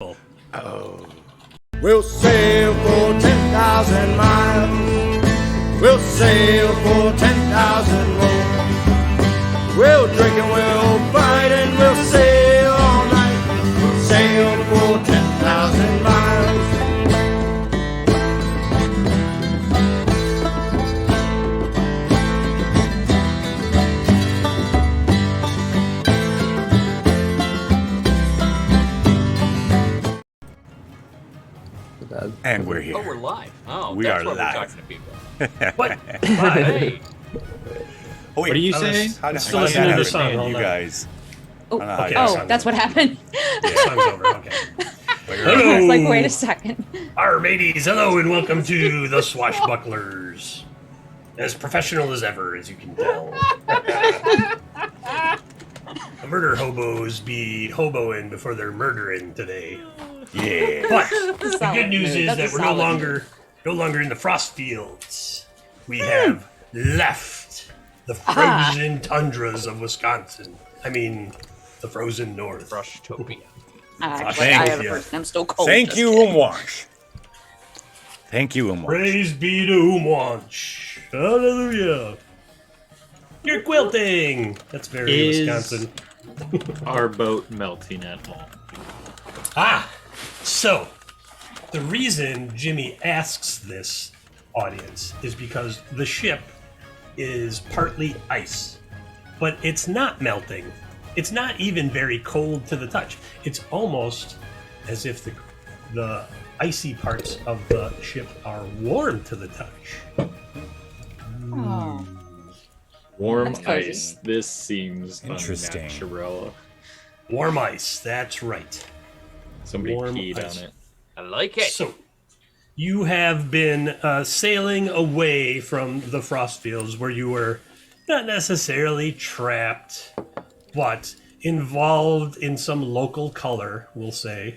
Oh. We'll sail for 10,000 miles. We'll sail for 10,000 more. We'll drink and we'll fight and we'll sail all night. We'll sail for 10,000 miles. And we're here. Oh, we're live. Oh, we that's are what live. we're talking to people. What? Hey. Oh, wait, what are you saying? How does Still listening to the song. you Hold on. guys? Oh, Okay, oh that's what happened. Song's over. Okay. I was like, wait a second. Our mateys, hello and welcome to the Swashbucklers. As professional as ever, as you can tell. The murder hobos be hoboing before they're murdering today. Yeah. But the good news is That's that a we're solid no longer in the frost fields. We have left the frozen tundras of Wisconsin. I mean, the frozen north. Froshtopia. Actually, I have a person. I'm still cold. Thank just you, kidding. Umwash. Thank you, Umwash. Praise be to Umwanch. Hallelujah. You're quilting. That's very Wisconsin. Our boat melting at all. So the reason Jimmy asks this audience is because the ship is partly ice, but it's not melting. It's not even very cold to the touch. It's almost as if the icy parts of the ship are warm to the touch. Oh. Warm That's cozy. ice. This seems Interesting. unnatural. Warm ice, that's right. Somebody Warm peed ice. on it. I like it. So, you have been sailing away from the frost fields where you were not necessarily trapped, but involved in some local color, we'll say,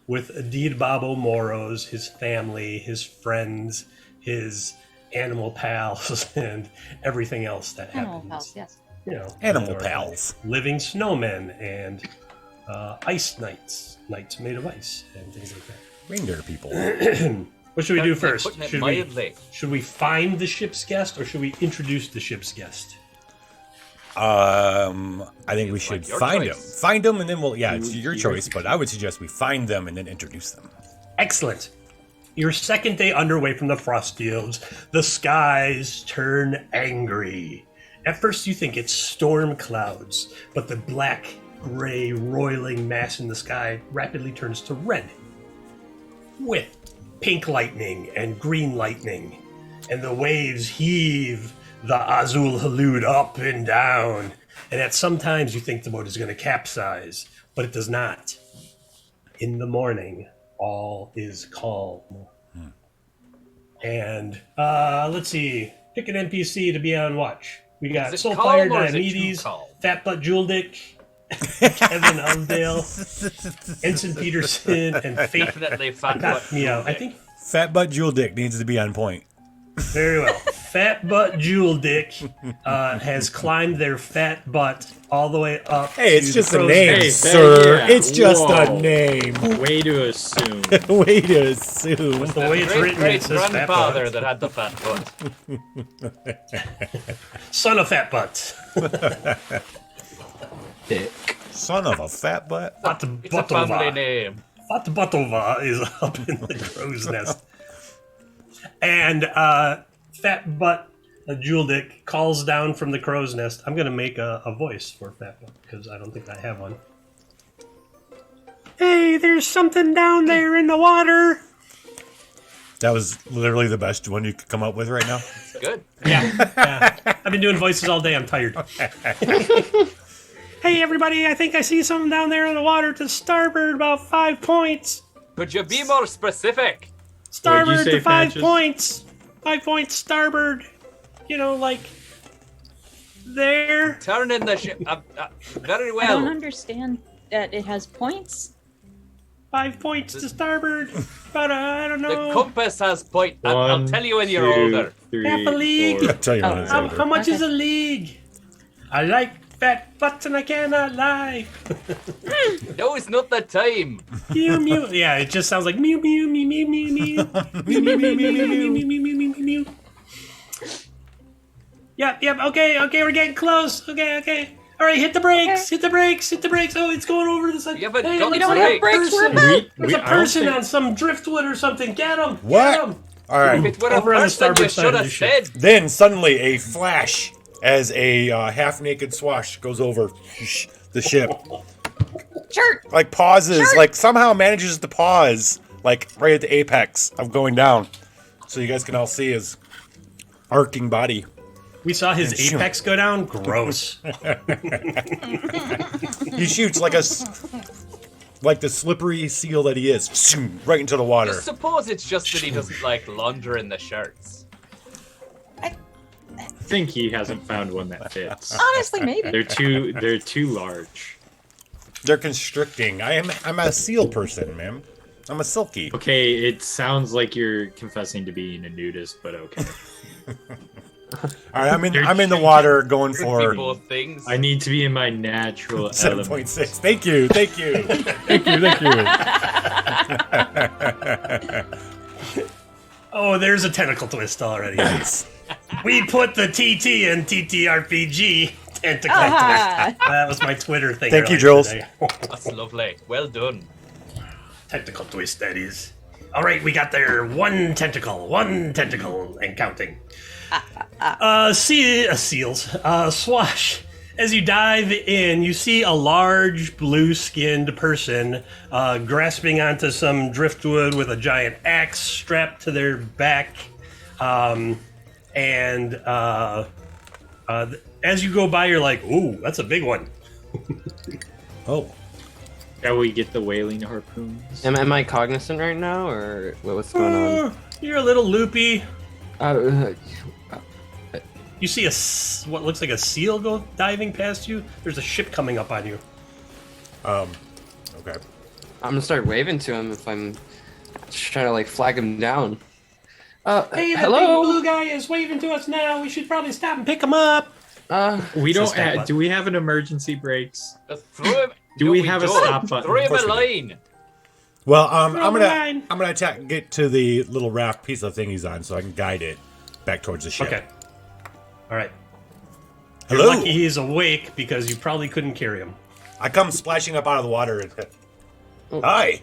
with Adid Babo Moros, his family, his friends, his animal pals, and everything else that Animal happens. pals, yes. You know, Animal there are pals. living snowmen and ice knights made of ice and things like that. Reindeer people. What should we do first? Putting it Should mildly. we find the ship's guest or should we introduce the ship's guest? I think we should like your find choice. them. Find them, and then it's your choice, but I would suggest we find them and then introduce them. Excellent. Your second day underway from the frost fields, the skies turn angry. At first you think it's storm clouds, but the black, gray, roiling mass in the sky rapidly turns to red, with pink lightning and green lightning, and the waves heave the Azul Halud up and down, and at some times you think the boat is going to capsize, but it does not. In the morning, all is calm. And let's see, pick an NPC to be on watch. We got Is it Soulfire, calm or is it too Diomedes, calm? Fat Butt Jewel Dick, Kevin Elmdale, Ensign Peterson, and Fate. Definitely fat Not butt. Meow. I think Fat Butt Jewel Dick needs to be on point. very well. Fat Butt Jewel Dick has climbed their fat butt all the way up. Hey, it's to just the a crow's name, nest. sir. yeah. It's just a Whoa. name. Way to assume. Way to assume. The way it's written, it says fat grandfather butt. that had the fat butt. Son of Fat Butt. Son of a fat butt. Fat It's a family Buttova. name. Fat Buttova is up in the crow's nest. And Fat Butt Jewel Dick calls down from the crow's nest. I'm going to make a voice for Fat Butt because I don't think I have one. Hey, there's something down there in the water. That was literally the best one you could come up with right now. Good. Yeah. I've been doing voices all day. I'm tired. Hey, everybody, I think I see something down there in the water to starboard about 5 points. Could you be more specific? Starboard say, to 5 Patches? points. 5 points starboard. You know, like there. Turn in the ship. Very I don't well. understand that it has points. 5 points to starboard. But I don't The know. compass has point. I'll One, tell you when you're two, older. three, Half a league. four. I'll tell you when Oh. it's How over. much is Okay. a league? I like fat butts and I cannot lie. No, it's not that time. Mew mew. Yeah, it just sounds like mew mew mew mew mew mew. Mew mew mew mew mew mew mew mew mew mew. Yep. Okay, we're getting close. Okay. All right, hit the brakes. Hit the brakes. Oh, it's going over the side. Yeah, but Hey, don't We don't have brakes. We're back. There's a person on some driftwood or something. Get him. What? Get him. All right. If it were a Over on the person, you starboard side should of have the ship. said. Then suddenly a flash as a half-naked Swash goes over the ship. Shirt. Like pauses, Sure. like somehow manages to pause, like right at the apex of going down. So you guys can all see his arcing body. We saw his apex go down. Gross. He shoots like like the slippery seal that he is, right into the water. I suppose it's just that he doesn't like launder in the shirts. I think he hasn't found one that fits. Honestly, maybe. They're too large. They're constricting. I'm a seal person, man. I'm a silky. Okay, it sounds like you're confessing to being a nudist, but okay. All right, I'm in the water going Could for be both things. I need to be in my natural 7.6. element. Thank you. Thank you. Oh, there's a tentacle twist already. Nice. We put the TT in TTRPG. Tentacle Ah. twist. That was my Twitter thing. Thank you, earlier Jules. today. That's lovely. Well done. Tentacle twist, that is. All right, we got there. One tentacle, and counting. Seals. Swash. As you dive in, you see a large blue-skinned person grasping onto some driftwood with a giant axe strapped to their back. As you go by, you're like, ooh, that's a big one. Oh. Shall we get the whaling harpoons? Am I cognizant right now, or what's going on? You're a little loopy. Uh, You see what looks like a seal go diving past you. There's a ship coming up on you. Okay. I'm gonna start waving to him if I'm just trying to like flag him down. Hey, that hello. big blue guy is waving to us now. We should probably stop and pick him up. We It's a don't. stop button. Do we have an emergency brakes? Just throw him. Do No, we have a don't. stop button? Throw him Of course a we line. Well, Throw I'm the line. gonna get to the little raft piece of thing he's on, so I can guide it back towards the ship. Okay. All right. Hello. You're lucky he's awake because you probably couldn't carry him. I come splashing up out of the water. And, hi.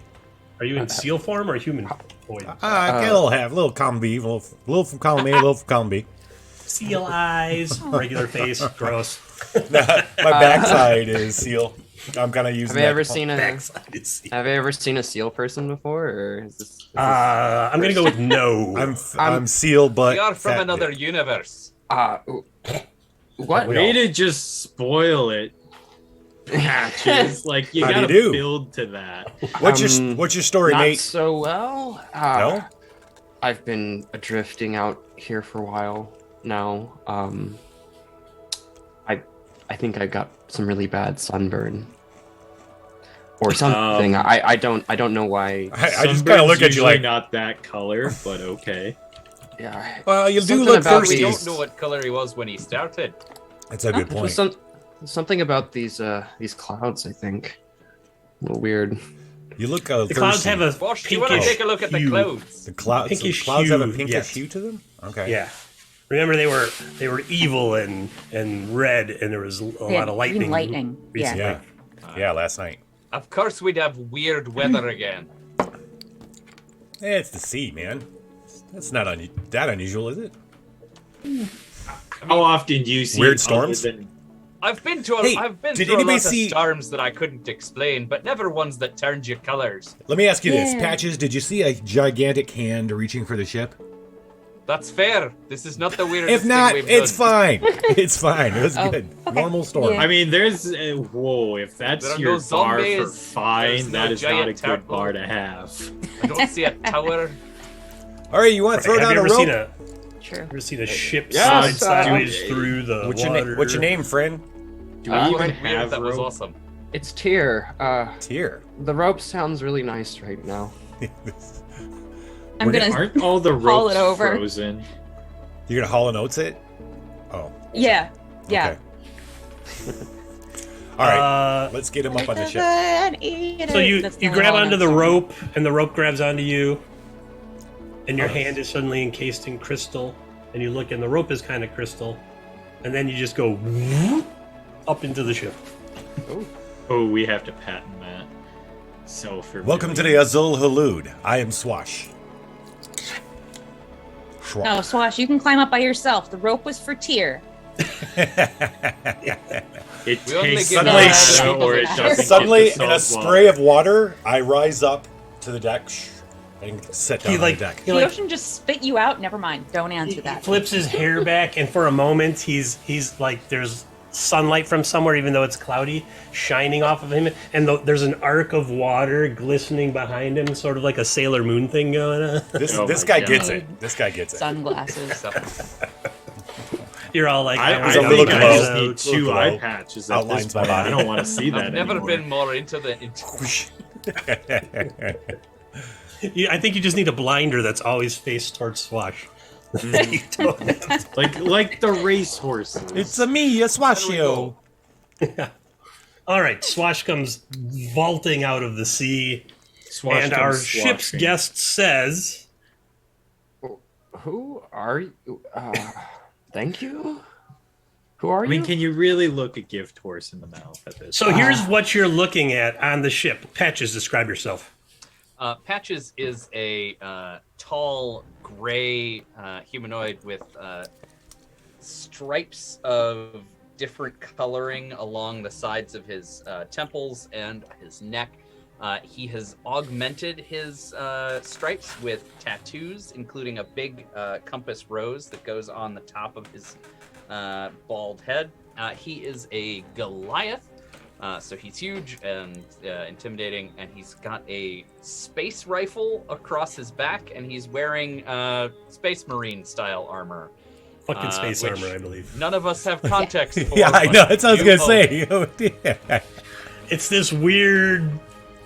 Are you in seal form or human form? I get a little column B, a little from column A, a little from column B. Seal eyes, regular face, gross. My backside is seal. I'm kind of using. Have you ever seen a Backside is seal. Have you ever seen a seal person before, or is this? I'm gonna go with no. I'm seal, but We are from fat another bit. universe. What? We Way all- to just spoil it. Patches. Like you How do you gotta do? build to that. What's your story, Not Nate? so well. No. I've been drifting out here for a while now. I think I got some really bad sunburn or something. I don't know why. I just kind of look at you Usually like, not that color, but okay. Yeah. well, you do Something look about thirsty. We don't know what color he was when he started. That's a good point. Something about these clouds. I think a little weird. You look The thirsty. clouds have a Bosh, do you want to pinkish take a look at the hue. clouds? The clouds. pinkish clouds have a hue, pinkish yes. hue to them. Okay. Yeah. Remember, they were evil and red, and there was a lot of lightning. Lightning. Yeah. recently. Yeah. Yeah. Last night. Of course, we'd have weird weather again. It's the sea, man. That's not that unusual, is it? How often do you see Weird other storms? than- I've been to Hey, I've been did through a anybody lot see- of storms that I couldn't explain, but never ones that turned you colors. Let me ask you this, Yeah. Patches. Did you see a gigantic hand reaching for the ship? That's fair. This is not the weirdest If not, thing we've it's done. fine. It's fine. It was Oh, good. okay. Normal storm. Yeah. I mean, there's whoa. If There that's are your no bar for zombies, fine, there's no that is not a giant good turtle. bar to have. I don't see a tower. All right, you want to throw Have down you a ever seen rope? True. Ever seen a ship Yes, slide sideways dude. through the What's water? what's your name, friend? Do we Uh, even Quite weird. have That was rope? awesome. It's Tyr. Tyr. The rope sounds really nice right now. I'm gonna. Aren't all the Haul it ropes over. frozen? You're gonna Hall and Oates it? Oh. Yeah. Yeah. Okay. All right, let's get him up on the ship. So you grab onto the rope, and the rope grabs onto you, and your hand is suddenly encased in crystal, and you look, and the rope is kind of crystal, and then you just go up into the ship. Oh, we have to patent that. So for Welcome to the Azul Halud. I am Swash. No, Swash, you can climb up by yourself. The rope was for Tyr. It We only takes give Suddenly- that, or it doesn't Suddenly, get the in a salt spray water. of water, I rise up to the deck and sit down He, on like- the deck. he, The like, ocean just spit you out. Never mind. Don't answer he that. flips his hair back, and for a moment, he's like, there's sunlight from somewhere, even though it's cloudy, shining off of him, and there's an arc of water glistening behind him, sort of like a Sailor Moon thing going on. This Oh this my guy God. gets it. This guy gets it. Sunglasses. You're all like, I was a think little I glow. just need two Little eye glow. patches at Outlines this my point. I body. don't want to see that I've never anymore. been more into the. Whoosh. I think you just need a blinder that's always faced towards Swash. You don't- like the race horses. It's a me, a Swashio. All right, Swash comes vaulting out of the sea, Swash and comes our swashing. ship's guest says, Who are you? Thank you. Who are I mean, you? can you really look a gift horse in the mouth at this? so here's what you're looking at on the ship. Patches, describe yourself. Patches is a tall, gray humanoid with stripes of different coloring along the sides of his temples and his neck. He has augmented his stripes with tattoos, including a big compass rose that goes on the top of his bald head. He is a Goliath. So he's huge and intimidating, and he's got a space rifle across his back, and he's wearing Space Marine style armor. Fucking space which armor, I believe. None of us have context for. Yeah, I but know. That's what I was you gonna own. say. It's this weird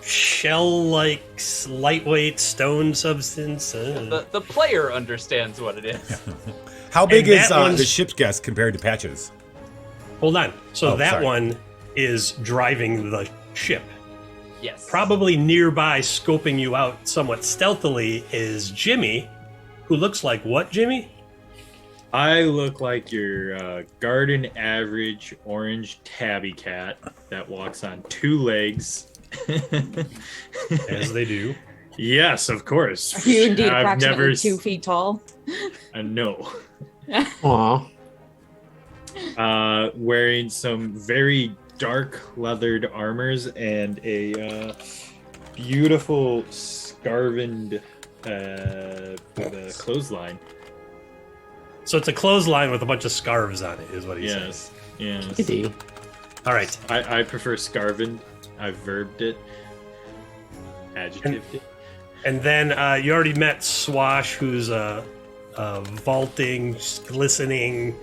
shell-like lightweight stone substance. The player understands what it is. How big And is that one's- the ship's guest compared to Patches? Hold on. So Oh, that sorry. one is driving the ship. Yes. Probably nearby, scoping you out somewhat stealthily, is Jimmy, who looks like what, Jimmy? I look like your garden average orange tabby cat that walks on two legs. As they do. Yes, of course. Are you indeed I've approximately never 2 feet tall? No. Aw. Wearing some very dark leathered armors and a beautiful scarvened clothesline. So it's a clothesline with a bunch of scarves on it, is what he says. Yes, yes. Kitty. All right. I prefer scarvened. I've verbed it, adjectived it. And then you already met Swash, who's a vaulting, glistening,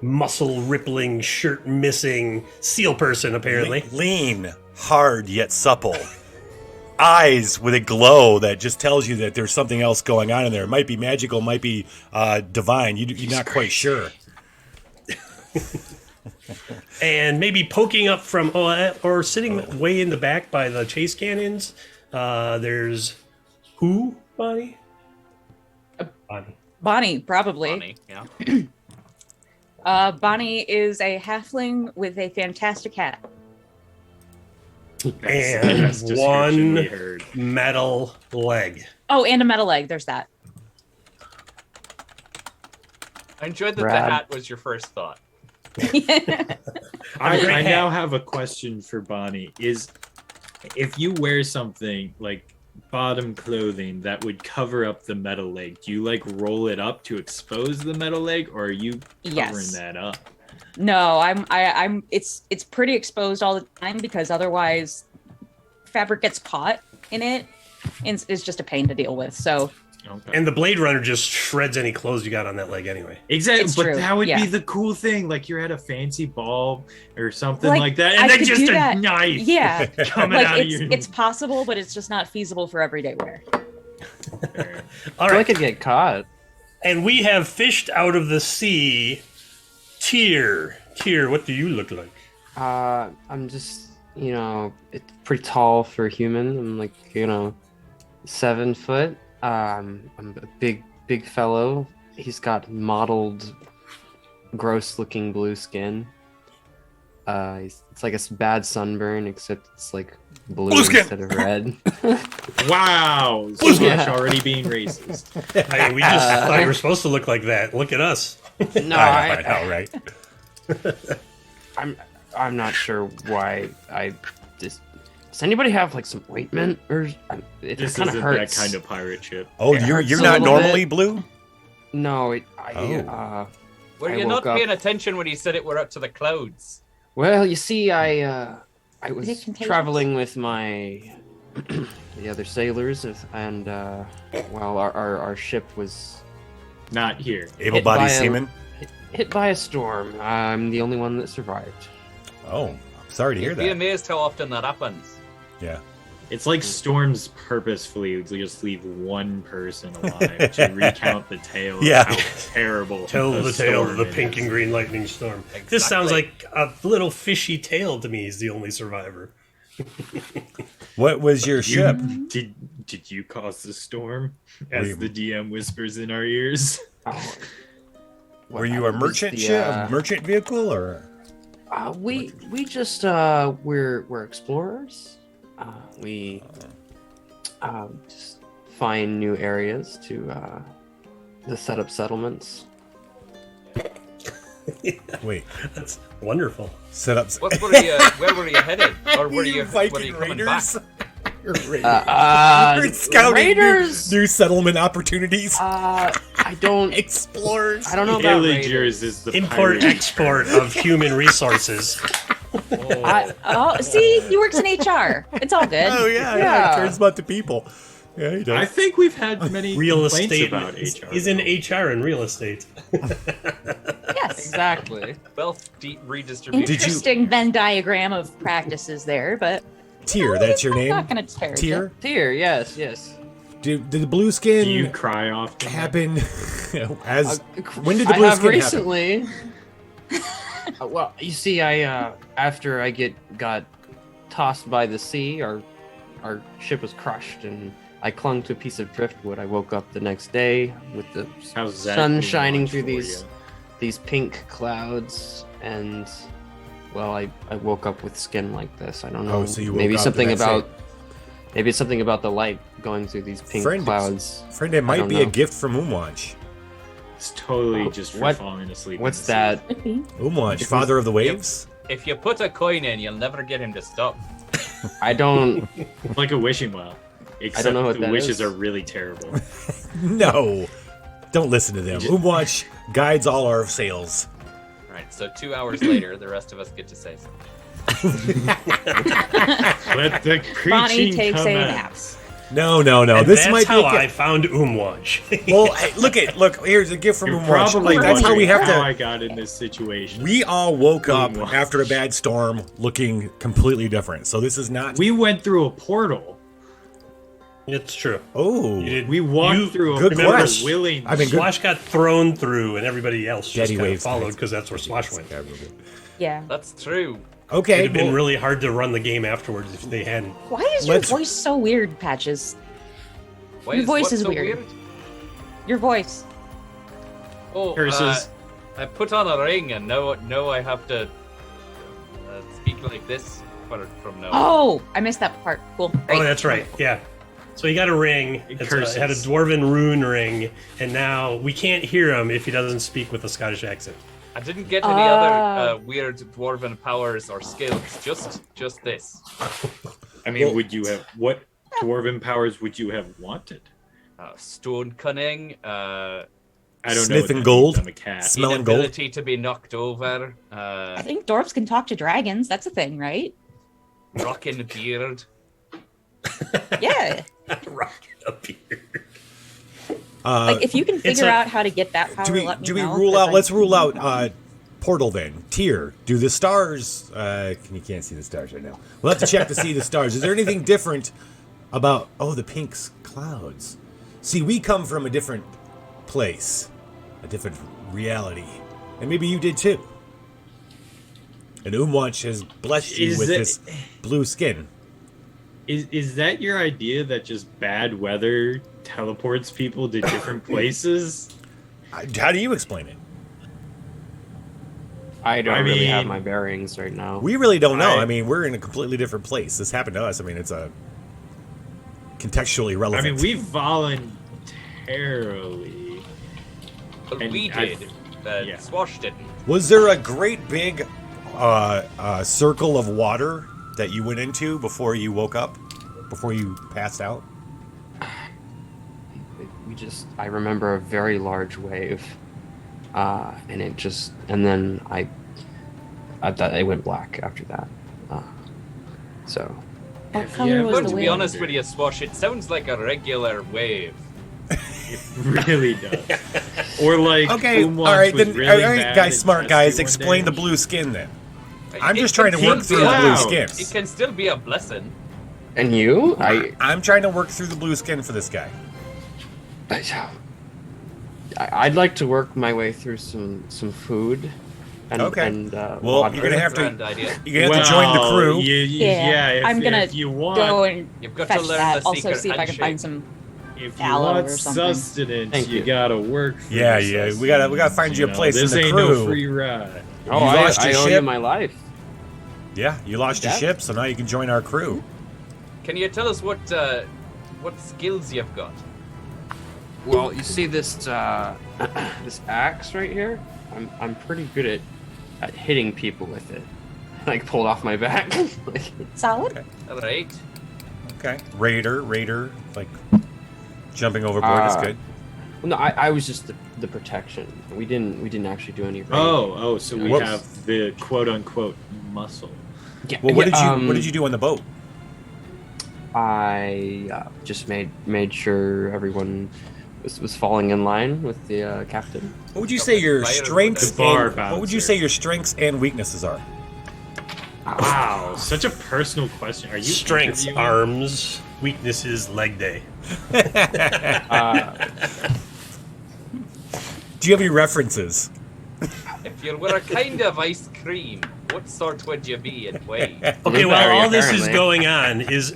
muscle rippling, shirt missing seal person, apparently. Lean, hard yet supple. Eyes with a glow that just tells you that there's something else going on in there. It might be magical, might be divine. You're not quite sure. And maybe poking up from, or sitting way in the back by the chase cannons, there's who, Bonnie? Bonnie. Bonnie, probably. Funny, yeah. Bonnie is a halfling with a fantastic hat. That's the And best description one we heard. metal leg. Oh, and a metal leg. There's that. I enjoyed that Rad. the hat was your first thought. I Great now hat. have a question for Bonnie. Is if you wear something like bottom clothing that would cover up the metal leg, do you like roll it up to expose the metal leg, or are you covering Yes. that up? No, I'm it's pretty exposed all the time because otherwise fabric gets caught in it and it's just a pain to deal with. So Okay. And the Blade Runner just shreds any clothes you got on that leg anyway. Exactly, It's but true, that would yeah. be the cool thing. Like you're at a fancy ball or something Like, like that, and I then could just do a that. knife yeah, coming like out of your. it's possible, but it's just not feasible for everyday wear. All I right. could get caught. And we have fished out of the sea Tyr. Tyr, what do you look like? I'm just, it's pretty tall for a human. I'm like, 7 foot. I'm a big fellow. He's got mottled, gross-looking blue skin. It's like a bad sunburn, except it's like blue instead of red. Wow, Swash already being racist. Hey, we just thought you were supposed to look like that. Look at us. No, I know, right? I'm not sure why I just. Does anybody have like some ointment or it This kind isn't of hurts? that kind of pirate ship. Oh, It you're hurts a not little normally bit. blue? No, Were I you not woke up- paying attention when he said it were up to the clouds? Well, you see, I Is it was contagious? traveling with my the other sailors, and well, our ship was Not here. Able-bodied by a- seaman? hit by a storm. I'm the only one that survived. Oh, I'm sorry to hear You'd be that. amazed how often that happens. Yeah. It's like storms purposefully just leave one person alive to recount the tale of Yeah. how terrible Tell a the tale of storm the it pink is. and green lightning storm. This sounds Exactly. like a little fishy tale to me. He's the only survivor. What was your ship? Did you cause the storm? As you- the DM whispers in our ears. Oh, Were you a merchant ship, a merchant vehicle, or? We just we're explorers. We just find new areas to set up settlements. Wait, That's wonderful. set up. Where were you headed? Or were you Viking coming Raiders? back? You're scouting Raiders. new settlement opportunities. I don't Explorers. I don't know about Villagers raiders. is the Import pirate. export of human resources. Oh, see, he works in HR. It's all good. Oh yeah, Yeah. He cares about the people. Yeah, he I does. think we've had many Real complaints estate about HR. is in HR and real estate. Yes. Exactly. Wealth redistribution. Did you- Interesting Venn diagram of practices there, but Tyr, that's your I'm name. not going to disparage Tyr. it. Here, yes. Did the blue skin Do you cry often? happen as? Uh, When did the I blue have skin recently. Well, you see, after I got tossed by the sea, our ship was crushed, and I clung to a piece of driftwood. I woke up the next day with the How's that sun being shining launched through for these pink clouds, and well, I woke up with skin like this. I don't know. Oh, so you woke maybe up the something next about day. maybe it's something about the light going through these pink Friend, clouds. Friend, it might don't be a know. gift from Umwatch. It's totally Oh, just for what- falling asleep. in What's the sea. that? Could be. Umwatch, father of the waves. If you put a coin in, you'll never get him to stop. I don't. Like a wishing well. Except know what the that wishes is. are really terrible. No, don't listen to them. You Umwatch guides all our sails. All right, so 2 hours later, the rest of us get to say something. Let the Bonnie preaching takes a commence. nap. No. And This that's might be how a I gift. found Umwatch. Well, hey, look. Here's a gift from You're Umwatch. probably Like that's how we wondering have how to. I got in this situation. We all woke up Umwatch. after a bad storm looking completely different. So this is not. We went through a portal. It's true. Oh, You did. We walked You- through a good portal question. willingly. I mean, good. Swash got thrown through, and everybody else just Daddy kind of waves. followed because that's where Swash went. Yeah. That's true. Okay, It'd have been well, really hard to run the game afterwards if they hadn't. Why is your Let's- voice so weird, Patches? Why Your voice what's is so weird. Your voice. Oh, Curses. I put on a ring, and now I have to speak like this from now. Oh, I missed that part. Cool. Oh, Great. that's right. Yeah. So he got a ring. It had a Curses. dwarven rune ring, and now we can't hear him if he doesn't speak with a Scottish accent. I didn't get any other weird dwarven powers or skills. Just this. I mean, Well- would you have what dwarven powers would you have wanted? Stone cunning. I don't know. Sniffing what that means. gold? I'm a cat. Smelling gold. Inability to be knocked over. I think dwarves can talk to dragons. That's a thing, right? Rocking beard. Yeah. Rocket up here. Like if you can it's figure a- out how to get that power, do we let me do we know, rule 'cause out? I- Let's rule out portal then. Tyr, do the stars? You can't see the stars right now. We'll have to check to see the stars. Is there anything different about? Oh, the pink clouds. See, we come from a different place, a different reality, and maybe you did too. And Umwatch has blessed you with this blue skin. Is that your idea that just bad weather teleports people to different places? How do you explain it? I don't really have my bearings right now. We really don't know. I mean, we're in a completely different place. This happened to us. I mean, it's a contextually relevant. I mean, we voluntarily. But we did. Swash didn't. Was there a great big circle of water that you went into before you woke up? Before you passed out? I remember a very large wave. And then I thought it went black after that. So. What color was the To be wave? honest with you, Swash, it sounds like a regular wave. It really does. Or like, okay, all right, then, all right, guys, smart guys, explain the blue skin then. I'm just trying to work through the blue skin. It can still be a blessing. And you? I'm trying to work through the blue skin for this guy. I'd like to work my way through some food. And, okay. Well, water. You're gonna have to. You're gonna have to join the crew. I'm gonna go and you've got fetch to learn that. the Also, secret see if I can find handshake. some If you aloe want or something. sustenance, you gotta work. For Yeah, the yeah. We gotta find you a place in this the ain't crew. no free ride. Oh, You lost I your owe ship? you my life. Yeah, you lost your Yeah. ship, so now you can join our crew. Can you tell us what skills you've got? Well, you see this this axe right here? I'm pretty good at hitting people with it. Like pulled off my back. solid. Okay. All right. Okay. Raider, like jumping overboard is good. Well, no, I was just the protection. We didn't actually do any. So we What- have the quote unquote muscle. Yeah, Well, what did you do on the boat? I just made sure everyone was falling in line with the captain. What would you say your Fire strengths? the bar And, what would you bouncer. say your strengths and weaknesses are? Wow, such a personal question. Are you Strengths, interviewing? arms, weaknesses, leg day. Do you have any references? If you were a kind of ice cream, what sort would you be and why? Okay, while Blueberry, all this is apparently. going on, is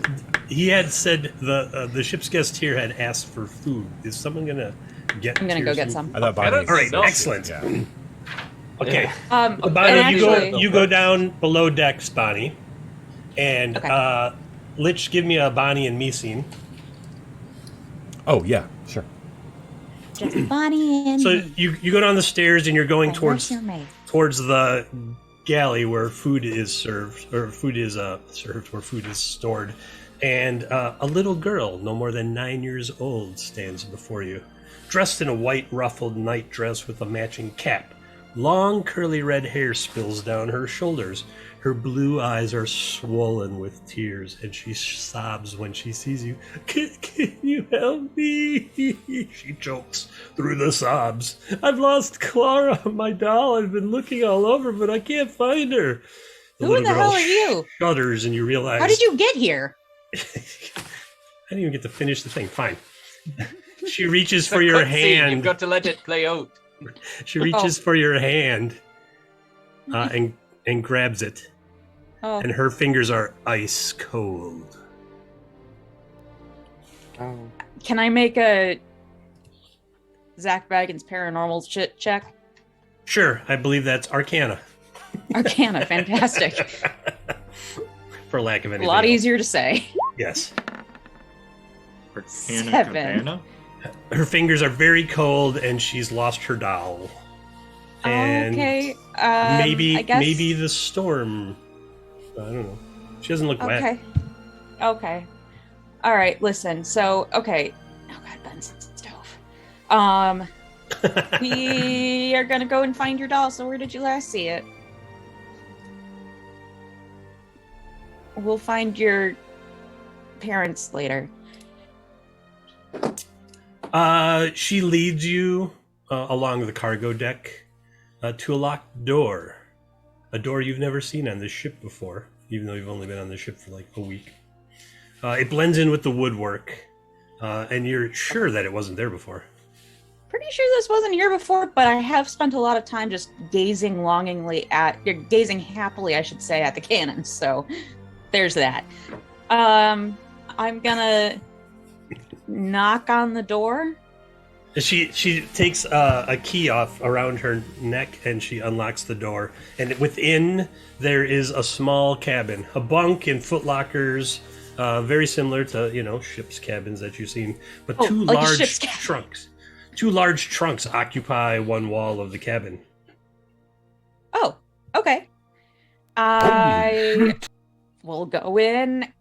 he had said the ship's guest here had asked for food. Is someone gonna get? I'm gonna go Tyr's get food? some. I thought Bonnie. All All right, No. excellent. Yeah. Okay, And Bonnie, actually, you go down below decks, Bonnie, and Okay. Lich, give me a Bonnie and me scene. Oh yeah, sure. just Bonnie and So you go down the stairs and you're going what's towards your mate? the galley where food is served, or food is served, where food is stored, and a little girl, no more than 9 years old, stands before you, dressed in a white ruffled nightdress with a matching cap. Long curly red hair spills down her shoulders. Her blue eyes are swollen with tears, and she sobs when she sees you. Can you help me? She chokes through the sobs. I've lost Clara, my doll. I've been looking all over, but I can't find her. Who little the girl hell are you? Shudders, and you realize. How did you get here? I didn't even get to finish the thing. Fine. She reaches It's a for your cutscene, hand. You've got to let it play out. She reaches for your hand and grabs it. Oh, And her fingers are ice cold. Oh. can I make a Zach Baggins paranormal shit check? Sure, I believe that's Arcana, Arcana, fantastic. for lack of A anything. lot else. easier to say. Yes. Arcana 7. Cabana? Her fingers are very cold, and she's lost her doll. And Okay. maybe I guess... maybe the storm. I don't know. She doesn't look wet. Okay. Okay. All right. Listen. So, okay. Oh God, Ben's stove. We are gonna go and find your doll. So, where did you last see it? We'll find your parents later. She leads you along the cargo deck to a locked door. A door you've never seen on this ship before, even though you've only been on the ship for like a week. It blends in with the woodwork, and you're sure that it wasn't there before. Pretty pretty sure this wasn't here before, but I have spent a lot of time just gazing happily, I should say, at the cannons. So there's that. I'm gonna knock on the door. She takes a key off around her neck and she unlocks the door. And within there is a small cabin, a bunk and footlockers, very similar to ship's cabins that you've seen, but two large trunks. Two large trunks occupy one wall of the cabin. Oh, okay. I will go in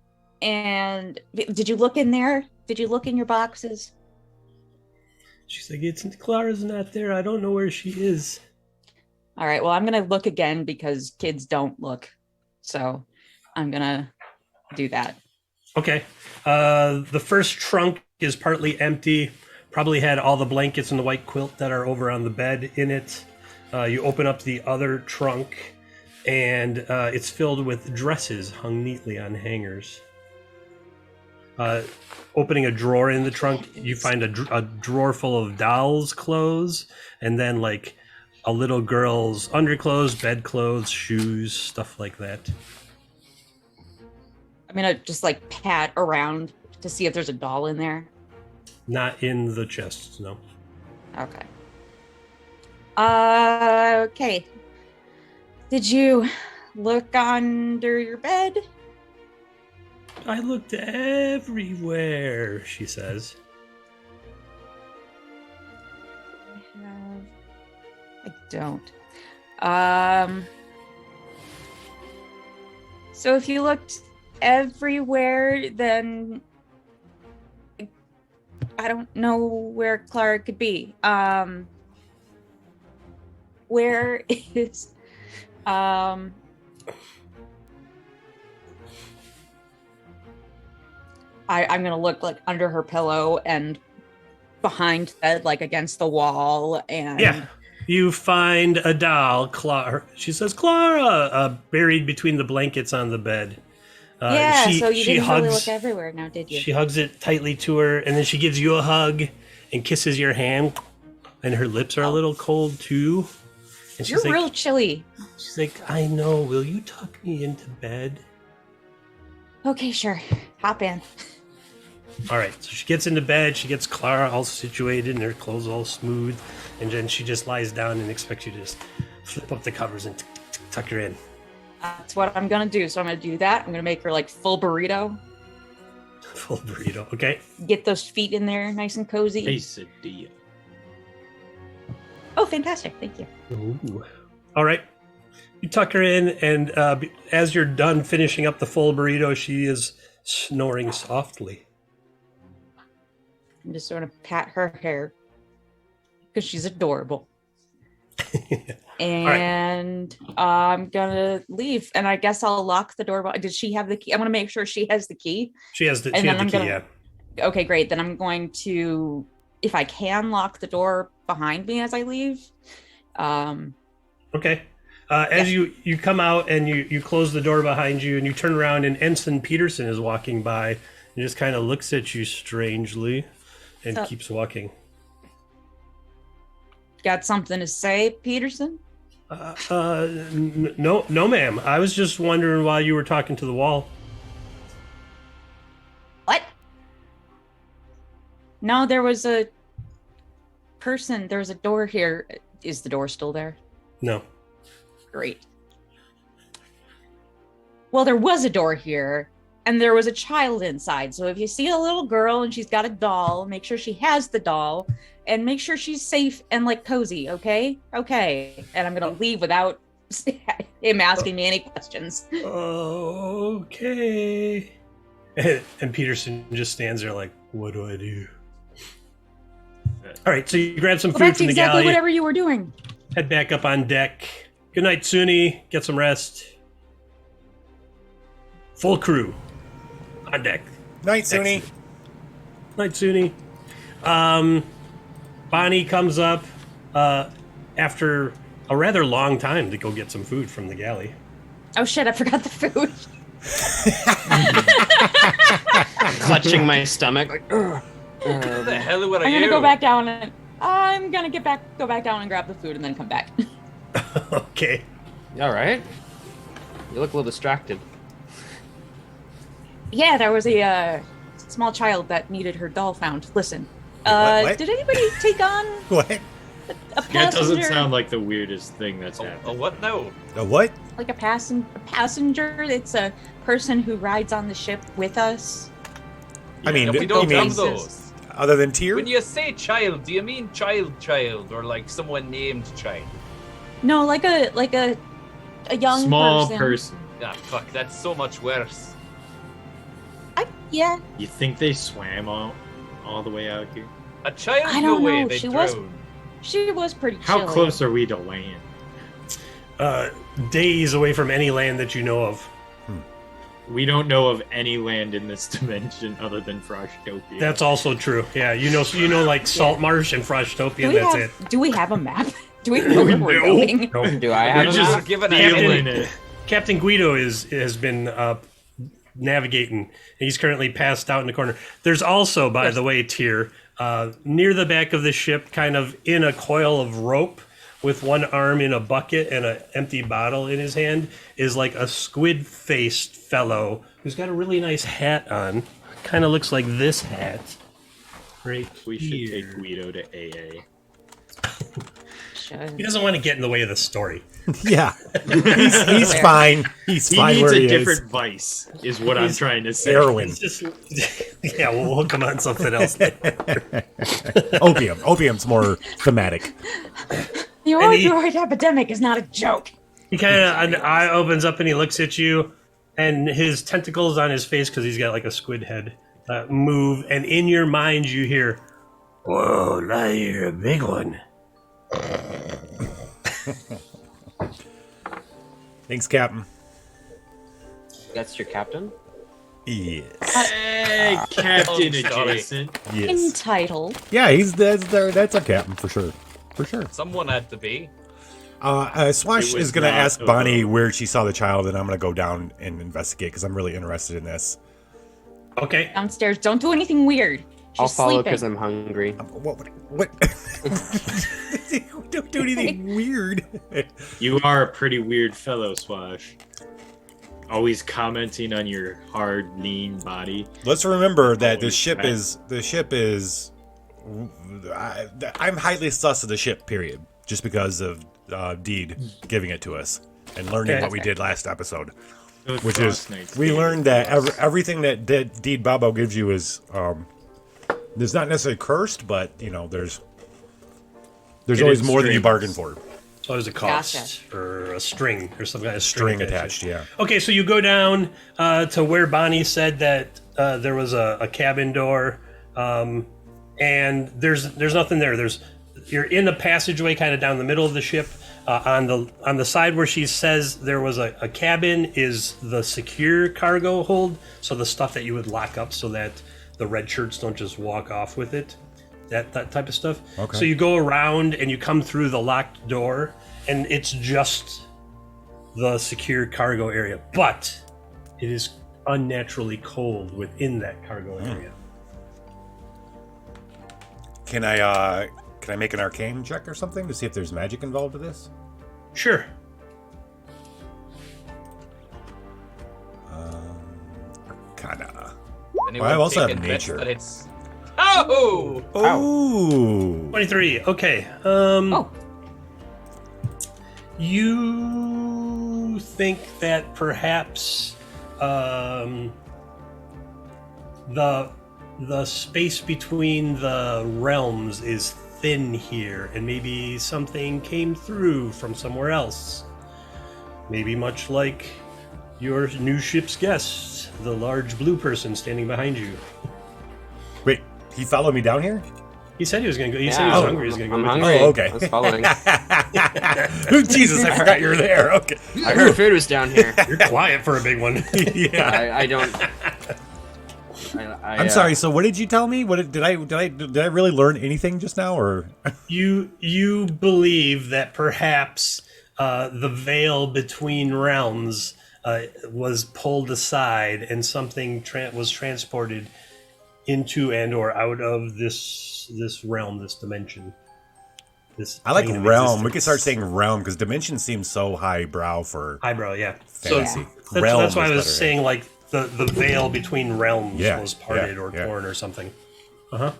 and did you look in there? Did you look in your boxes? She's like, Clara's not there. I don't know where she is. All right. Well, I'm going to look again because kids don't look. So I'm going to do that. Okay. The first trunk is partly empty. Probably had all the blankets and the white quilt that are over on the bed in it. You open up the other trunk and it's filled with dresses hung neatly on hangers. Opening a drawer in the trunk, you find a drawer full of dolls' clothes, and then like a little girl's underclothes, bedclothes, shoes, stuff like that. I'm gonna just like pat around to see if there's a doll in there. Not in the chest, no. Okay. Okay. Did you look under your bed? I looked everywhere, she says. I don't. So if you looked everywhere, then I don't know where Clara could be. Where is I'm gonna look like under her pillow and behind bed, like against the wall, and yeah, you find a doll, Clara. She says, "Clara," buried between the blankets on the bed. So you didn't really look everywhere, now did you? She hugs it tightly to her, and then she gives you a hug and kisses your hand, and her lips are a little cold too. And she's You're real chilly. She's like, "I know. Will you tuck me into bed?" Okay, sure. Hop in. All right, so she gets into bed. She gets Clara all situated and her clothes all smooth. And then she just lies down and expects you to just flip up the covers and tuck her in. That's what I'm going to do. So I'm going to do that. I'm going to make her like full burrito. Full burrito, okay. Get those feet in there nice and cozy. Quesadilla. Oh, fantastic. Thank you. Ooh. All right. You tuck her in, and as you're done finishing up the full burrito, she is snoring softly. I'm just going to pat her hair because she's adorable. And I'm going to leave. And I guess I'll lock the door. Did she have the key? I'm going to make sure she has the key. She has the key, yeah. Okay, great. Then I'm going to, if I can, lock the door behind me as I leave. Okay. As you come out and you close the door behind you and you turn around and Ensign Peterson is walking by and just kind of looks at you strangely and keeps walking. Got something to say, Peterson? No, ma'am. I was just wondering why you were talking to the wall. What? No, there was a person. There was a door here. Is the door still there? No. Great. Well, there was a door here, and there was a child inside. So if you see a little girl and she's got a doll, make sure she has the doll, and make sure she's safe and like cozy. Okay. And I'm gonna leave without him asking me any questions. Okay. And Peterson just stands there like, what do I do? All right, so you grab some food from the galley. That's exactly whatever you were doing. Head back up on deck. Good night, Suni. Get some rest. Full crew on deck. Night, Suni. Night, Suni. Bonnie comes up after a rather long time to go get some food from the galley. Oh shit, I forgot the food. Clutching my stomach. Like, Who the hell are you? I'm gonna go back down and I'm gonna go back down and grab the food and then come back. Okay. All right. You look a little distracted. Yeah, there was a small child that needed her doll found. Listen, what? did anybody take on What? a That passenger? doesn't sound like the weirdest thing that's happened. Oh, what? No. A what? Like a passenger? It's a person who rides on the ship with us. I mean, Yeah, we you don't mean have those. other than Tyr? When you say child, do you mean child, or like someone named child? No, like a young Small person. person. Ah, fuck, that's so much worse. Yeah, You think they swam all the way out here? A child? I No don't way, know, they she was- drown. she was pretty How chilly. close are we to land? Days away from any land that you know of. We don't know of any land in this dimension other than Froshtopia. That's also true. Yeah, you know, like Salt Marsh and Froshtopia. That's it. Do we have a map? Do we know where we're going? No. Do I We're have a just map? Given a feeling it. Captain Guido has been navigating. He's currently passed out in the corner. There's also, by the way, Tyr, near the back of the ship, kind of in a coil of rope, with one arm in a bucket and an empty bottle in his hand, is like a squid-faced fellow who's got a really nice hat on. Kind of looks like this hat. Right We should here. take Guido to AA. He doesn't want to get in the way of the story. Yeah. He's fine. He's He fine needs where a he different is. vice, is what I'm trying to say. Heroin. It's just, yeah, we'll hook him on something else. Opium. Opium's more thematic. The And he- opioid epidemic is not a joke. He kind of, an eye opens up and he looks at you, and his tentacles on his face, because he's got like a squid head, move, and in your mind you hear, "Whoa, now you're a big one." Thanks, Captain. That's your captain? Yes. Hey, Captain Oh, sorry. Adjacent. Yes. Entitled. Yeah, that's our captain for sure. For sure. Someone had to be. Swash It was is going to not ask over. Bonnie where she saw the child, and I'm going to go down and investigate because I'm really interested in this. Okay. Downstairs. Don't do anything weird. She's I'll follow sleeping. because I'm hungry. What? Don't do anything weird. You are a pretty weird fellow, Swash. Always commenting on your hard, lean body. Let's remember that Always the ship is. I'm highly sus of the ship. Period. Just because of Deed giving it to us and learning Okay. what we did last episode, Those which frost is knights we gave learned you that frost. everything that Deed Babo gives you is there's not necessarily cursed, but there's It always is more than you strings. bargain for. So there's a cost or a string or some kind of String attached, yeah. Okay, so you go down to where Bonnie said that there was a cabin door, and there's nothing there. You're in a passageway, kind of down the middle of the ship. On the side where she says there was a cabin is the secure cargo hold, so the stuff that you would lock up so that the red shirts don't just walk off with it. That type of stuff. Okay. So you go around and you come through the locked door, and it's just the secure cargo area, but it is unnaturally cold within that cargo area. Can I make an arcane check or something to see if there's magic involved with this? Sure. Arcana. Anyone I also have taking bets nature. that it's... Oh! Oh. 23. Okay. Oh. You think that perhaps the space between the realms is thin here, and maybe something came through from somewhere else. Maybe much like your new ship's guest, the large blue person standing behind you. Wait, he followed me down here? He said he was going to go. He said Yeah, he was Oh. hungry. He was going to go. I'm with you. hungry. Oh, okay. I was following. Jesus, I forgot you were there. Okay. I heard food was down here. You're quiet for a big one. Yeah. I don't. I'm sorry. So, what did you tell me? What did I really learn anything just now, or? You believe that perhaps the veil between realms was pulled aside and something was transported into and or out of this realm, this dimension. this. I like plane of realm. We existence. can start saying realm because dimension seems so highbrow for Highbrow, yeah. fantasy. So Realm that's why I is was better. saying like the veil between realms Yeah, was parted yeah, or yeah. torn or something. Huh.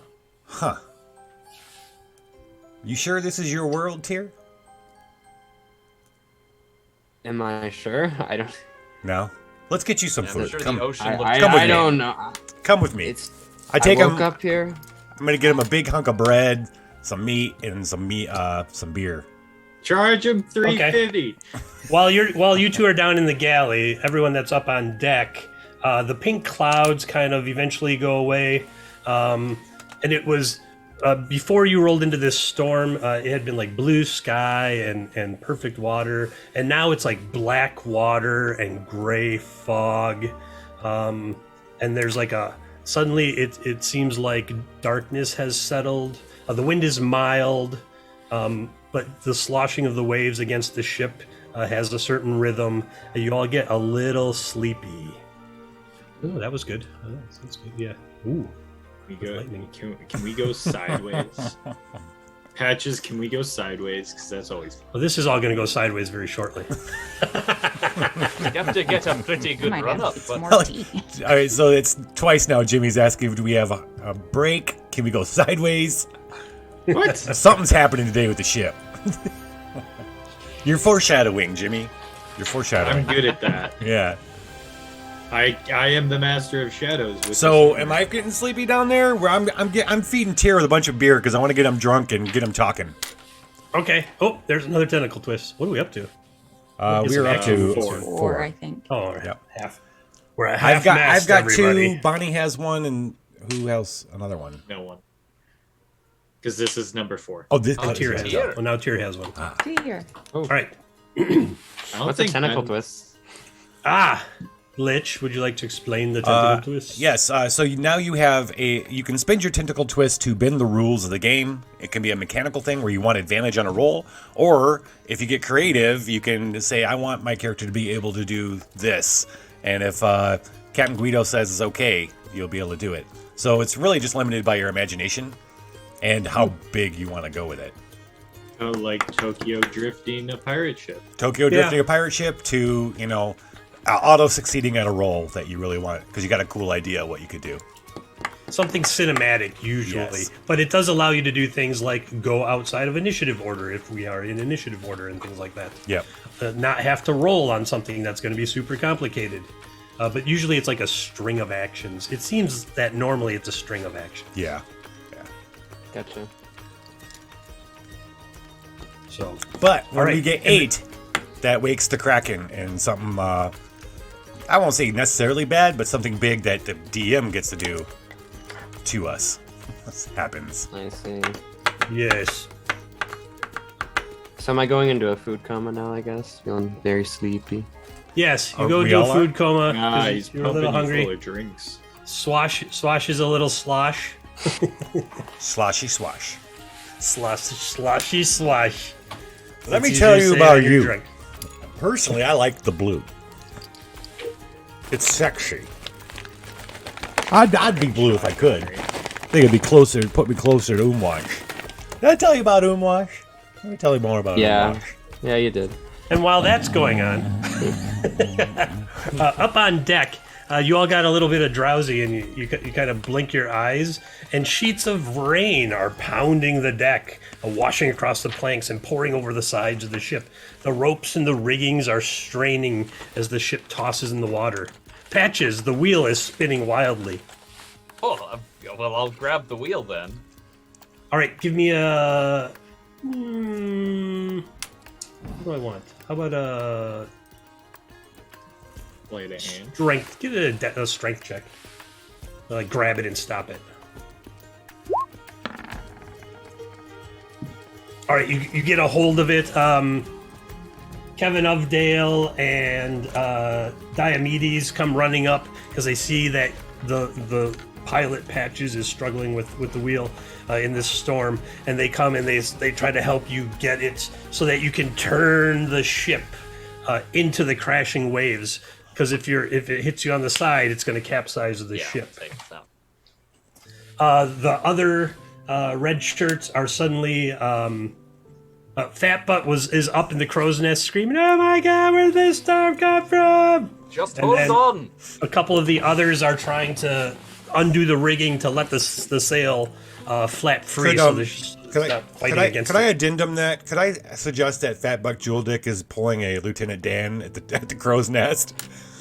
You sure this is your world, Tyr? Am I sure? I don't. No. Let's get you some I'm food. sure Come, the ocean I, looks I, Come with I me. don't know. come with me. It's. I take woke him. up here. I'm gonna get him a big hunk of bread, some meat, and some beer. Charge him 350. While you two are down in the galley, everyone that's up on deck, the pink clouds kind of eventually go away, and it was before you rolled into this storm. It had been like blue sky and perfect water, and now it's like black water and gray fog, and there's like a suddenly it seems like darkness has settled. The wind is mild. But the sloshing of the waves against the ship has a certain rhythm. You all get a little sleepy. Oh, that was good. Oh, that's good. Yeah. Ooh. Lightning. Can we go sideways? Patches, can we go sideways? Because that's always fun. Well, this is all going to go sideways very shortly. You have to get a pretty good Might run have up, some but more tea. All right, so it's twice now. Jimmy's asking, do we have a break? Can we go sideways? What? Something's happening today with the ship. You're foreshadowing, Jimmy. You're foreshadowing. I'm good at that. Yeah. I am the master of shadows. With So, this. am I getting sleepy down there? Where I'm feeding Tyr with a bunch of beer because I want to get him drunk and get him talking. Okay. Oh, there's another tentacle twist. What are we up to? We some were up action to four. Four, I think. Oh, Yep. half. We're at half I've got everybody. two. Bonnie has one, and who else? Another one. No one. Because this is number 4. Oh, this Oh, Tyr has Tyr. one. Well, now Tyr has one. Here. All right. I don't What's a think tentacle Ben- twist? Lich, would you like to explain the tentacle twist? Yes. So now you have you can spend your tentacle twist to bend the rules of the game. It can be a mechanical thing where you want advantage on a roll, or if you get creative, you can say, "I want my character to be able to do this," and if Captain Guido says it's okay, you'll be able to do it. So it's really just limited by your imagination and how big you want to go with it. Oh, like Tokyo drifting a pirate ship. Tokyo drifting a pirate ship to auto succeeding at a roll that you really want because you got a cool idea what you could do. Something cinematic, usually. Yes. But it does allow you to do things like go outside of initiative order if we are in initiative order and things like that. Yep. Not have to roll on something that's going to be super complicated. But usually it's like a string of actions. It seems that normally it's a string of actions. Yeah. Gotcha. So, But when All right. we get 8, that wakes the Kraken and something, I won't say necessarily bad, but something big that the DM gets to do to us happens. I see. yes. So am I going into a food coma now? I guess feeling very sleepy. Yes, you Are go we into a all food coma. 'cause He's you're a pumping little you hungry. full of drinks. Swash is a little slosh. Sloshy swash. Sloshy slosh. Let me It's tell easier you to say about when you're you. drunk. Personally, I like the blue. It's sexy. I'd be blue if I could. I think it'd be closer, put me closer to Umwash. Did I tell you about Umwash? Let me tell you more about Yeah. Umwash. Yeah, you did. And while that's going on, up on deck, you all got a little bit of drowsy, and you kind of blink your eyes, and sheets of rain are pounding the deck, washing across the planks and pouring over the sides of the ship. The ropes and the riggings are straining as the ship tosses in the water. Patches, the wheel is spinning wildly. Oh, well, I'll grab the wheel then. All right, give me a. What do I want? How about a Play the hand. strength? Give it a strength check. Like grab it and stop it. All right, you get a hold of it. Kevin Ovdale and Diomedes come running up because they see that the pilot Patches is struggling with the wheel in this storm, and they come and they try to help you get it so that you can turn the ship into the crashing waves. Because if it hits you on the side, it's going to capsize the ship. So. The other red shirts are suddenly Fat Butt is up in the crow's nest screaming, "Oh my God, where did this storm come from?" Just And hold then- on. A couple of the others are trying to undo the rigging to let the sail flap free, so they're not fighting against could I it. addendum that? Could I suggest that Fat Buck Jewel Dick is pulling a Lieutenant Dan at the crow's nest?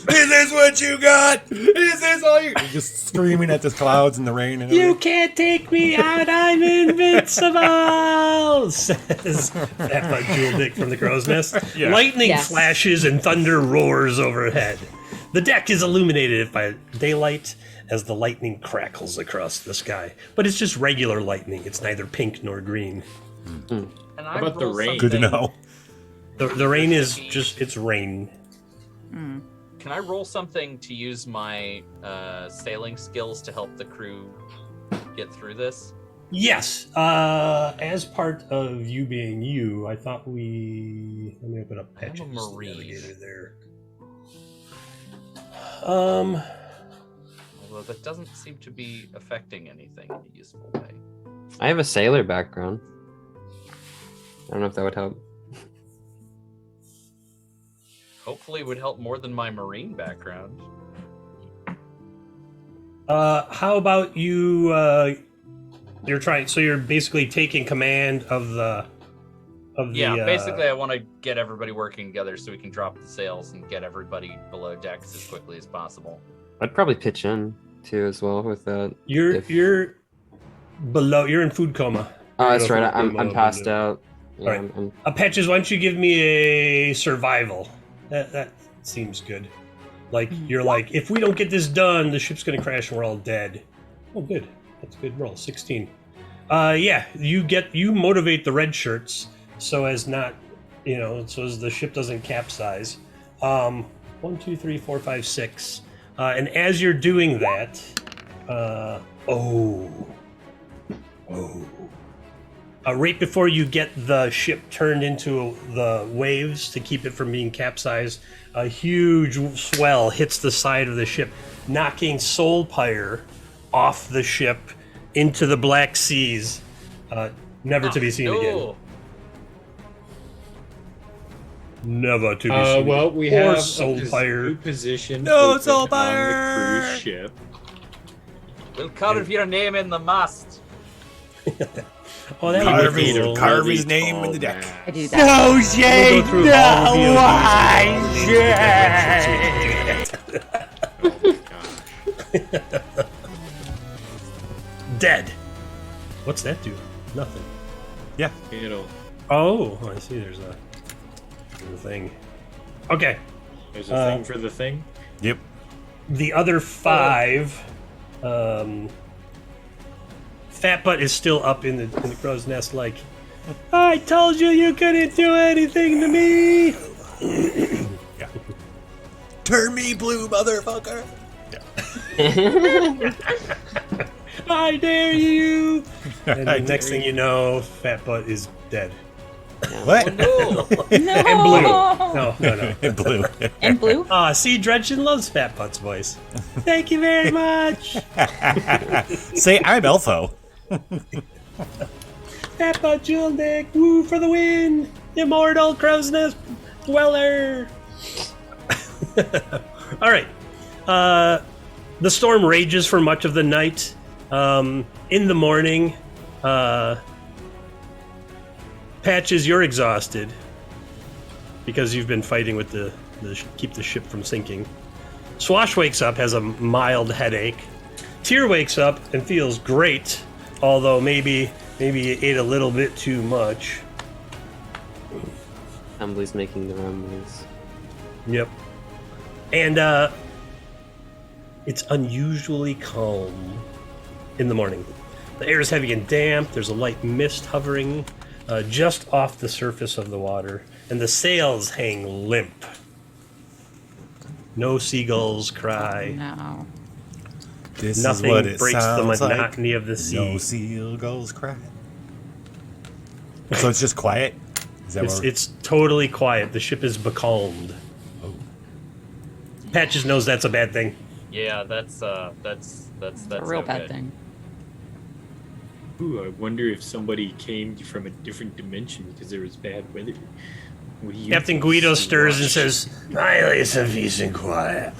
Is this what you got? Is this all you? Just screaming at the clouds and the rain. And You everything. can't take me out, I'm invincible, says Fat Butt Jewel Dick from the crow's nest. Yeah. Lightning Yes. flashes and thunder roars overhead. The deck is illuminated by daylight as the lightning crackles across the sky. But it's just regular lightning. It's neither pink nor green. Can I about the roll rain? Good to something- know. The rain is just, it's rain. Can I roll something to use my sailing skills to help the crew get through this? Yes, as part of you being you, I thought let me open up Patches. I'm a marine. Navigator there. Although that doesn't seem to be affecting anything in a useful way. I have a sailor background. I don't know if that would help. Hopefully, it would help more than my marine background. How about you? You're trying. So you're basically taking command of the. Yeah, basically, I want to get everybody working together so we can drop the sails and get everybody below decks as quickly as possible. I'd probably pitch in too as well with that. You're below. You're in food coma. Oh, that's You're in right. food coma I'm passed out. Yeah, Alright. Patches, why don't you give me a survival? That seems good. Like you're like, if we don't get this done, the ship's gonna crash and we're all dead. Oh, good. That's a good roll. 16. Yeah, you motivate the red shirts so as not, so as the ship doesn't capsize. 1, 2, 3, 4, 5, 6. And as you're doing that, right before you get the ship turned into the waves to keep it from being capsized, a huge swell hits the side of the ship, knocking Soulpire off the ship into the Black Seas, never to be seen again. Never to be seen. Well, we Poor have Soulpire. a position No, open on Soulpire! the cruise ship. We'll carve your name in the mast. Oh, that Carve would be his- cool. carve his name in the deck. I do that. We'll go through all of the Dead. What's that do? Nothing. Yeah. It'll. Oh, I see. There's a thing. Okay. There's a thing for the thing. Yep. The other 5. Fat Butt is still up in the crow's nest, like, I told you couldn't do anything to me. Yeah. Turn me blue, motherfucker. I dare you. And the next thing you know, Fat Butt is dead. What? No. And blue. No. In blue. And blue? See, Dredgen loves Fat Butt's voice. Thank you very much. Say I'm Elfo. Fat Butt Jewel Dick, woo for the win! Immortal Crow's Nest Dweller! Alright. The storm rages for much of the night. In the morning, Patches, you're exhausted because you've been fighting with the keep the ship from sinking. Swash wakes up, has a mild headache. Tyr wakes up and feels great, although maybe you ate a little bit too much. Emily's making the rumbles. Yep. And it's unusually calm in the morning. The air is heavy and damp. There's a light mist hovering just off the surface of the water, and the sails hang limp. No seagulls cry. No. This Nothing is what it breaks the sounds monotony of the sea. No seagulls cry. So it's just quiet? Is that what It's totally quiet. The ship is becalmed. Oh. Patches knows that's a bad thing. Yeah, that's A real no bad good. thing. Ooh, I wonder if somebody came from a different dimension because there was bad weather. What do you Captain think, Guido stirs and Swash? says, "Finally, some peace and quiet."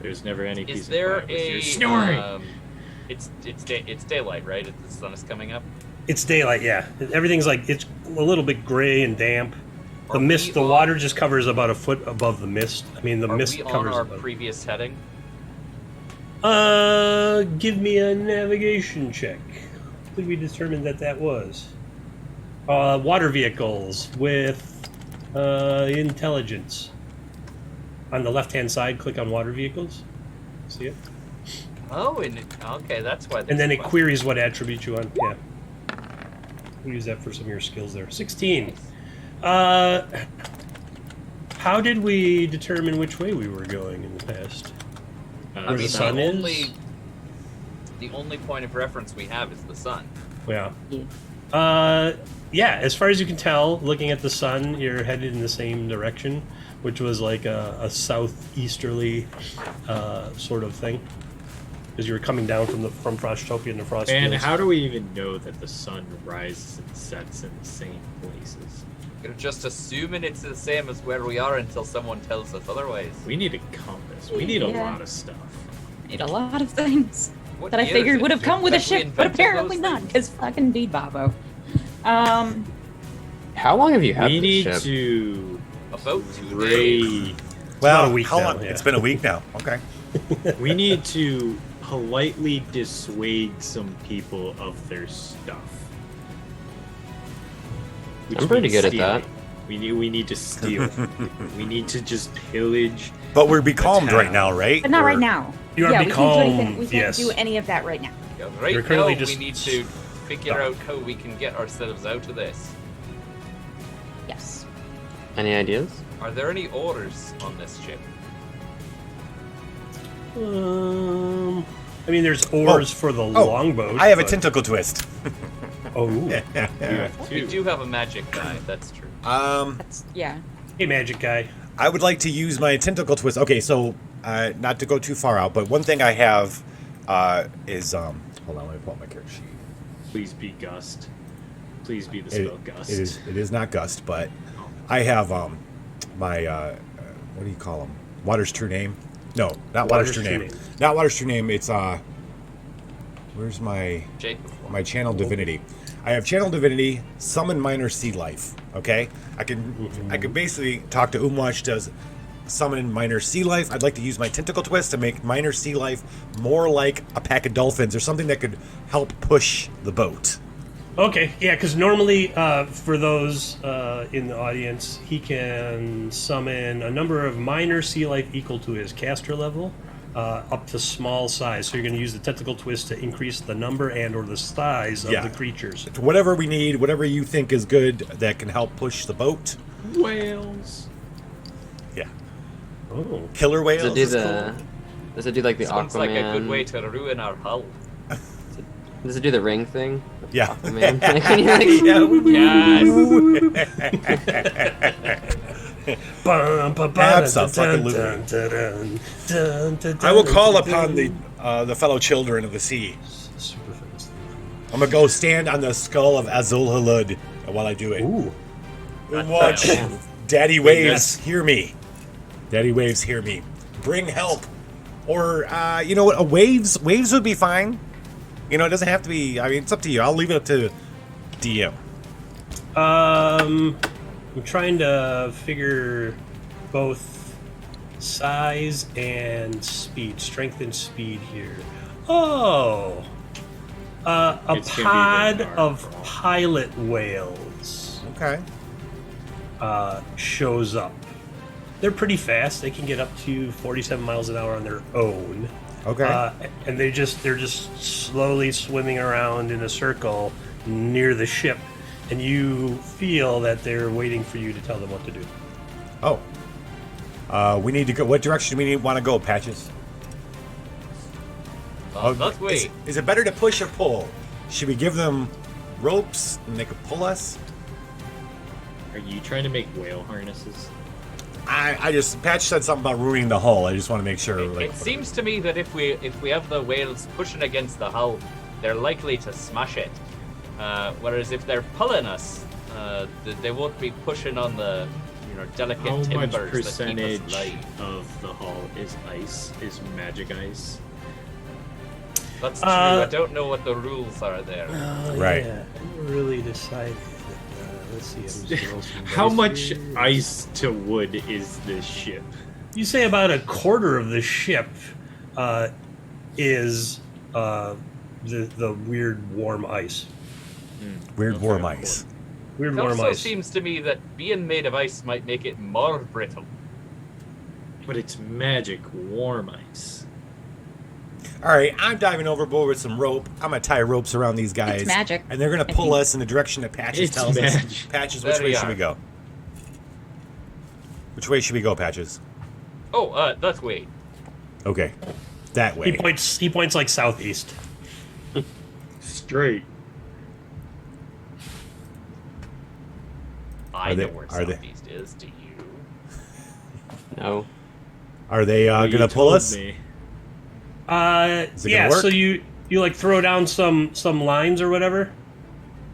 There's never any peace Is there and quiet with a your snoring. it's daylight, right? The sun is coming up. It's daylight, yeah. Everything's like, it's a little bit gray and damp. The Are mist, we the on- water just covers about a foot above the mist. I mean, the Are mist we on covers our above. previous heading? Give me a navigation check. What did we determine that was? Water vehicles with intelligence. On the left-hand side, click on water vehicles. See it? Oh, okay, that's why. And then it there's- queries what attribute you want. Yeah. We'll use that for some of your skills there. 16. How did we determine which way we were going in the past? I Where mean, the sun is? the only point of reference we have is the sun. Yeah. Yeah. Yeah, as far as you can tell, looking at the sun, you're headed in the same direction, which was like a southeasterly sort of thing. Because you were coming down from Frostopia to Frost. And Fields. how do we even know that the sun rises and sets in the same places? You're just assuming it's the same as where we are until someone tells us otherwise. We need a compass. We need a Yeah. lot of stuff. Need a lot of things What that I year figured is would it? have come with a Have we ship, but invented apparently those not, things? because fucking Deed Babo. How long have you had We this need ship? to About 2 days. raid. Well, about a week how now, long? yeah. It's been a week now. Okay. We need to politely dissuade some people of their stuff. Which I'm pretty means good at stealing. that. We need to steal. We need to just pillage. But we're becalmed town. right now, right? But not Or- right now. You are yeah, we can't do anything. becalmed, We can't yes. do any of that right now. Yeah, right You're now, currently we just need to figure out how we can get ourselves out of this. Yes. Any ideas? Are there any orders on this ship? I mean, there's oars for the longboat. I have a but- tentacle twist. Oh, You have We two. do have a magic guy, that's true. That's yeah. hey, magic guy. I would like to use my tentacle twist. Okay, so not to go too far out, but one thing I have is hold on, let me pull up my character sheet. Please be Gust. Please be the spell Gust. It is not Gust, but I have my what do you call them? Water's true name? No, not Water's true name. Not Water's true name. It's where's my Jacob. channel divinity? I have channel divinity, summon minor sea life. Okay, I can basically talk to Umwash to summon minor sea life. I'd like to use my tentacle twist to make minor sea life more like a pack of dolphins or something that could help push the boat. Okay, yeah, because normally for those in the audience, he can summon a number of minor sea life equal to his caster level, up to small size. So you're going to use the tentacle twist to increase the number and or the size of Yeah. the creatures. Whatever we need, whatever you think is good that can help push the boat. Whales. Yeah, Oh, killer Does whales. it do is the? cool. Does it do like the Sounds Aquaman? like a good way to ruin our hull. Does it do the ring thing? Yeah. Man, can you like? I will call upon the fellow children of the sea. Super fast. I'm gonna go stand on the skull of Azul Halud while I do it. Ooh, And watch Daddy Waves hear me. Daddy Waves hear me. Bring help. Or you know what? A waves would be fine. You know, it doesn't have to be. I mean, it's up to you. I'll leave it up to DM. I'm trying to figure both size and speed, strength and speed here. Oh, a It's gonna be the pod narc of crawl. pilot whales Okay. shows up. They're pretty fast. They can get up to 47 miles an hour on their own. Okay. And they're just slowly swimming around in a circle near the ship, and you feel that they're waiting for you to tell them what to do. Oh. We need to go. What direction do we want to go, Patches? Let's wait. Is it better to push or pull? Should we give them ropes and they could pull us? Are you trying to make whale harnesses? Patch said something about ruining the hull. I just want to make sure. It seems to me that if we have the whales pushing against the hull, they're likely to smash it. Whereas if they're pulling us, they won't be pushing on the delicate How timbers much that keep percentage us live. of the hull is ice? Is magic ice? That's true. I don't know what the rules are there. Right. Yeah, I haven't really decided. Let's see. I'm just roll some How dice much here. ice to wood is this ship? You say about a quarter of the ship is the weird warm ice. Weird Okay, warm cool. ice. Weird It warm also ice. seems to me that being made of ice might make it more brittle. But it's magic warm ice. All right, I'm diving overboard with some rope. I'm gonna tie ropes around these guys. It's magic, and they're gonna I pull think. us in the direction that Patches It's tells magic. us. Patches, which There way we should are. we go? Which way should we go, Patches? Oh, that way. Okay, that way. He points like southeast. Straight. I Are they- know where are they- southeast is. Do you? No. Are they Well, you gonna pull told us? me. Is it gonna Yeah. work? So you like throw down some lines or whatever.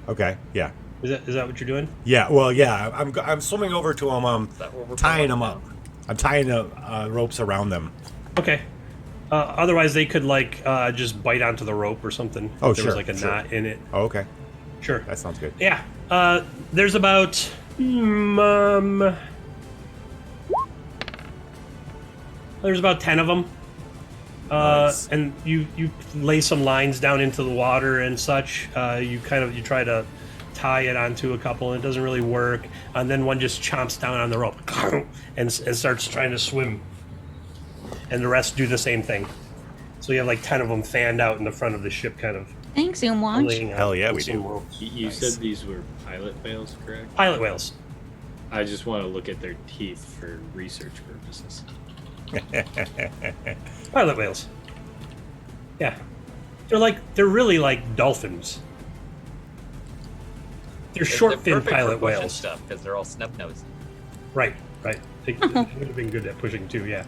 Okay, yeah, Is that what you're doing? yeah. Well, yeah. I'm swimming over to them. Is that where we're Tying going them up. now? I'm tying the ropes around them. Okay. Otherwise, they could just bite onto the rope or something. Oh, if there was sure, like a sure. knot in it. Oh, okay, Sure. that sounds good. Yeah. There's about there's about 10 of them. Nice. And you lay some lines down into the water and such. You try to tie it onto a couple, and it doesn't really work. And then one just chomps down on the rope and starts trying to swim. And the rest do the same thing. So you have like 10 of them fanned out in the front of the ship, kind of Thanks, Umwatch. laying Hell out yeah, on we some do. ropes. You Nice. said these were pilot whales, correct? Pilot whales. I just want to look at their teeth for research purposes. Pilot whales. Yeah. They're really like dolphins. They're short fin perfect for pilot pushing whales. stuff because they're all snub nosed. Right. They would have been good at pushing too, yeah.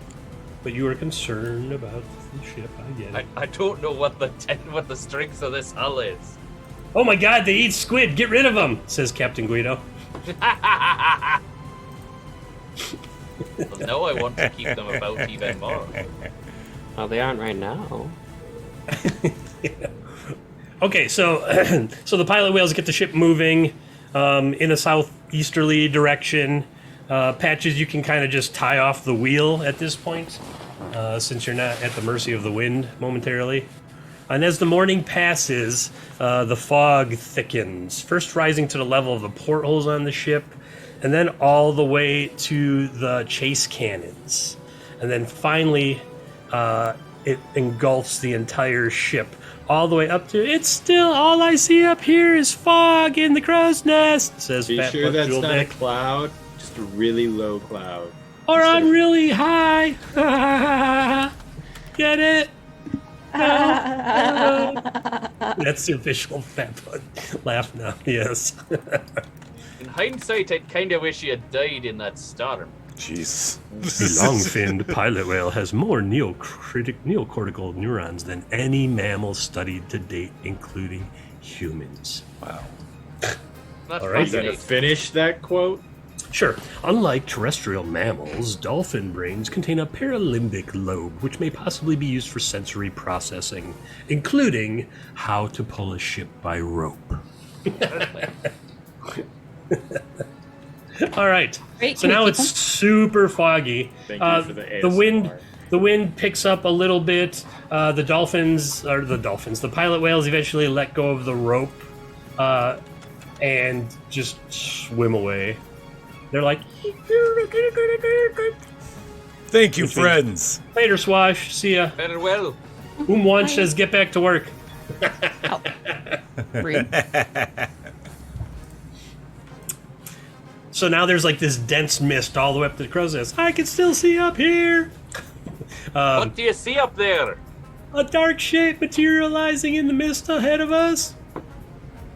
But you were concerned about the ship, I get it. I don't know what the strength of this hull is. Oh my god, they eat squid! Get rid of them! Says Captain Guido. Well, no, I want to keep them about even more. Well, they aren't right now. Okay, so so the pilot whales get the ship moving in a southeasterly direction. Patches, you can kind of just tie off the wheel at this point, since you're not at the mercy of the wind momentarily. And as the morning passes, the fog thickens, first rising to the level of the portholes on the ship, and then all the way to the chase cannons. And then finally, it engulfs the entire ship, all the way up to, it's still, all I see up here is fog in the crow's nest, says Be Fat sure Butt that's Jewel not a Dick. cloud, just a really low cloud. Or Instead I'm of- really high. Get it? That's the official Fat Butt laugh now, yes. In hindsight, I'd kind of wish you had died in that storm. Jeez. The long-finned pilot whale has more neocortical neurons than any mammal studied to date, including humans. Wow. That's All right, Is that to fascinating. finish that quote? Sure. Unlike terrestrial mammals, dolphin brains contain a paralimbic lobe, which may possibly be used for sensory processing, including how to pull a ship by rope. All right. Great, So can we now keep it's them? super foggy. Thank you for the The ASMR. wind picks up a little bit. The pilot whales eventually let go of the rope and just swim away. They're like, Thank you, Which means- friends. later, Swash. See ya. Farewell. Umwan says, get back to work. Rude. So now there's like this dense mist all the way up to the crow's nest. I can still see up here. What do you see up there? A dark shape materializing in the mist ahead of us.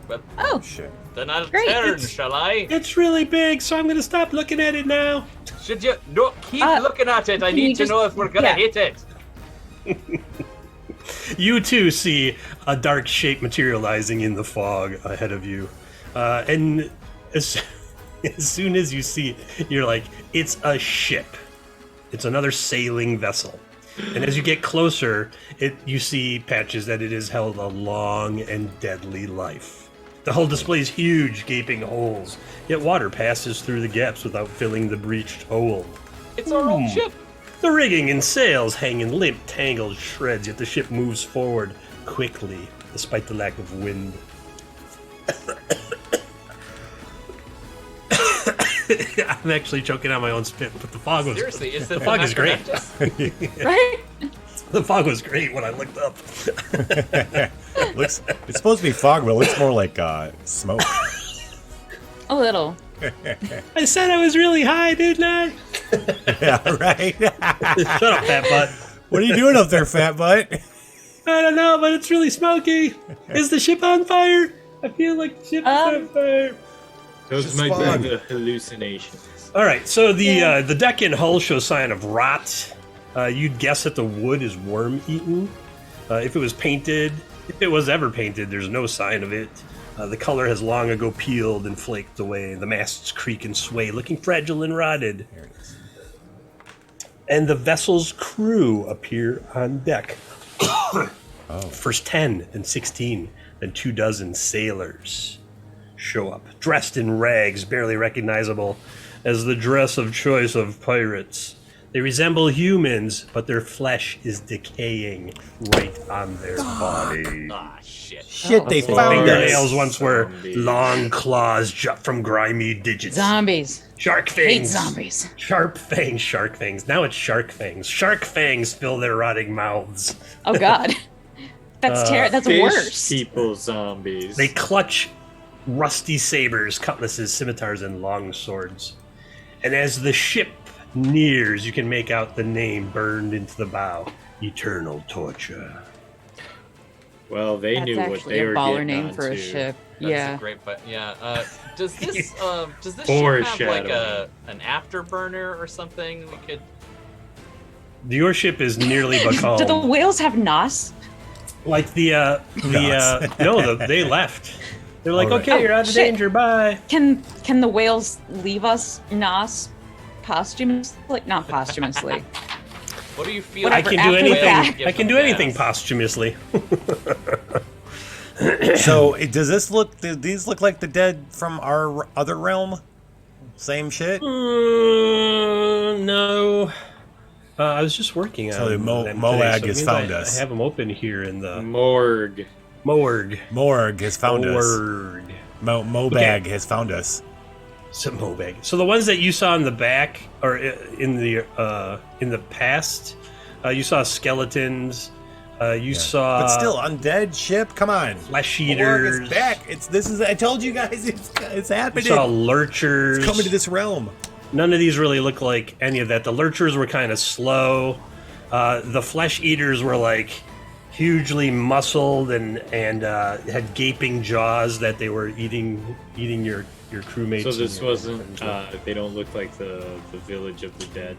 Well, Oh, Shit. then I'll Great, turn, it's- shall I? It's really big, so I'm gonna stop looking at it now. Should you? No, keep looking at it. I can you need to just- know if we're gonna yeah. hit it. You too see a dark shape materializing in the fog ahead of you. And as soon as you see it, you're like, it's a ship. It's another sailing vessel. And as you get closer, you see, Patches, that it has held a long and deadly life. The hull displays huge, gaping holes, yet water passes through the gaps without filling the breached hole. It's our old ship. The rigging and sails hang in limp, tangled shreds, yet the ship moves forward quickly, despite the lack of wind. I'm actually choking on my own spit, but the fog was Seriously, is the fog is great. right? The fog was great when I looked up. Looks. It's supposed to be fog, but it looks more like smoke. A little. I said I was really high, didn't I? Yeah, right. Shut up, fat butt. What are you doing up there, fat butt? I don't know, but it's really smoky. Is the ship on fire? I feel like the ship is on fire. Those Just might fog. be the hallucinations. All right, so the deck and hull show sign of rot. You'd guess that the wood is worm-eaten. If it was ever painted, there's no sign of it. The color has long ago peeled and flaked away. The masts creak and sway, looking fragile and rotted. There it is. And the vessel's crew appear on deck. First 10, then 16, then 24 sailors show up, dressed in rags barely recognizable as the dress of choice of pirates. They resemble humans, but their flesh is decaying right on their body. Ah, shit. Shit, they Their found Fingernails us. once were Zombies. long claws jut from grimy digits. Zombies. Shark Hate fangs. zombies. Sharp fangs, shark fangs. Now it's shark fangs. Shark fangs fill their rotting mouths. Oh God. That's That's Fish worse. people zombies. They clutch rusty sabers, cutlasses, scimitars, and long swords. And as the ship nears, you can make out the name burned into the bow: Eternal Torture. Well, they That's knew what actually they a were baller getting name for a onto. ship. That's Yeah. a great, but yeah. Does this ship have like Foreshadowing. an afterburner or something? We could. Your ship is nearly becalmed. Do the whales have nos? Like they left. They're like, All right. okay, you're out of shit. danger, bye. Can the whales leave us nos posthumously? Not posthumously. What do you feel? I Whatever, can do after the fact. anything. I can do anything posthumously. So, does this look? Do these look like the dead from our other realm? Same shit. No. I was just working on So them Moag today, has it means found I us. have them open here in the Morgue. morgue. Morgue has found us. Morgue. Mobag Okay. has found us. So Moag. So the ones that you saw in the back, or in the past, you saw skeletons. You saw But still, undead ship. Come on. flesh Morgue eaters. is back. I told you guys, it's You happening. saw lurchers. It's coming to this realm. None of these really look like any of that. The lurchers were kind of slow. The flesh eaters were like hugely muscled and had gaping jaws that they were eating your crewmates. So this and your wasn't. friends. They don't look like the village of the dead.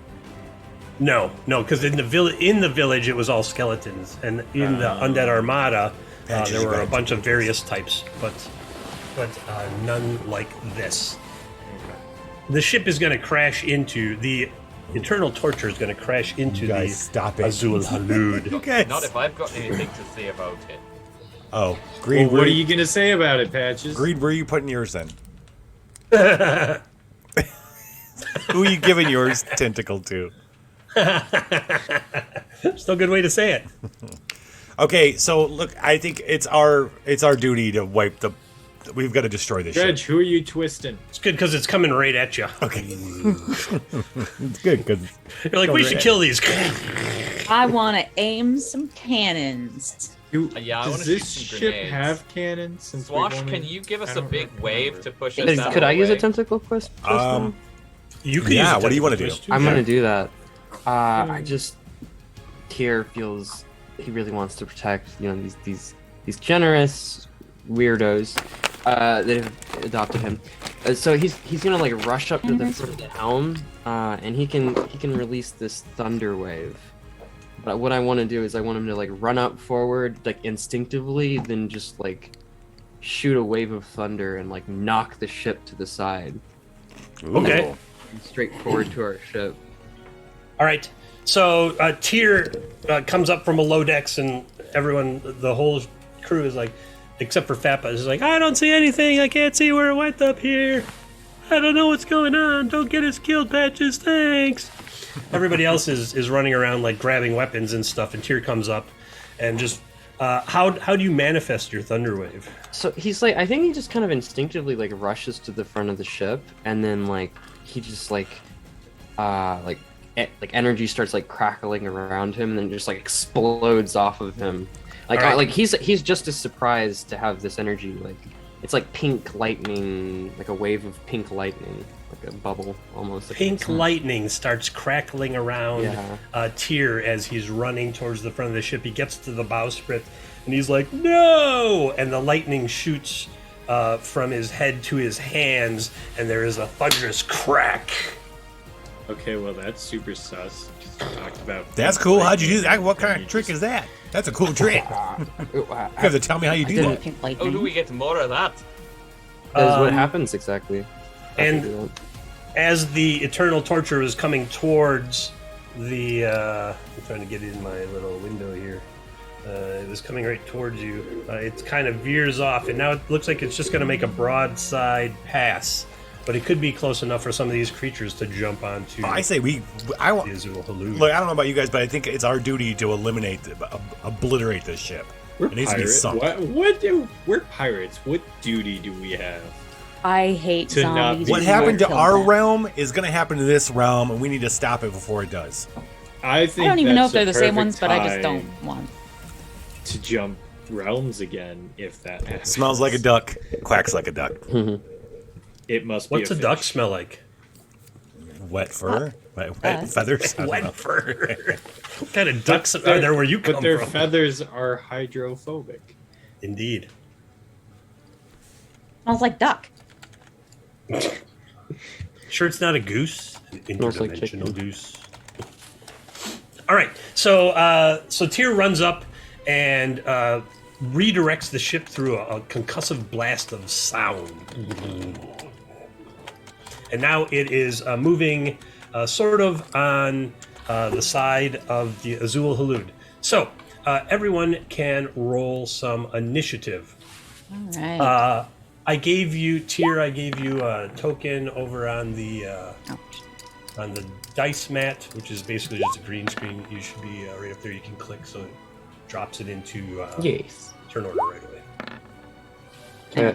No, because in the village it was all skeletons, and in the undead armada Patches there were a red. bunch of various types, but none like this. The ship is going to crash into the Eternal Torture is going to crash into You guys, stop it. Azul Halud. You guys. Not if I've got anything to say about it. Oh, Greed. Well, what are you gonna say about it, Patches? Greed, where are you putting yours in? Who are you giving yours tentacle to? Still a good way to say it. Okay, so look, I think it's our duty to wipe the. We've got to destroy this Dredge, ship. who are you twisting? It's good because it's coming right at you. Okay, it's good because You're like, we should kill these. I want to aim some cannons. Yeah, I wanna Does shoot this some ship grenades. have cannons? Since we've Swash, only- can you give us I a don't big wave remember. to push us out Could of I the use a way? tentacle quest? You could Yeah, use a what do you wanna tentacle do? twist, I'm too. gonna do that. I just Tyr feels he really wants to protect, these generous weirdos, They've adopted him. So he's gonna like rush up to the front of the helm, and he can release this thunder wave. But what I want to do is I want him to like run up forward like instinctively, then just like shoot a wave of thunder and like knock the ship to the side. Okay. Straight forward to our ship. All right. So Tyr comes up from below decks, and everyone, the whole crew is like, except for Fappa, is like, I don't see anything. I can't see where it went up here. I don't know what's going on. Don't get his guild patches, thanks. Everybody else is running around like grabbing weapons and stuff, and Tyr comes up and just how do you manifest your thunder wave? So he's like, I think he just kind of instinctively like rushes to the front of the ship, and then like he just like energy starts like crackling around him, and then just like explodes off of him. Like Right. He's just as surprised to have this energy. Like it's like pink lightning, like a wave of pink lightning, like a bubble almost. Pink lightning starts crackling around Yeah. Tyr as he's running towards the front of the ship. He gets to the bowsprit, and he's like, "No!" And the lightning shoots from his head to his hands, and there is a thunderous crack. Okay, well that's super sus. Just talked about. That's cool. How'd you do that? What kind of trick is that? That's a cool trick. You have to tell me how you do that. Pink Oh, do lightning. we get more of that? That is what happens exactly. And as the eternal torture is coming towards the, I'm trying to get it in my little window here. It was coming right towards you. It kind of veers off, and now it looks like it's just going to make a broadside pass. But it could be close enough for some of these creatures to jump onto. I say the want. Azul Halud. Look, I don't know about you guys, but I think it's our duty to obliterate this ship. We're It needs to be pirates. sunk. We're pirates. What duty do we have? I hate To not zombies. be- What You happened to kill our them. realm is going to happen to this realm, and we need to stop it before it does. I think I don't even know if that's they're the a same ones, perfect but I just don't time want. to jump realms again. If that happens. Smells like a duck, quacks like a duck. It must What's be a a duck fish. smell like? Wet fur? Wet us. feathers? I don't know. Wet fur. What kind of ducks are there where you come But their from? feathers are hydrophobic. Indeed. Smells like duck. Sure, it's not a goose. An Smells like interdimensional chicken. goose. All right, so Tyr runs up and redirects the ship through a concussive blast of sound, and now it is moving sort of on the side of the Azul Halud. So everyone can roll some initiative. All right. I gave you a token over on the dice mat, which is basically just a green screen. You should be right up there. You can click, so it drops it into Yes. turn order right away.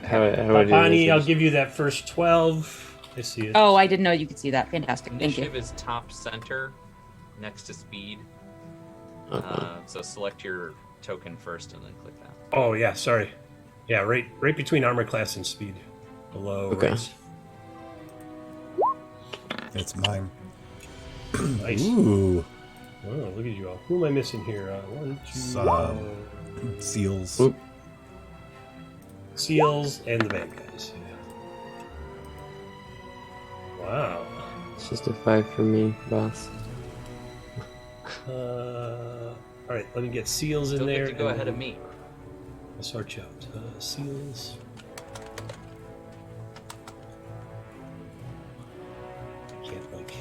How would Bonnie, I'll give you that first 12. I see it. Oh, I didn't know you could see that. Fantastic. Thank Initiative you. is top center, next to speed. Uh-huh. So select your token first and then click that. Oh yeah, sorry. Yeah, right between armor class and speed. Below. Okay. Right. It's mine. Nice. Ooh. Oh, look at you all. Who am I missing here? 1, 2, Seals. Oop. Seals and the bad guys. Wow. It's just a 5 for me, boss. All right, let me get seals in Still there. get to go and ahead of me. I'll sort you out. Seals. Can't like.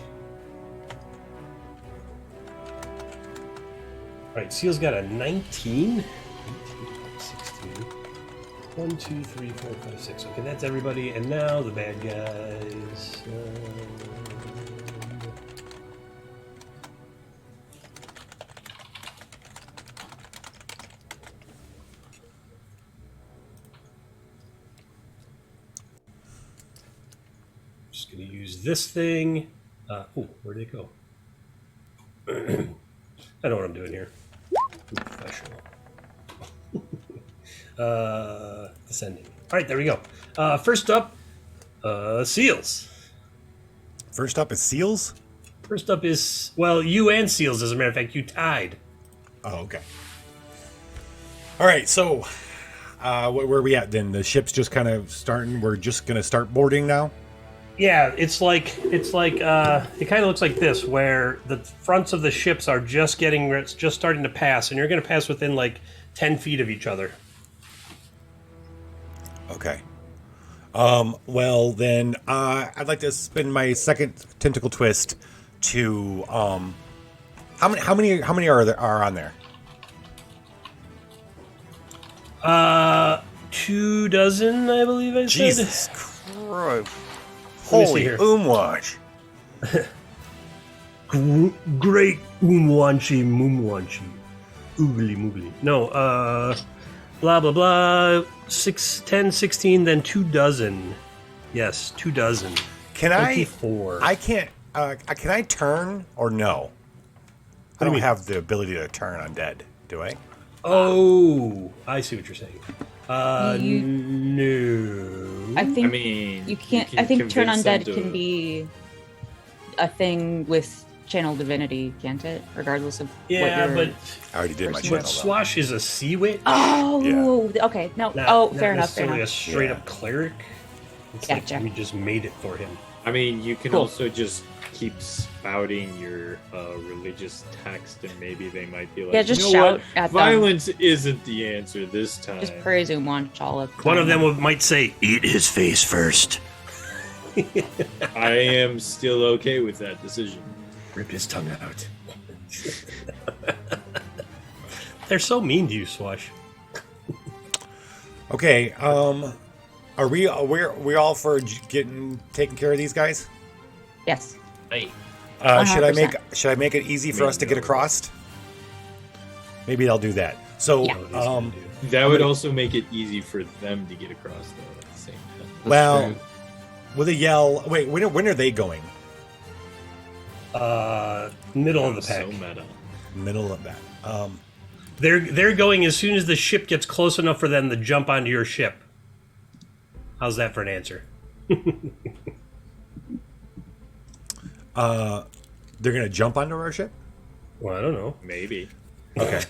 All right, seals got a 19. 16. 1, 2, 3, 4, 5, 6. Okay, that's everybody. And now the bad guys. Just gonna use this thing. Oh, where'd it go? I know what I'm doing here. I'm professional. Descending. All right, there we go. First up, seals. First up is seals? First up is, well, you and seals, as a matter of fact, you tied. Oh, okay. All right, so where are we at then? The ship's just kind of starting. We're just gonna start boarding now. Yeah, it's like it kind of looks like this, where the fronts of the ships are just starting to pass, and you're going to pass within like 10 feet of each other. Okay. Well then, I'd like to spend my second tentacle twist to how many are on there? 2 dozen, I believe I said. Jesus Christ! Let me see Holy here. umwatch! Great umwanchi mumwanchi. Oogly moogly. No, blah blah blah. 6, 10, 16, then 2 dozen. Yes, 2 dozen. Can 24. I can't. Can I turn or no? I don't have the ability to turn undead, do I? Oh, I see what you're saying. You- No. I think I mean, you can't. can I think turn convince them undead to- can be a thing with channel divinity, can't it? Regardless of Yeah, what but your... I already did my But channel. but though. Swash is a sea witch. Oh, okay. No. Not Fair enough. Fair necessarily enough. a straight Yeah. up cleric. It's Gotcha. like we just made it for him. I mean, you can Cool. also just keep spouting your religious text, and maybe they might be like, Yeah, just you know shout what? at them. Violence isn't the answer this time. Just praise Umwanch all of the One of time. them might say, "Eat his face first." I am still okay with that decision. Rip his tongue out. They're so mean to you, Swash. Okay. Are we all for taking care of these guys? Yes. Hey, Should I 100%. make it easy for us to get across? Maybe I'll do that. So, Yeah. That would also make it easy for them to get across, though, at the same time. well, with a yell. Wait, when are they going? Middle of the So pack. meta. Middle of that. They're going as soon as the ship gets close enough for them to jump onto your ship. How's that for an answer? They're gonna jump onto our ship. Well, I don't know. Maybe. Okay.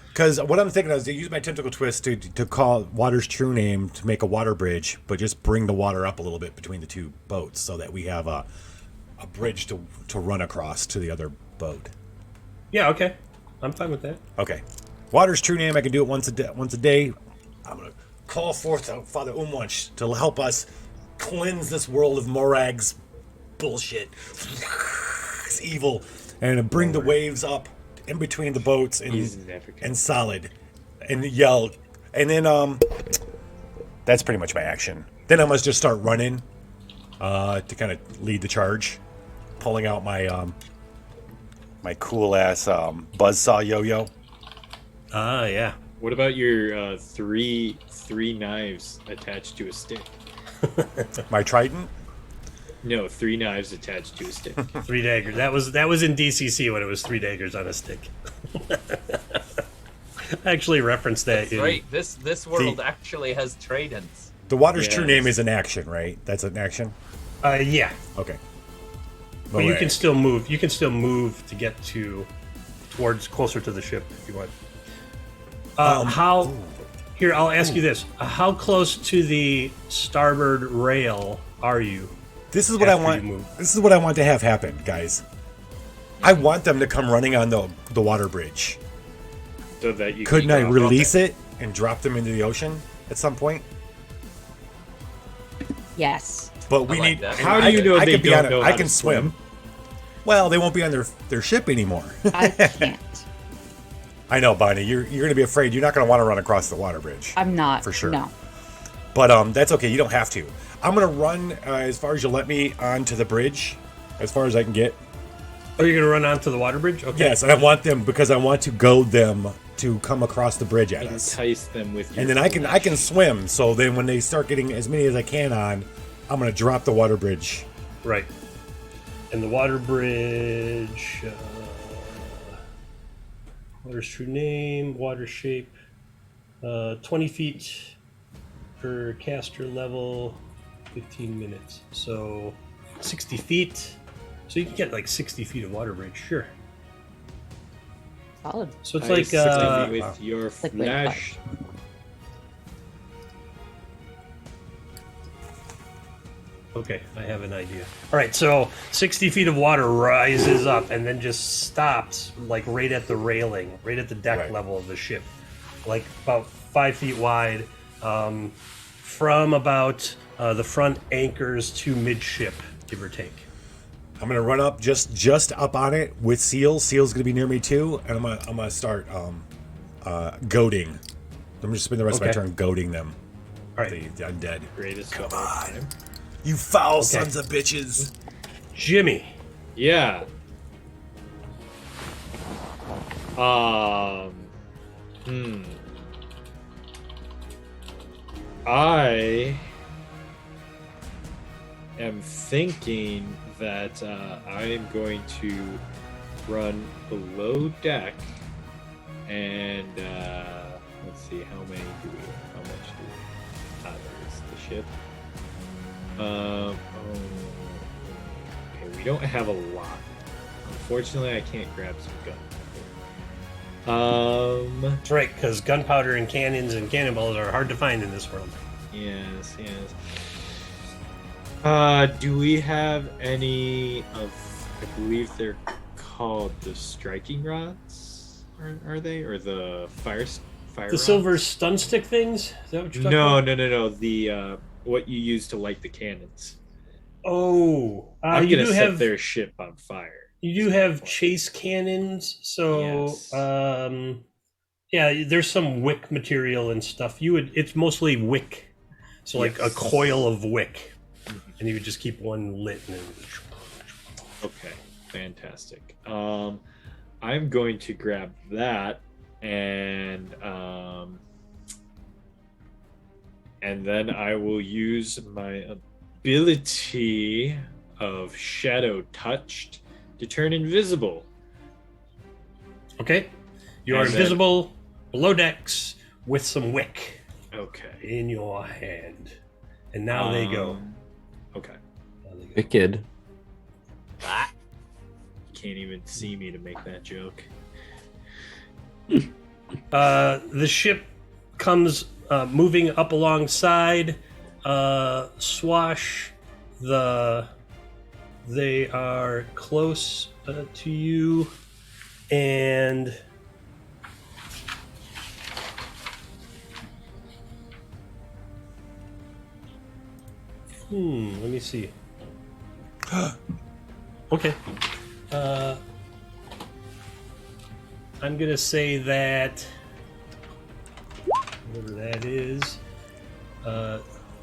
Because what I'm thinking is to use my tentacle twist to call water's true name to make a water bridge, but just bring the water up a little bit between the two boats so that we have a bridge to run across to the other boat. Yeah, okay. I'm fine with that. Okay. Water's true name. I can do it once a day. I'm gonna call forth Father Umwanch to help us cleanse this world of Morag's bullshit. It's evil, and bring the waves up in between the boats He's never gonna- and solid, and yell, and then that's pretty much my action. Then I must just start running to kind of lead the charge, pulling out my my cool ass buzzsaw yo-yo. Ah, yeah. What about your three knives attached to a stick? My trident. No, 3 knives attached to a stick. 3 daggers. That was in DCC when it was 3 daggers on a stick. I actually referenced that. that's right. This world actually has tridents. The water's true Yes. name is an action, right? That's an action. Yeah. Okay. But you can still move. You can still move to get towards closer to the ship if you want. How? Here, I'll ask you this: how close to the starboard rail are you? This is what I after want. you move? This is what I want to have happen, guys. I want them to come running on the water bridge. So that you Couldn't can I drop release it and drop them into the ocean at some point? Yes. But we I like need. that. How do you know they could be don't on know I how can to swim. swim? Well, they won't be on their ship anymore. I can't. I know, Bonnie. You're going to be afraid. You're not going to want to run across the water bridge. I'm not. For sure. No. But that's okay. You don't have to. I'm going to run as far as you'll let me onto the bridge, as far as I can get. Oh, you're gonna run onto the water bridge? Okay. Yes, and I want them because I want to goad them to come across the bridge at us. Entice them with your And then I can swim. So then when they start getting as many as I can on, I'm going to drop the water bridge. Right. And the water bridge. Water's true name. Water shape. 20 feet per caster level. 15 minutes. So 60 feet. So you can get like 60 feet of water bridge. Sure. Solid. So it's I like stick with your Like wait, flash. Okay, I have an idea. All right, so 60 feet of water rises up and then just stops, like right at the railing, right at the deck level of the ship, like about 5 feet wide, from about the front anchors to midship, give or take. I'm gonna run up just up on it with Seal. Seal's gonna be near me too, and I'm gonna start goading. I'm just spend the rest of my turn goading them. All right, the undead. Greatest Come of all on. time. You foul sons of bitches. Jimmy. Yeah. I am thinking that I am going to run below deck and let's see, how much do we have? There's the ship. Okay, we don't have a lot. Unfortunately, I can't grab some gun. That's right, because gunpowder and cannons and cannonballs are hard to find in this world. Yes. Do we have any of? I believe they're called the striking rods. Are they, or the fire? The rods? Silver stun stick things? Is that what you're talking about? No. The what you use to light the cannons. Oh, I'm you gonna do set have their ship on fire. You do have chase cannons, so Yes. yeah, there's some wick material and stuff. It's mostly wick, so like a coil of wick, and you would just keep one lit. And then... Okay, fantastic. I'm going to grab that and then I will use my ability of Shadow Touched to turn invisible. Okay, you are invisible below decks with some wick. Okay. In your hand, and now they go. Okay. Wicked. Ah, You can't even see me to make that joke. The ship comes moving up alongside. Swash, they are close to you, and let me see. Okay. I'm gonna say that whatever that is,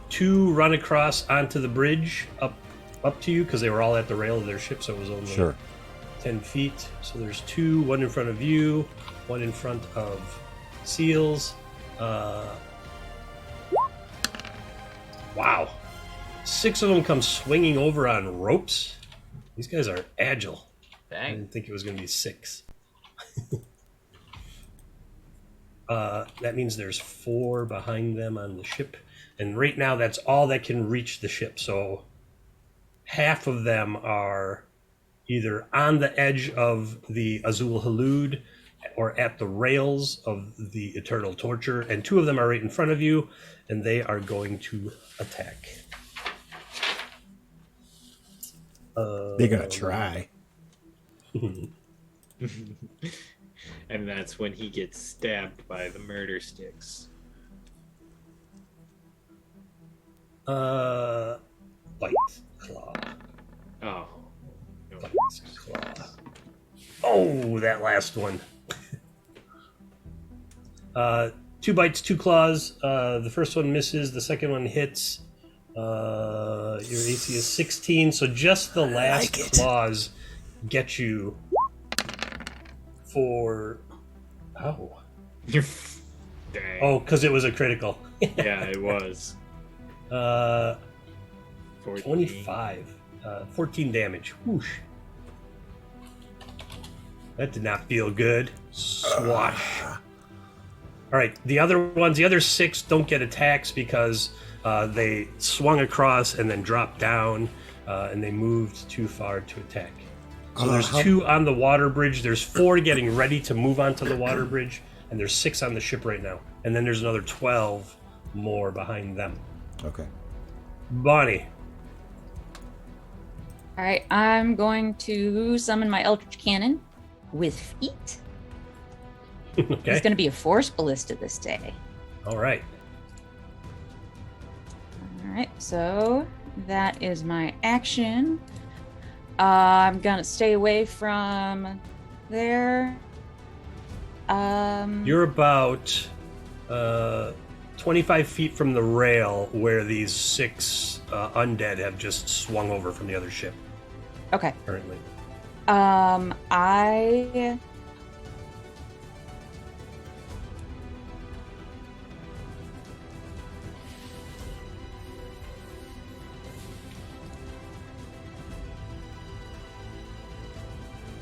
2 run across onto the bridge up to you, because they were all at the rail of their ship, so it was only 10 feet. So there's 2, one in front of you, one in front of Seals. Wow. 6 of them come swinging over on ropes. These guys are agile. I dang. didn't think it was going to be 6. That means there's 4 behind them on the ship. And right now, that's all that can reach the ship. So half of them are either on the edge of the Azul Halud or at the rails of the Eternal Torture. And 2 of them are right in front of you, and they are going to attack. They're gonna try. And that's when he gets stabbed by the murder sticks. Bite claw. Oh. No. Bite claw. Oh, that last one. 2 bites, 2 claws. The first one misses. The second one hits. Your AC is 16, so just the last claws get you for... Oh. Dang. Oh, because it was a critical. Yeah, it was. 25. 14 damage. Whoosh. That did not feel good. Swash. All right, the other 6 don't get attacks because they swung across and then dropped down, and they moved too far to attack. So there's 2 on the water bridge. There's 4 getting ready to move onto the water bridge, and there's 6 on the ship right now. And then there's another 12 more behind them. Okay. Bonnie. All right, I'm going to summon my Eldritch Cannon with feet. Okay. It's going to be a Force Ballista this day. All right. All right, so that is my action. I'm going to stay away from there. You're about 25 feet from the rail where these 6 undead have just swung over from the other ship Okay. currently. I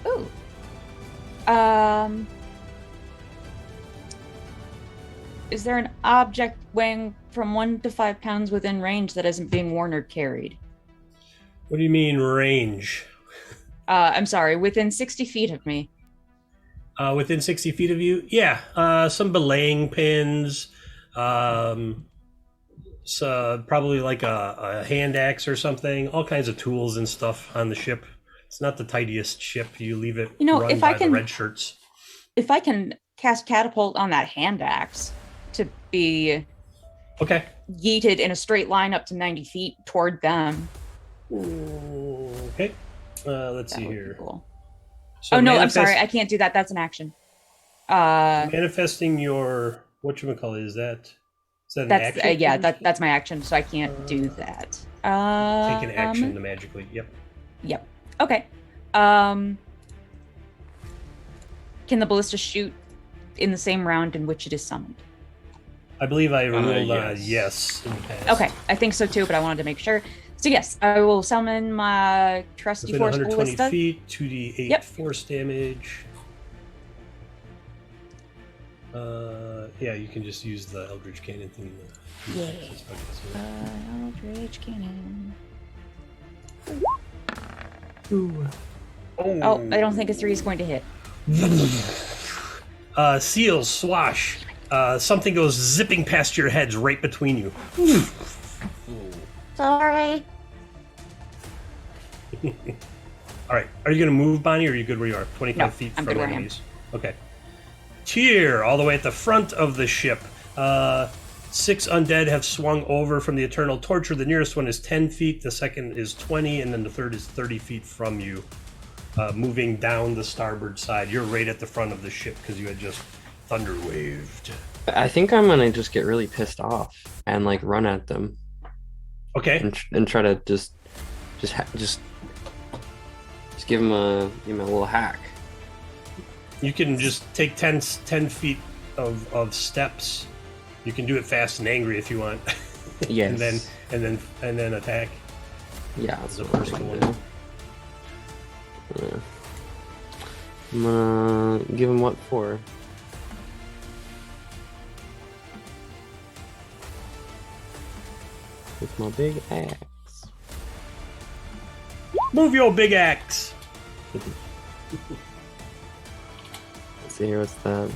Ooh. Is there an object weighing from 1 to 5 pounds within range that isn't being worn or carried? What do you mean range? I'm sorry, within 60 feet of me. Within 60 feet of you? Yeah. Some belaying pins. So probably like a hand axe or something. All kinds of tools and stuff on the ship. It's not the tidiest ship. You leave it run by the red shirts. If I can cast catapult on that hand axe to be Okay. yeeted in a straight line up to 90 feet toward them. Okay. Let's see here. Cool. So no, I'm sorry. I can't do that. That's an action. Manifesting your whatchamacallit, is that an action? Yeah, that's my action, so I can't do that. Take an action to magically. Yep. Okay. Can the ballista shoot in the same round in which it is summoned? I believe I ruled yes. in the past. Okay, I think so too, but I wanted to make sure. So yes, I will summon my trusty Within force 120 ballista. feet, 2d8 force damage. Yeah, you can just use the Eldritch Cannon thing. Eldritch Cannon. Ooh. Oh, I don't think a 3 is going to hit. Seals, swash. Something goes zipping past your heads right between you. Sorry. All right. Are you going to move, Bonnie, or are you good where you are? 25 feet I'm from good where I am. enemies. Okay. Tyr, all the way at the front of the ship. 6 undead have swung over from the Eternal Torture. The nearest one is 10 feet, the second is 20, and then the third is 30 feet from you. Moving down the starboard side. You're right at the front of the ship because you had just thunder waved. I think I'm gonna just get really pissed off and like run at them. Okay. And try to just give him a little hack. You can just take 10 feet of steps. You can do it fast and angry if you want. Yes. and then attack. Yeah, that's The what first I'm one. gonna do. Yeah. I'm gonna give him what for? With my big axe. Move your big axe. Let's see here, what's that?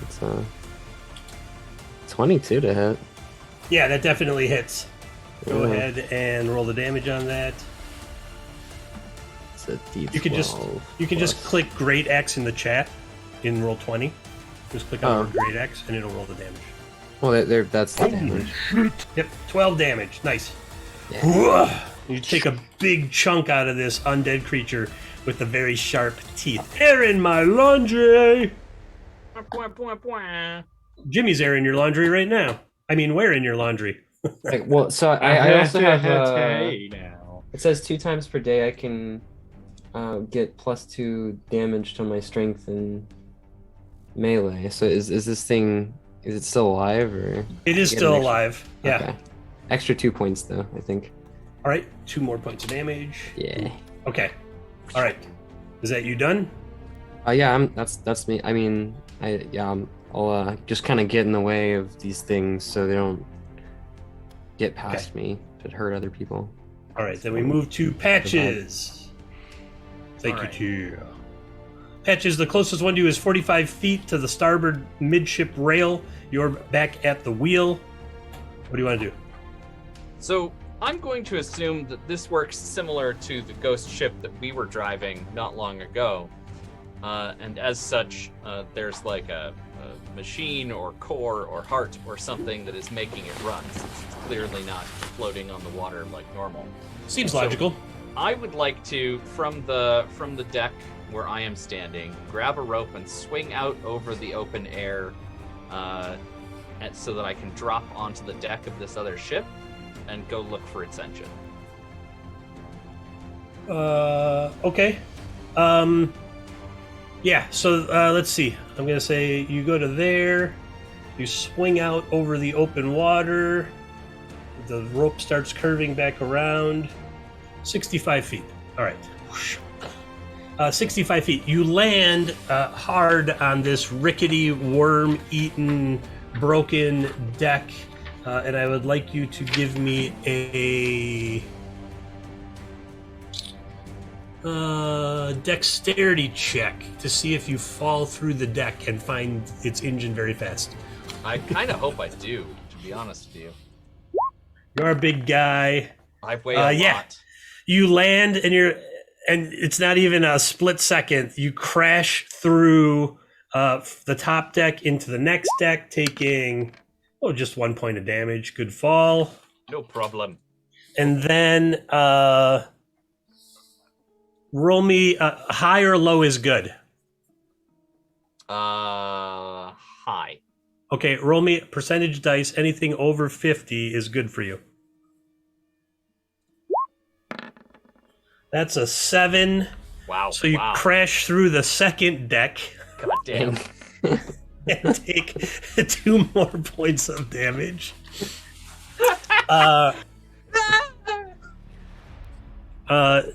It's 22 to hit. Yeah, that definitely hits. Go Yeah. ahead and roll the damage on that. It's a D12. You can just click Great Axe in the chat in roll 20. Just click on the word Great Axe and it'll roll the damage. Well, that's the damage. Yep, 12 damage. Nice. Yeah. You take a big chunk out of this undead creature with the very sharp teeth. Airing my laundry! Jimmy's airing your laundry right now. I mean, wearing your laundry. Like, well, so I also have. Hey, now. It says 2 times per day I can get +2 damage to my strength and melee. So is this thing, is it still alive or? It is Get still an extra- alive. Yeah. Okay. Extra 2 points though, I think. All right, 2 more points of damage. Yeah. Okay. All right. Is that you done? Yeah. That's me. I mean, I'll just kind of get in the way of these things so they don't get past me to hurt other people. All right, then we move to Patches. Thank All you, right. Tyr. Patches, the closest one to you is 45 feet to the starboard midship rail. You're back at the wheel. What do you want to do? So I'm going to assume that this works similar to the ghost ship that we were driving not long ago. And as such, there's like a machine or core or heart or something that is making it run. Since it's clearly not floating on the water like normal. Seems So logical. I would like to, from the deck where I am standing, grab a rope and swing out over the open air, so that I can drop onto the deck of this other ship and go look for its engine. Okay. Yeah, so let's see. I'm going to say you go to there, you swing out over the open water, the rope starts curving back around. 65 feet. All right. 65 feet. You land hard on this rickety, worm-eaten, broken deck, and I would like you to give me a dexterity check to see if you fall through the deck and find its engine very fast. I kind of hope I do, to be honest with you. You're a big guy. I weigh a yeah. lot. You land and it's not even a split second. You crash through the top deck into the next deck, taking just 1 point of damage. Good fall. No problem. And then roll me high or low is good. High. Okay, roll me percentage dice. Anything over 50 is good for you. That's a 7. Wow. So you wow. crash through the second deck God damn. and take 2 more points of damage. Now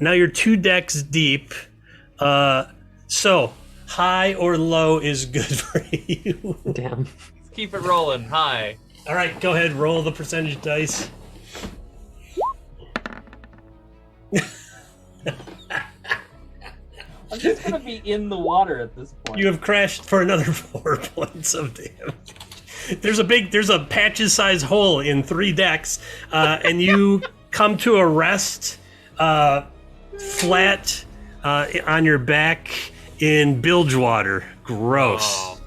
you're 2 decks deep. So high or low is good for you. Damn. Keep it rolling. High. All right, go ahead. Roll the percentage dice. I'm just gonna be in the water at this point. You have crashed for another 4 points of damage. There's a patches-sized hole in 3 decks, and you come to a rest flat on your back in bilge water. Gross.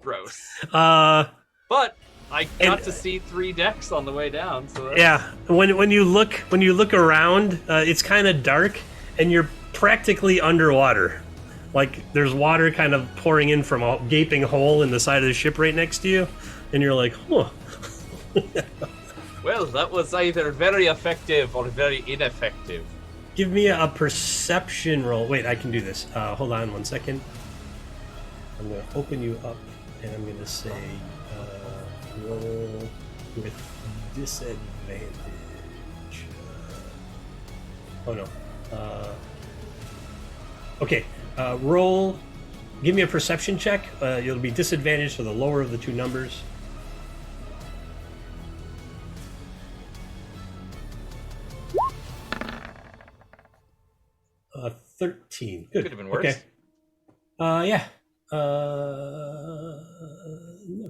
Gross. But I got to see 3 decks on the way down. So that's... yeah, when you look around, it's kind of dark, and you're practically underwater. Like there's water kind of pouring in from a gaping hole in the side of the ship right next to you, and you're like, huh. Well, that was either very effective or very ineffective. Give me a perception roll. Wait, I can do this. Hold on 1 second. I'm going to open you up, and I'm going to say roll with disadvantage. Oh no. Okay. Roll. Give me a perception check. It'll be disadvantage, so the lower of the 2 numbers. 13. Good. Could have been worse. Okay. Yeah. Never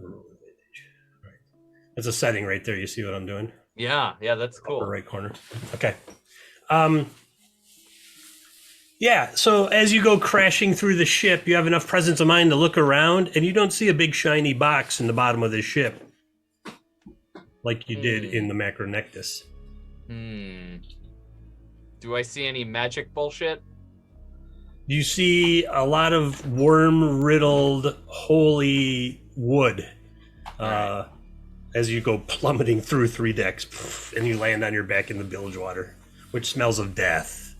roll advantage. Right. That's a setting right there. You see what I'm doing? Yeah, that's cool. Upper right corner. Okay. Yeah, so as you go crashing through the ship, you have enough presence of mind to look around, and you don't see a big shiny box in the bottom of this ship like you did in the Macronectus. Do I see any magic bullshit? You see a lot of worm-riddled, holy wood as you go plummeting through 3 decks, and you land on your back in the bilge water, which smells of death.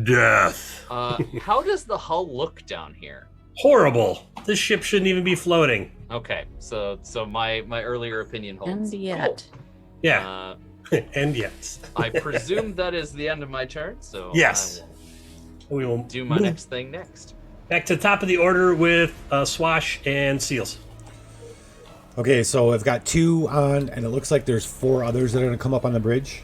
Death. How does the hull look down here? Horrible. This ship shouldn't even be floating. Okay, so my earlier opinion holds. And yet. Yeah. And yet. I presume that is the end of my turn, so yes. We will do my next thing next. Back to the top of the order with Swash and Seals. Okay, so I've got 2 on, and it looks like there's 4 others that are going to come up on the bridge.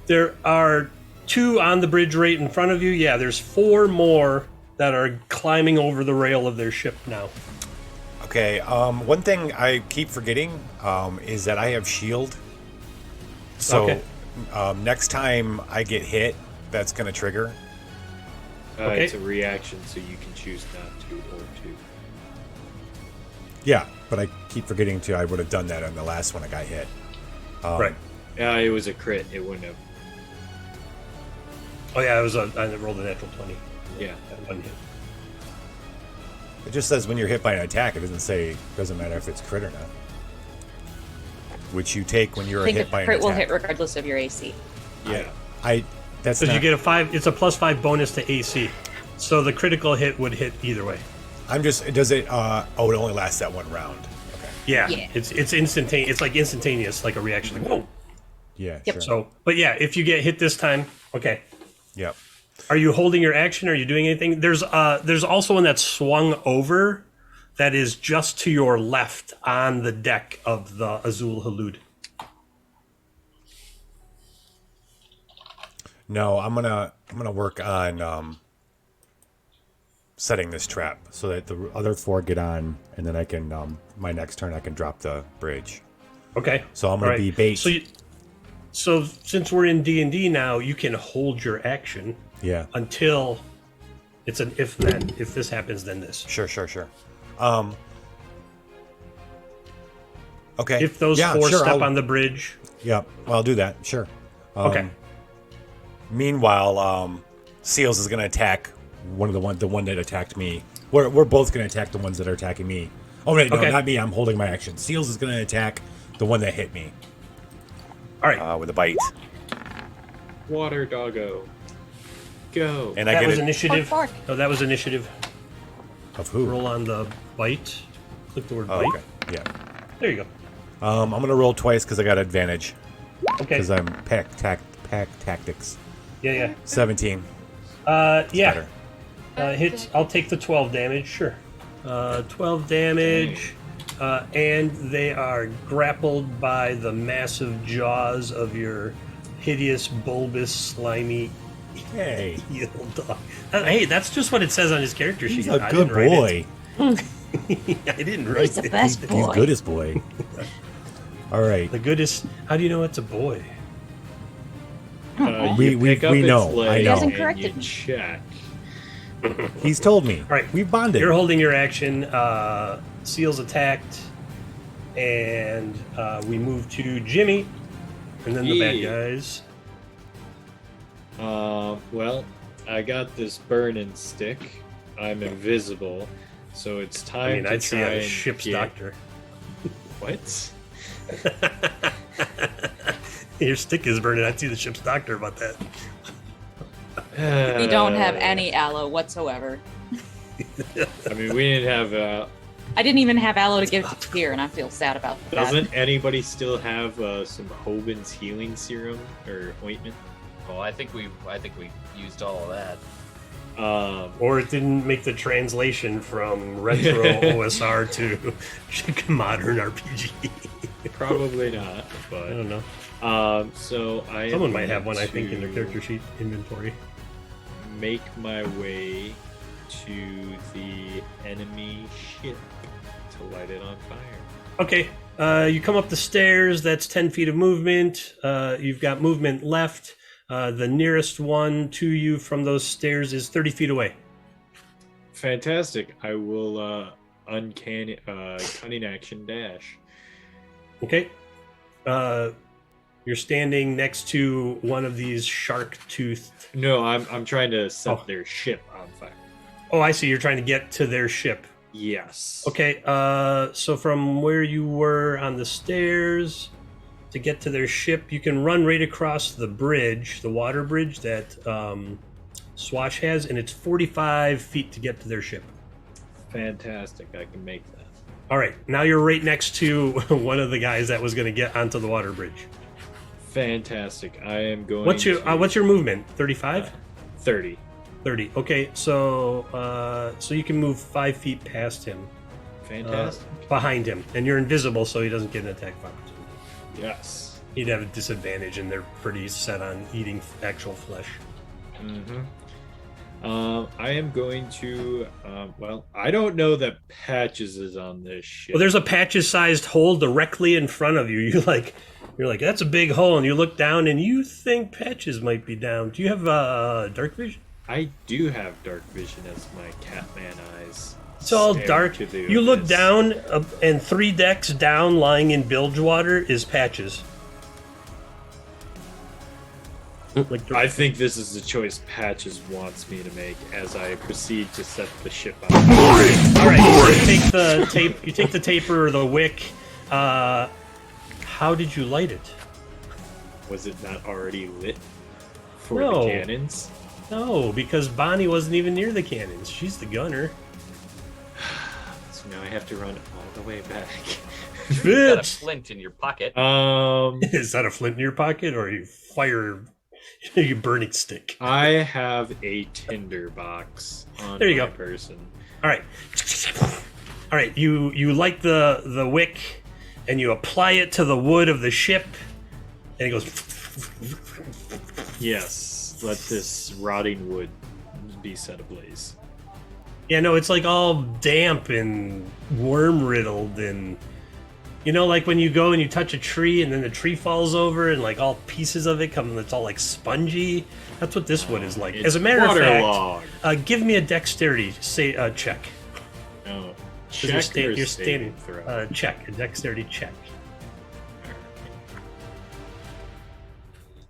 There are 2 on the bridge right in front of you. Yeah, there's 4 more that are climbing over the rail of their ship now. Okay, one thing I keep forgetting is that I have shield. So Okay. next time I get hit, that's going to trigger. Okay. It's a reaction, so you can choose not to or to. Yeah, but I keep forgetting to. I would have done that on the last one I got hit. Right. Yeah, it was a crit. It wouldn't have. Oh yeah, I rolled a natural 20. Yeah. That one hit. It just says when you're hit by an attack. It doesn't matter if it's crit or not. Which you take when you're I think hit a by an crit will attack. hit regardless of your AC. Yeah. That's Because not, you get a 5, it's a +5 bonus to AC. So the critical hit would hit either way. does it, it only lasts that one round. Okay. Yeah. Yeah. It's instantaneous. It's like instantaneous, like a reaction. Like, whoa. Yeah, Yep. sure. So, but yeah, if you get hit this time, okay. Yep. Are you holding your action? Are you doing anything? There's also one that's swung over that is just to your left on the deck of the Azul Halud. No, I'm gonna work on setting this trap so that the other 4 get on, and then I can my next turn I can drop the bridge. Okay. So I'm gonna All be bait. So since we're in D&D now, you can hold your action Yeah. until it's an if then. If this happens, then this. Sure. Okay. If those yeah, 4 sure, step I'll- on the bridge. Yeah, well, I'll do that. Sure. Okay. Meanwhile, Seals is gonna attack the one that attacked me. We're both gonna attack the ones that are attacking me. Oh wait, no, Okay. not me. I'm holding my action. Seals is gonna attack the one that hit me All right. with a bite, Water doggo. Go. and I That get was it initiative. Bark, No, that was initiative. of who? Roll on the bite. Click the word Oh, bite. okay. Yeah. There you go. I'm gonna roll twice because I got advantage Okay. because I'm pack tactics. Yeah. 17. Yeah. Better. Hits. I'll take the 12 damage. Sure. 12 damage. And they are grappled by the massive jaws of your hideous, bulbous, slimy Hey, eel dog. Hey, that's just what it says on his character sheet. he's a I good didn't write boy. it. I didn't write He's the it. best He's boy. goodest boy. All right. The goodest. How do you know it's a boy? We- You we- pick up we its know, I leg know. He hasn't and corrected you me. check. He's told me. All right. We've bonded. You're holding your action. Seals attacked, and we move to Jimmy, and then the bad Yeah. guys. Well, I got this burning stick. I'm invisible, so it's time I mean, to I'd try say a and ship's get... doctor. What? Your stick is burning. I'd see the ship's doctor about that. We don't have any aloe whatsoever. I mean, we didn't have. I didn't even have aloe to give to Tyr, and I feel sad about that. Doesn't anybody still have some Hoban's healing serum or ointment? Oh, I think we used all of that. Or it didn't make the translation from retro OSR to modern RPG. Probably not, I but don't know. so I Someone am might have going one, I think, in their to character sheet inventory. Make my way to the enemy ship to light it on fire. Okay, you come up the stairs. That's 10 feet of movement. You've got movement left. The nearest one to you from those stairs is 30 feet away. Fantastic! I will uncanny cunning action dash. Okay. You're standing next to one of these shark-toothed... No, I'm trying to set Oh. their ship on fire. Oh, I see. You're trying to get to their ship. Yes. Okay, so from where you were on the stairs to get to their ship, you can run right across the bridge, the water bridge that Swash has, and it's 45 feet to get to their ship. Fantastic! I can make that. All right, now you're right next to one of the guys that was going to get onto the water bridge. Fantastic! I am going. What's your movement? 35? 30? 30. Okay, so so you can move 5 feet past him, Fantastic. behind him, and you're invisible, so he doesn't get an attack of opportunity. Yes. He'd have a disadvantage, and they're pretty set on eating actual flesh. Mm-hmm. I am going to. Well, I don't know that Patches is on this ship. Well, there's a Patches-sized hole directly in front of you. You're like, that's a big hole, and you look down, and you think Patches might be down. Do you have dark vision? I do have dark vision as my Catman eyes. It's all stare dark. to the You look abyss. down, and 3 decks down, lying in bilge water, is Patches. Like I think this is the choice Patches wants me to make as I proceed to set the ship up. all right, so you take the tape. You take the taper or the wick. How did you light it? Was it not already lit for No. the cannons? No, because Bonnie wasn't even near the cannons. She's the gunner. So now I have to run all the way back. You got a Bitch! flint in your pocket. Is that a flint in your pocket, or you fire? You burning stick? I have a tinder box on There you my go. person. All right, all right. You light the wick, and you apply it to the wood of the ship, and it goes. Yes, let this rotting wood be set ablaze. Yeah, no, it's like all damp and worm riddled, and you know, like when you go and you touch a tree and then the tree falls over and like all pieces of it come and it's all like spongy. That's what this wood is like. It's As a matter of waterlogged. fact, give me a dexterity check. No. 'Cause Check or you're saving standing. throw? Check, a dexterity check.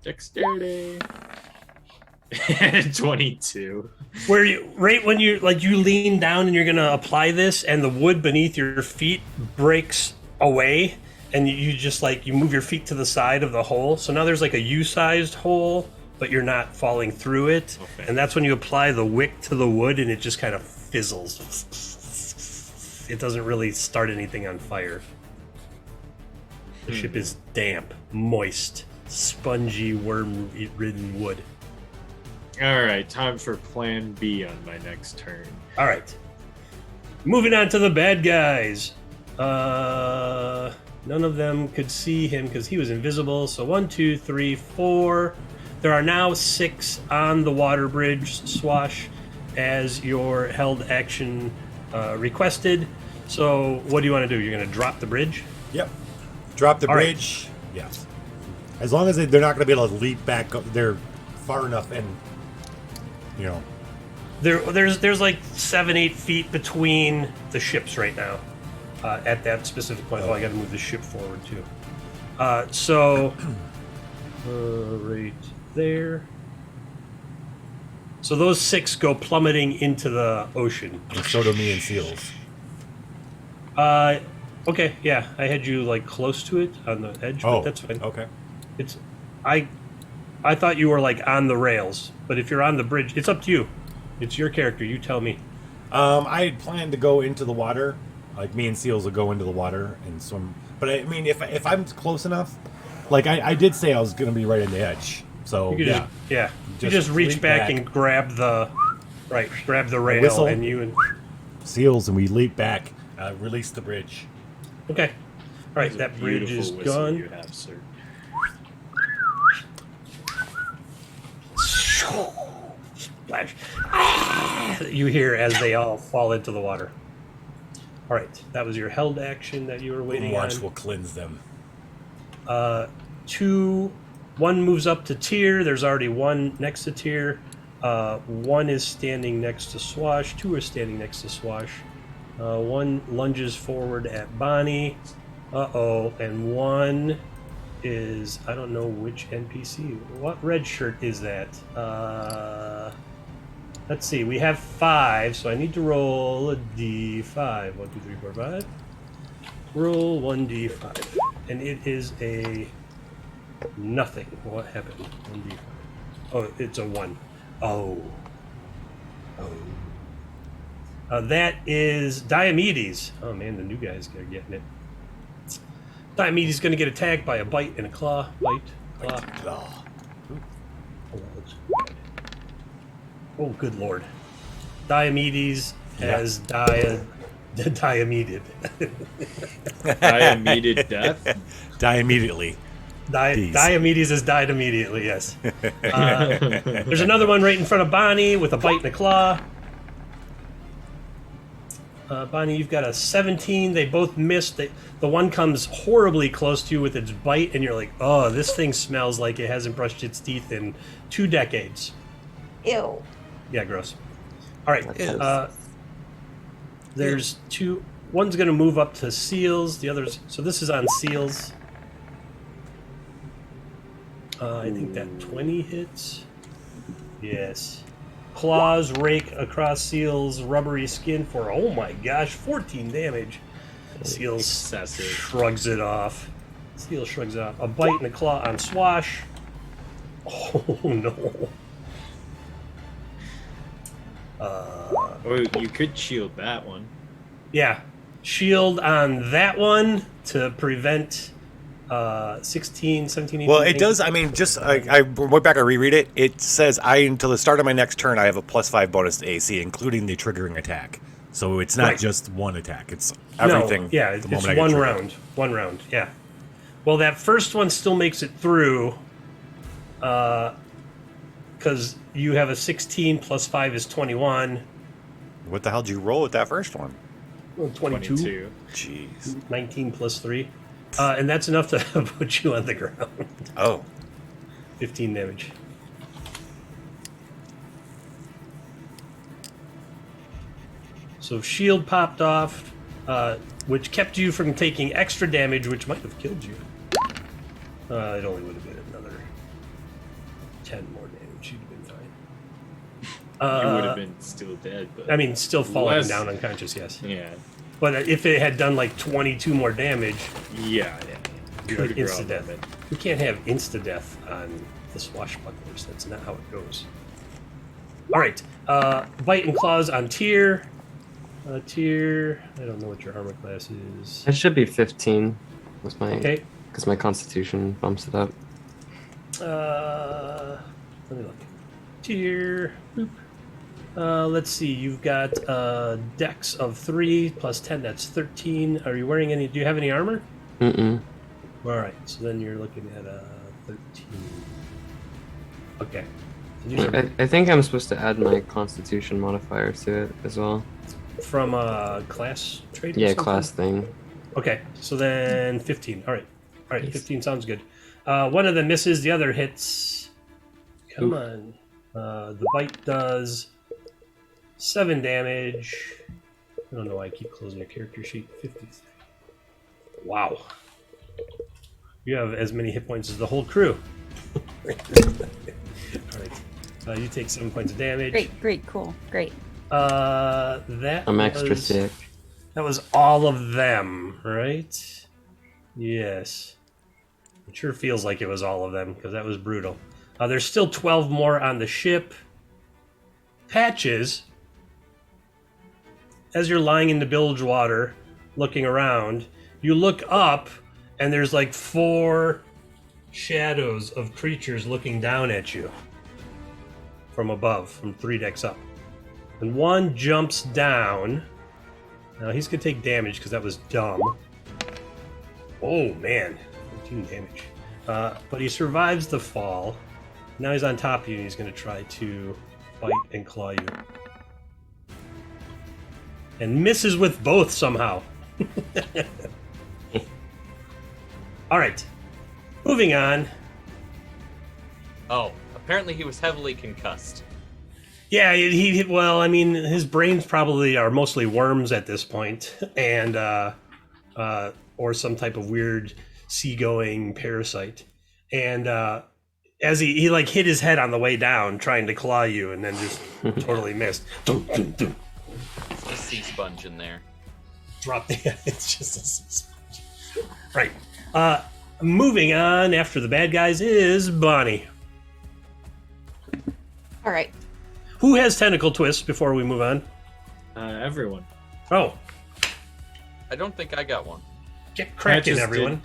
Dexterity. 22. Where you right when you lean down and you're gonna apply this, and the wood beneath your feet breaks away, and you just like you move your feet to the side of the hole. So now there's like a U-sized hole, but you're not falling through it. Okay. And that's when you apply the wick to the wood, and it just kind of fizzles. It doesn't really start anything on fire. The ship is damp, moist, spongy, worm-ridden wood. Alright, time for plan B on my next turn. All right. Moving on to the bad guys. None of them could see him because he was invisible. So 1, 2, 3, 4. There are now 6 on the water bridge, Swash, as your held action requested. So what do you want to do? You're going to drop the bridge? Yep. Drop the All right. bridge. Yes. As long as they're not going to be able to leap back, they're far enough and, you know. There's like 7-8 feet between the ships right now. At that specific point. Oh, I got to move the ship forward too. So right there. So those 6 go plummeting into the ocean. And so do me and Seals. Okay, yeah, I had you like close to it on the edge, but that's fine. Okay. It's I thought you were like on the rails, but if you're on the bridge, it's up to you. It's your character. You tell me. I had planned to go into the water. Like, me and Seals will go into the water and swim. But, I mean, if I'm close enough, like, I did say I was going to be right on the edge. So, You could yeah. you just reach leap back and grab the rail, whistle. and you and Seals, and we leap back, release the bridge. okay. All right, It's a that bridge beautiful is whistle gone. You have, sir. Splash. You hear as they all fall into the water. All right, that was your held action that you were waiting Watch on. will cleanse them. 2, 1 moves up to Tyr. There's already 1 next to Tyr. 1 is standing next to Swash. 2 are standing next to Swash. 1 lunges forward at Bonnie. And 1 is, I don't know which NPC. What red shirt is that? Let's see. We have 5, so I need to roll a d5. 1, 2, 3, 4, 5. Roll 1d5. And it is a nothing. What happened? 1d5. Oh, it's a 1. Oh. That is Diomedes. Oh man, the new guys are getting it. Diomedes is going to get attacked by a bite and a claw. Bite, claw. Oh, Oh, good lord. Diomedes has diameded. I immediate death. die immediately. Diomedes has died immediately, yes. There's another one right in front of Bonnie with a bite and a claw. Bonnie, you've got a 17. They both missed. The one comes horribly close to you with its bite, and you're like, oh, this thing smells like it hasn't brushed its teeth in 2 decades. Ew. Yeah, gross. All right. There's 2. One's going to move up to seals. The other's... So this is on seals. I think that 20 hits. Yes. Claws rake across Seal's rubbery skin for, oh my gosh, 14 damage. Seal shrugs it off. Seal shrugs it off. A bite and a claw on Swash. Oh no. Or you could shield that one. Yeah. Shield on that one to prevent 16, 17, 18. Well, it does. I mean, just I went back and reread it. It says until the start of my next turn, I have a +5 bonus to AC, including the triggering attack. So it's not just one attack; it's everything. No, yeah, it's one round. One round. Yeah. Well, that first one still makes it through, because you have a 16 plus 5 is 21. What the hell did you roll with that first one? Well, 22. Jeez. 19 plus 3. And that's enough to put you on the ground. Oh. 15 damage. So shield popped off, which kept you from taking extra damage, which might have killed you. It only would have been another 10 more damage. You'd have been fine. You would have been still dead. But I mean, still falling down unconscious, yes. Yeah. But if it had done like 22 more damage, yeah. Like insta-death. We can't have insta-death on the Swashbucklers. That's not how it goes. All right. Bite and claws on Tyr. Tyr, I don't know what your armor class is. It should be 15. With my Okay. Because my constitution bumps it up. Let me look. Tyr. Boop. Let's see. You've got dex of 3 plus 10. That's 13. Are you wearing any? Do you have any armor? Mm-mm. All right. So then you're looking at 13. Okay. I think I'm supposed to add my constitution modifier to it as well. From a class trait? Or Yeah, something? class thing. Okay. So then 15. All right. All right. 15 sounds good. One of them misses. The other hits. Come on. The bite does 7 damage. I don't know why I keep closing your character sheet. 53. Wow. You have as many hit points as the whole crew. All right. You take 7 points of damage. Great, cool, great. I'm extra sick. That was all of them, right? Yes. It sure feels like it was all of them, because that was brutal. There's still 12 more on the ship. Patches, as you're lying in the bilge water, looking around, you look up, and there's like 4 shadows of creatures looking down at you from above, from 3 decks up. And one jumps down. Now he's going to take damage because that was dumb. Oh, man. 14 damage. But he survives the fall. Now he's on top of you and he's going to try to bite and claw you. And misses with both somehow. All right. Moving on. Oh, apparently he was heavily concussed. Yeah, well, I mean, his brains probably are mostly worms at this point, and or some type of weird seagoing parasite. And as he like hit his head on the way down, trying to claw you, and then just totally missed. Dum, dum, dum. It's a sea sponge in there. Drop the it's just a sea sponge. Right. Moving on after the bad guys is Bonnie. All right. Who has tentacle twists before we move on? Everyone. Oh, I don't think I got one. get cracking, everyone.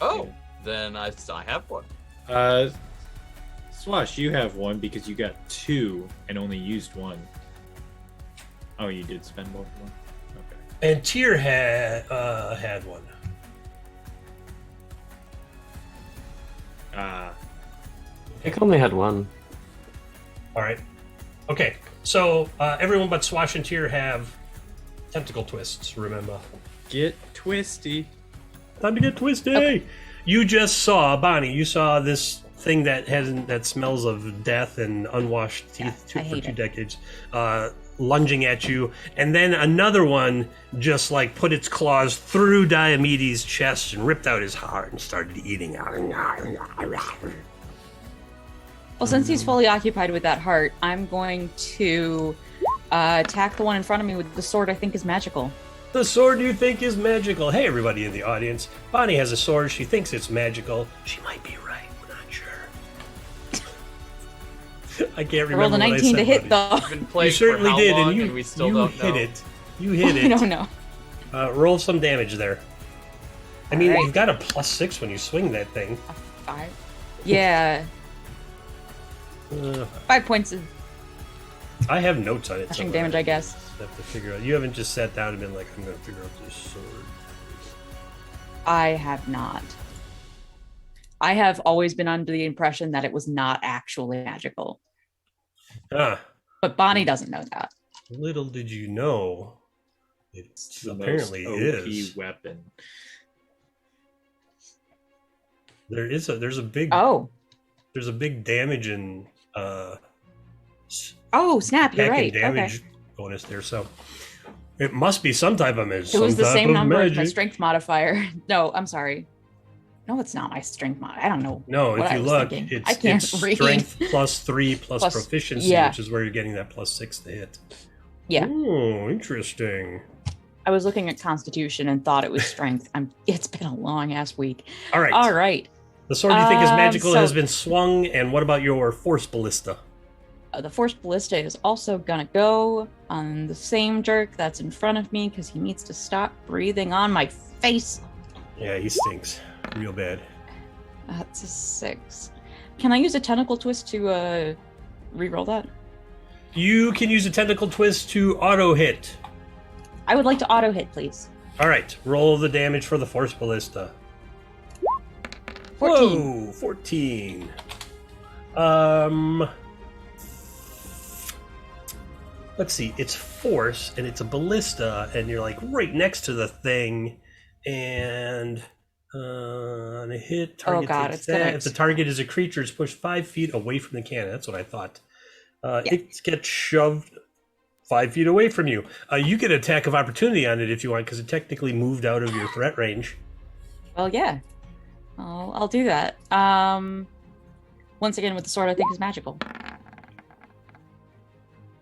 Oh, then I have one. Swash, you have one because you got 2 and only used 1. Oh, you did spend both of them? Okay. And Tyr had one. Pick only had one. All right. Okay. So everyone but Swash and Tear have tentacle twists. Remember. Get twisty. Time to get twisty. Okay. You just saw Bonnie. You saw this thing that smells of death and unwashed teeth I for hate 2 it. decades, lunging at you, and then another one just like put its claws through Diomedes' chest and ripped out his heart and started eating out. Well, since he's fully occupied with that heart, I'm going to attack the one in front of me with the sword I think is magical. The sword you think is magical. Hey, everybody in the audience. Bonnie has a sword. She thinks it's magical. She might be right. We're not sure. I can't remember. I rolled a what 19 I said, to hit, Bonnie. though. Been played You certainly for how did, long, and you we still you don't hit know. it. You hit I it. don't know. Roll some damage there. I mean, Alright. you've got a +6 when you swing that thing. 5. Yeah, 5 points of I have notes on it. slashing somewhere. damage, I guess. Have to figure out. You haven't just sat down and been like, I'm going to figure out this sword. I have not. I have always been under the impression that it was not actually magical. Ah, But Bonnie doesn't know that. little did you know, it It's the apparently most OP is. weapon. There's a big Oh. there's a big damage and Oh, snap, you're attack right. and damage Okay. bonus there. So it must be some type of magic. It was the same number as my magic. strength modifier. No, I'm sorry. No, it's not my strength mod. I don't know. No, what if I you was look, thinking. it's, I can't it's read. strength +3 plus Plus- proficiency, yeah. which is where you're getting that +6 to hit. Yeah. Oh, interesting. I was looking at Constitution and thought it was strength. It's been a long ass week. All right. All right. The sword you think is Um, magical so- has been swung, and what about your force ballista? The Force Ballista is also gonna go on the same jerk that's in front of me because he needs to stop breathing on my face. Yeah, he stinks real bad. That's a 6. Can I use a tentacle twist to re-roll that? You can use a tentacle twist to auto hit. I would like to auto hit, please. All right, roll the damage for the force ballista. 14. Whoa, 14. Let's see. It's force, and it's a ballista, and you're like right next to the thing, and on a hit, target God, takes it's gonna that. If the target is a creature, it's pushed 5 feet away from the cannon. That's what I thought. It gets shoved 5 feet away from you. You get an attack of opportunity on it if you want, because it technically moved out of your threat range. Well, yeah. I'll do that. Once again, with the sword I think is magical.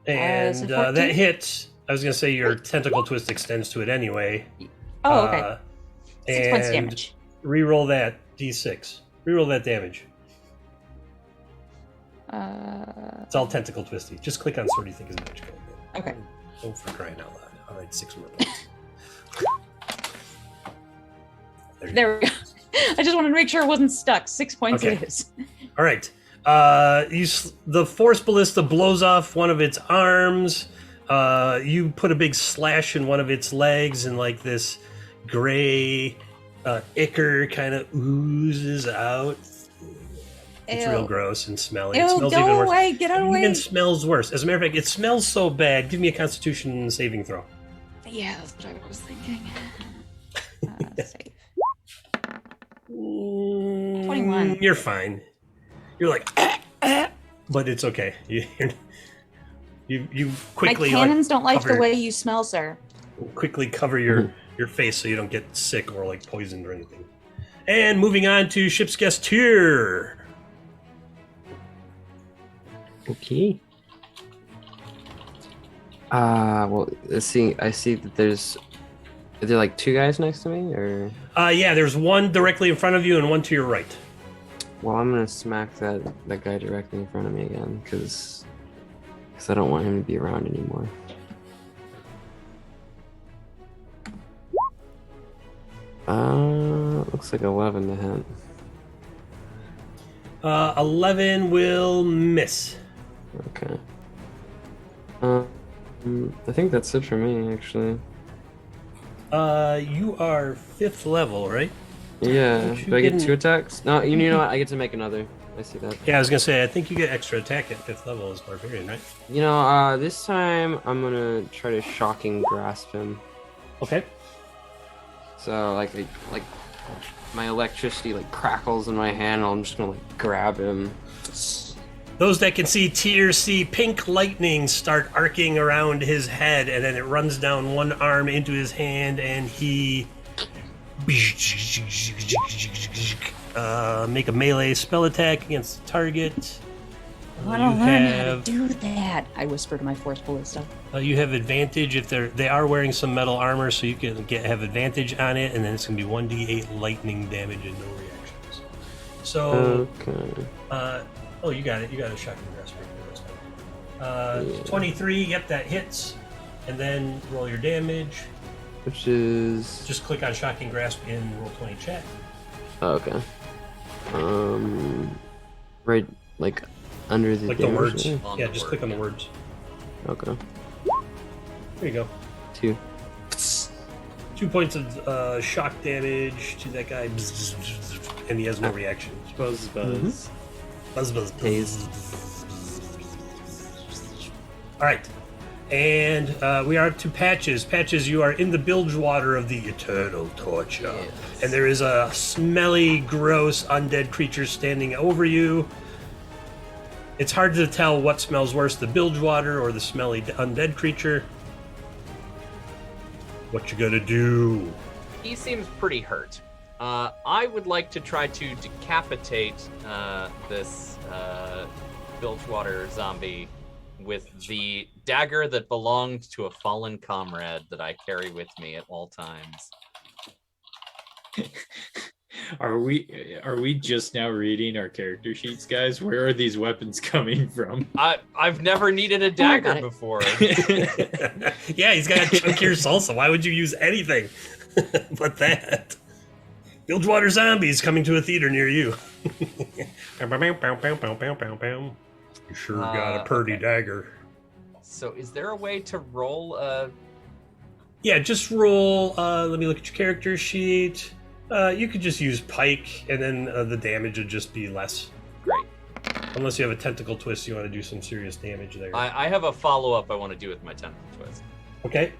And so that 14? hits. I was going to say your tentacle twist extends to it anyway. Oh, okay. 6 points and damage. Reroll that d6. Reroll that damage. It's all tentacle twisty. Just click on sword you think is magical. Okay. Oh, for crying out loud. All right, 6 more points. There we go. I just wanted to make sure it wasn't stuck. 6 points Okay. it is. All right. The force ballista blows off one of its arms. You put a big slash in one of its legs, and like this gray ichor kind of oozes out. It's real Ew. gross and smelly. Ew, It smells go even worse. away. Get out of the It even way. smells worse. As a matter of fact, it smells so bad. Give me a Constitution saving throw. Yeah, that's what I was thinking. Save. 21. You're fine. You're like, but it's okay. You My quickly cannons don't like the cover- way you smell, sir. quickly cover your face so you don't get sick or like poisoned or anything. And moving on to ship's guest tier. Okay. Well, let's see. I see that there's. Are there like 2 guys next to me, or? Yeah, there's one directly in front of you and one to your right. Well, I'm gonna smack that guy directly in front of me again, because I don't want him to be around anymore. Looks like 11 to hit. 11 will miss. Okay. I think that's it for me, actually. You are 5th level, right? Yeah. You Do I get didn't- 2 attacks? No, you know what? I get to make another. I see that. Yeah, I was gonna say, I think you get extra attack at 5th level as Barbarian, right? You know, this time I'm gonna try to shocking grasp him. Okay. So like my electricity like crackles in my hand. I'm just gonna like grab him. Those that can see Tyr see pink lightning start arcing around his head, and then it runs down one arm into his hand, and he make a melee spell attack against the target. I want to learn how to do that. I whisper to my Force Ballista. You have advantage if they are wearing some metal armor, so you can have advantage on it, and then it's gonna be 1d8 lightning damage and no reactions. So, Okay. oh, you got it. You got a shotgun grasp right there. 23. Yep, that hits. And then roll your damage. Which is Just click on shocking grasp in Roll20 chat. oh, okay. Right, like under the Like the damage words. there? On Yeah, the just word, click on the yeah. words. Okay. There you go. 2. 2 points of shock damage to that guy, and he has no reaction. Buzz. Buzz, buzz, buzz. Taste. All right, and we are up to Patches. Patches, you are in the bilge water of the eternal torture, and there is a smelly, gross, undead creature standing over you. It's hard to tell what smells worse, the bilge water or the smelly undead creature. What you gonna do? He seems pretty hurt. I would like to try to decapitate this Bilgewater zombie with the dagger that belonged to a fallen comrade that I carry with me at all times. Are we just now reading our character sheets, guys? Where are these weapons coming from? I've never needed a dagger it. before. Yeah, he's got chunkier salsa. Why would you use anything but that? Bilgewater zombies coming to a theater near you. You sure got a purty okay. dagger. So is there a way to roll a... Yeah, just roll. Let me look at your character sheet. You could just use pike, and then the damage would just be less. Great. Unless you have a tentacle twist, you want to do some serious damage there. I have a follow-up I want to do with my tentacle twist. Okay.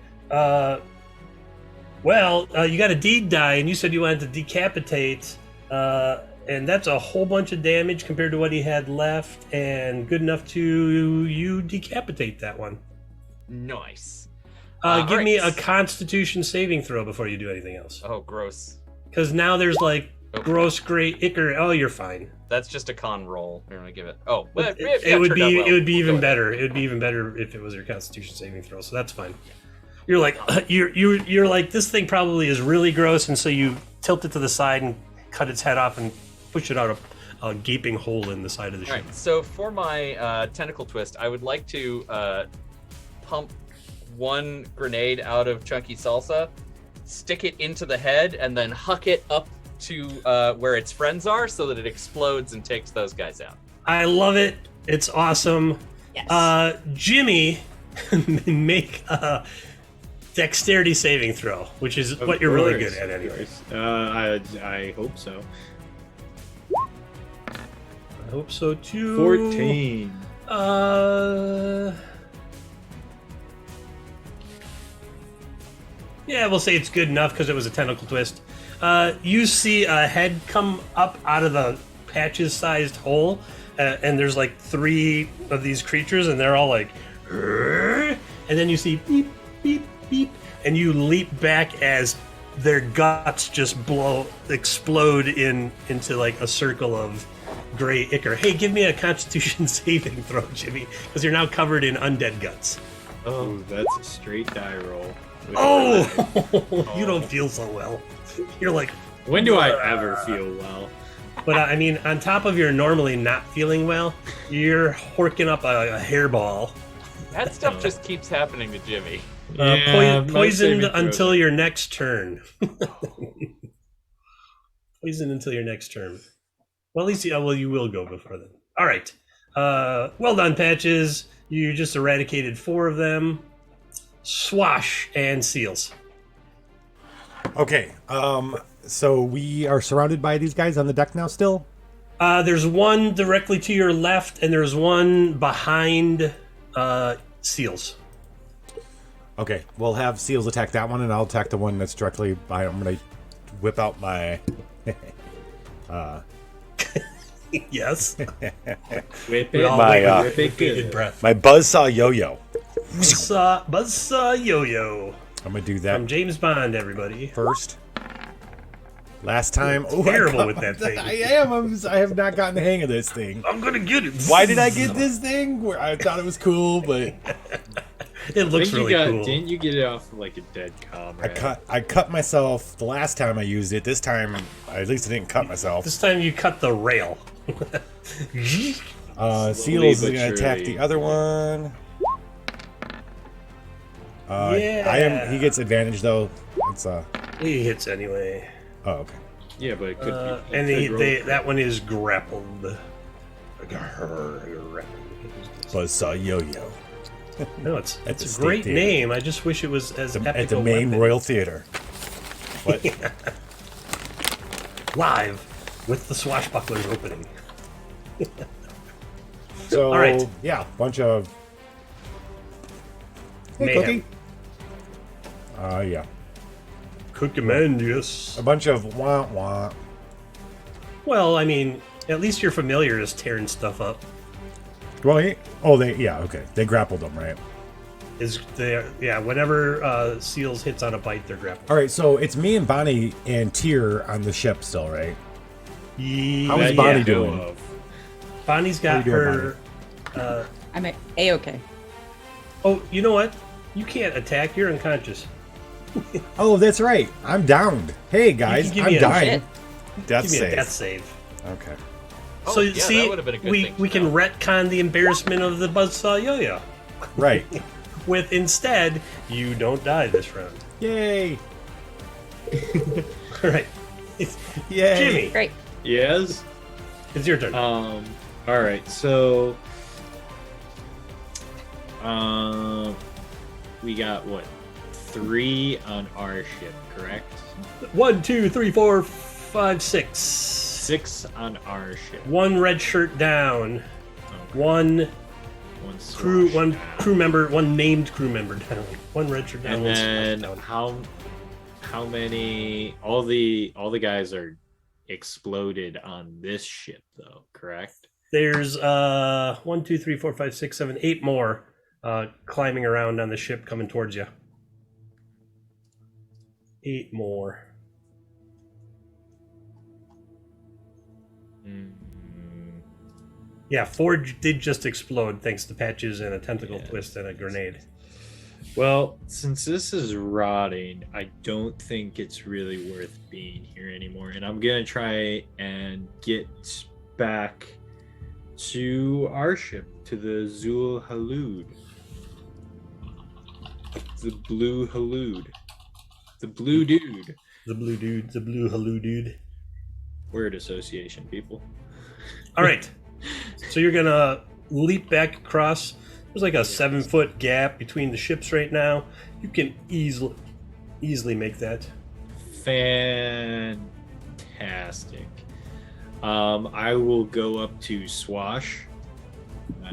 Well, you got a deed die, and you said you wanted to decapitate, and that's a whole bunch of damage compared to what he had left, and good enough to you decapitate that one. Nice. Give me a alright. Constitution saving throw before you do anything else. Oh, gross. Because now there's like Oh. gross, great, ichor. Oh, you're fine. That's just a con roll. We're gonna give it. Oh, well, It, if it that would turned out be well, it would be we'll even go better. It would be even better if it was your Constitution saving throw. So that's fine. You're like you're like, this thing probably is really gross, and so you tilt it to the side and cut its head off and push it out a gaping hole in the side of the All ship. right. So for my tentacle twist, I would like to pump one grenade out of chunky salsa, stick it into the head, and then huck it up to where its friends are, so that it explodes and takes those guys out. I love it. It's awesome. Yes. Jimmy, make a dexterity saving throw, which is Of what you're really course, good at of anyway. course. I hope so. I hope so too. 14. Yeah, we'll say it's good enough because it was a tentacle twist. You see a head come up out of the patches-sized hole, and there's like 3 of these creatures, and they're all like, "Rrrr," and then you see beep, beep, beep, and you leap back as their guts just explode into like a circle of gray ichor. Hey, give me a Constitution saving throw, Jimmy, because you're now covered in undead guts. Oh, that's a straight die roll. Oh, you don't feel so well. You're like, When do I ever feel well? but I mean, on top of your normally not feeling well, you're horking up a hairball. That stuff just keeps happening to Jimmy. Yeah, my Poisoned saving throws until are- your next turn. Poisoned until your next turn. Well, at least you will go before then. All right. Well done, Patches. You just eradicated 4 of them. Swash and Seals. Okay. So we are surrounded by these guys on the deck now still? There's one directly to your left, and there's one behind Seals. Okay, we'll have Seals attack that one, and I'll attack the one that's directly behind. I'm going to whip out my... Yes. Whip We it, all My, wait with bated breath. my buzzsaw yo-yo. Buzzsaw Yo-Yo I'm going to do that from James Bond, everybody. first. Last time... Oh, Terrible with that thing. I am. I have not gotten the hang of this thing. I'm gonna get it. Why did I get this thing? Where I thought it was cool, but It looks really cool. Didn't you get it off of like a dead comrade? I cut myself the last time I used it. This time, at least I didn't cut myself. This time you cut the rail. Seals is but going to attack surely. the other one. Yeah. He gets advantage though. It's He hits anyway. Oh, okay. Yeah, but it could be. And it could roll. that one is grappled. Buzzsaw yo-yo. No, it's At the a State great Theater. name. I just wish it was as epic At the a main weapon. Royal Theater. What? Live with the Swashbucklers opening. So, All right. yeah, bunch of... Hey, Mayhem. Cookie. Yeah. Could command, yes. A bunch of wah-wah. Well, I mean, at least you're familiar as tearing stuff up. Well, okay. They grappled them, right? Whenever Seals hits on a bite, they're grappled. All right, so it's me and Bonnie and Tyr on the ship still, right? How is That Bonnie you know doing? of. Bonnie's got How you her. I'm A-okay. Oh, you know what? You can't attack. You're unconscious. Oh, that's right. I'm downed. Hey, guys, You can give I'm me a dying. Shit. Death Give me save. a death save. Okay. Oh, So yeah, see, that would have been a good we thing to can know. retcon the embarrassment of the buzzsaw yo-yo. Right. With instead, you don't die this round. Yay. All right, Yay. Jimmy, Great. Yes. it's your turn. All right. So, we got what? 3 on our ship, correct? 1, 2, 3, 4, 5, 6. 6 on our ship. One red shirt down. Okay. One One crew member. One named crew member down. One red shirt down. And one then splash down. how many? All the guys are exploded on this ship, though. Correct. There's 1, 2, 3, 4, 5, 6, 7, 8 more climbing around on the ship coming towards you. 8 more. Yeah, 4 did just explode thanks to patches and a tentacle twist and a grenade. Well, since this is rotting, I don't think it's really worth being here anymore. And I'm gonna try and get back to our ship, to the Zul Halud. The blue Halud. The blue dude. The blue dude, the blue hello dude. Word association, people. All right. So you're gonna leap back across. There's like a 7-foot gap between the ships right now. You can easily make that. Fantastic. I will go up to Swash.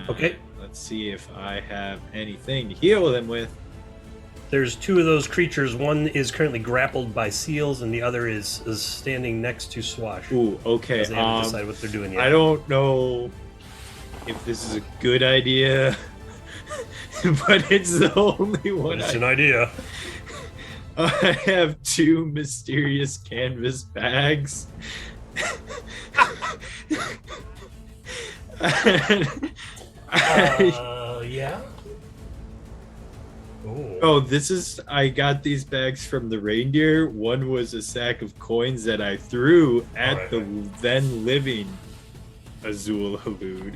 Okay. Let's see if I have anything to heal them with. There's 2 of those creatures. One is currently grappled by Seals, and the other is standing next to Swash. Ooh, okay. They haven't decided what they're doing yet. I don't know if this is a good idea, but it's the only one. It's an idea. I have 2 mysterious canvas bags. Yeah. Ooh. Oh, I got these bags from the reindeer. One was a sack of coins that I threw at the then living Azul Halud.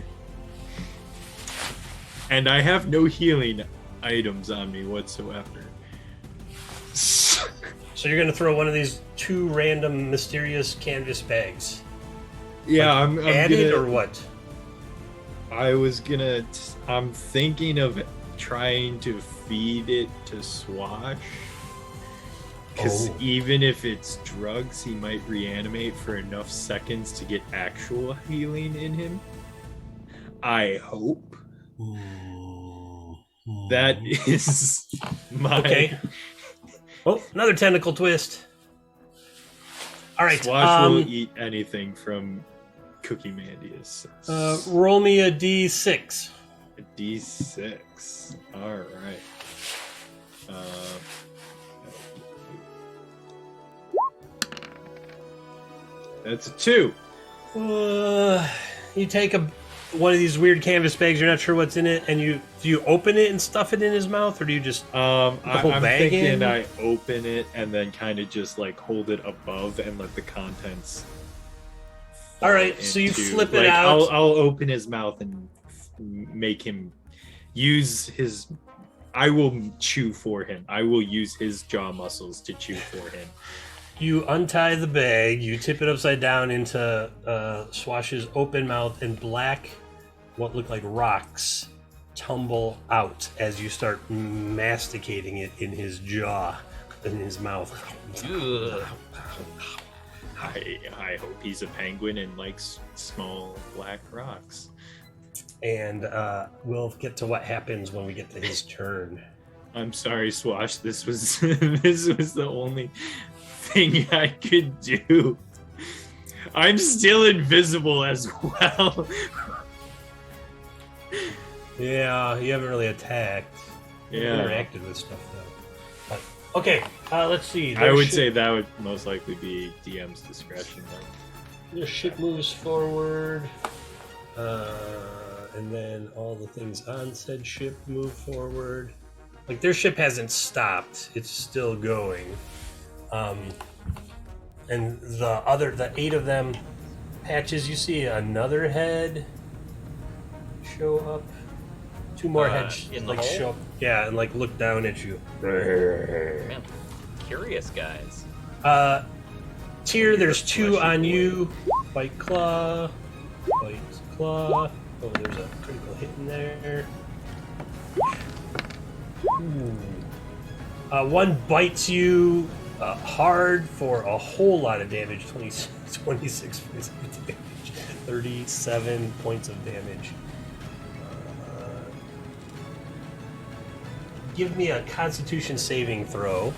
And I have no healing items on me whatsoever. So you're gonna throw one of these 2 random mysterious canvas bags. Yeah, Like, I'm added gonna, or what? I'm thinking of trying to feed it to Swash. Because Oh. even if it's drugs, he might reanimate for enough seconds to get actual healing in him. I hope. That is my... Okay. Oh, another tentacle twist. All right. Swash will eat anything from Cookie Mandius. Roll me a d6. A D6. All right. That's a 2. You take one of these weird canvas bags. You're not sure what's in it, and do you open it and stuff it in his mouth, or do you just I'm whole bag thinking in? I open it and then kind of just like hold it above and let the contents. All right, so you into- flip it like, out. I'll open his mouth and make him use his. I will chew for him. I will use his jaw muscles to chew for him. You untie the bag, you tip it upside down into Swash's open mouth, and black, what look like rocks, tumble out as you start masticating it in his jaw, in his mouth. Ugh. I hope he's a penguin and likes small black rocks. And we'll get to what happens when we get to his turn. I'm sorry, Swash. This was this was the only thing I could do. I'm still invisible as well. Yeah, you haven't really attacked. You Yeah. interacted with stuff though. But, okay, let's see. I would say that would most likely be DM's discretion. Their ship moves forward, and then all the things on said ship move forward. Like their ship hasn't stopped; it's still going. And the 8 of them, Patches, you see another head show up. 2 more heads in the like hole? show up. Yeah, and like look down at you. Man, curious guys. Tyr, there's 2 on you. Bite claw. Bite claw. Oh, there's a critical hit in there. Ooh. One bites you hard for a whole lot of damage. 26 points of damage. 37 points of damage. Give me a Constitution saving throw.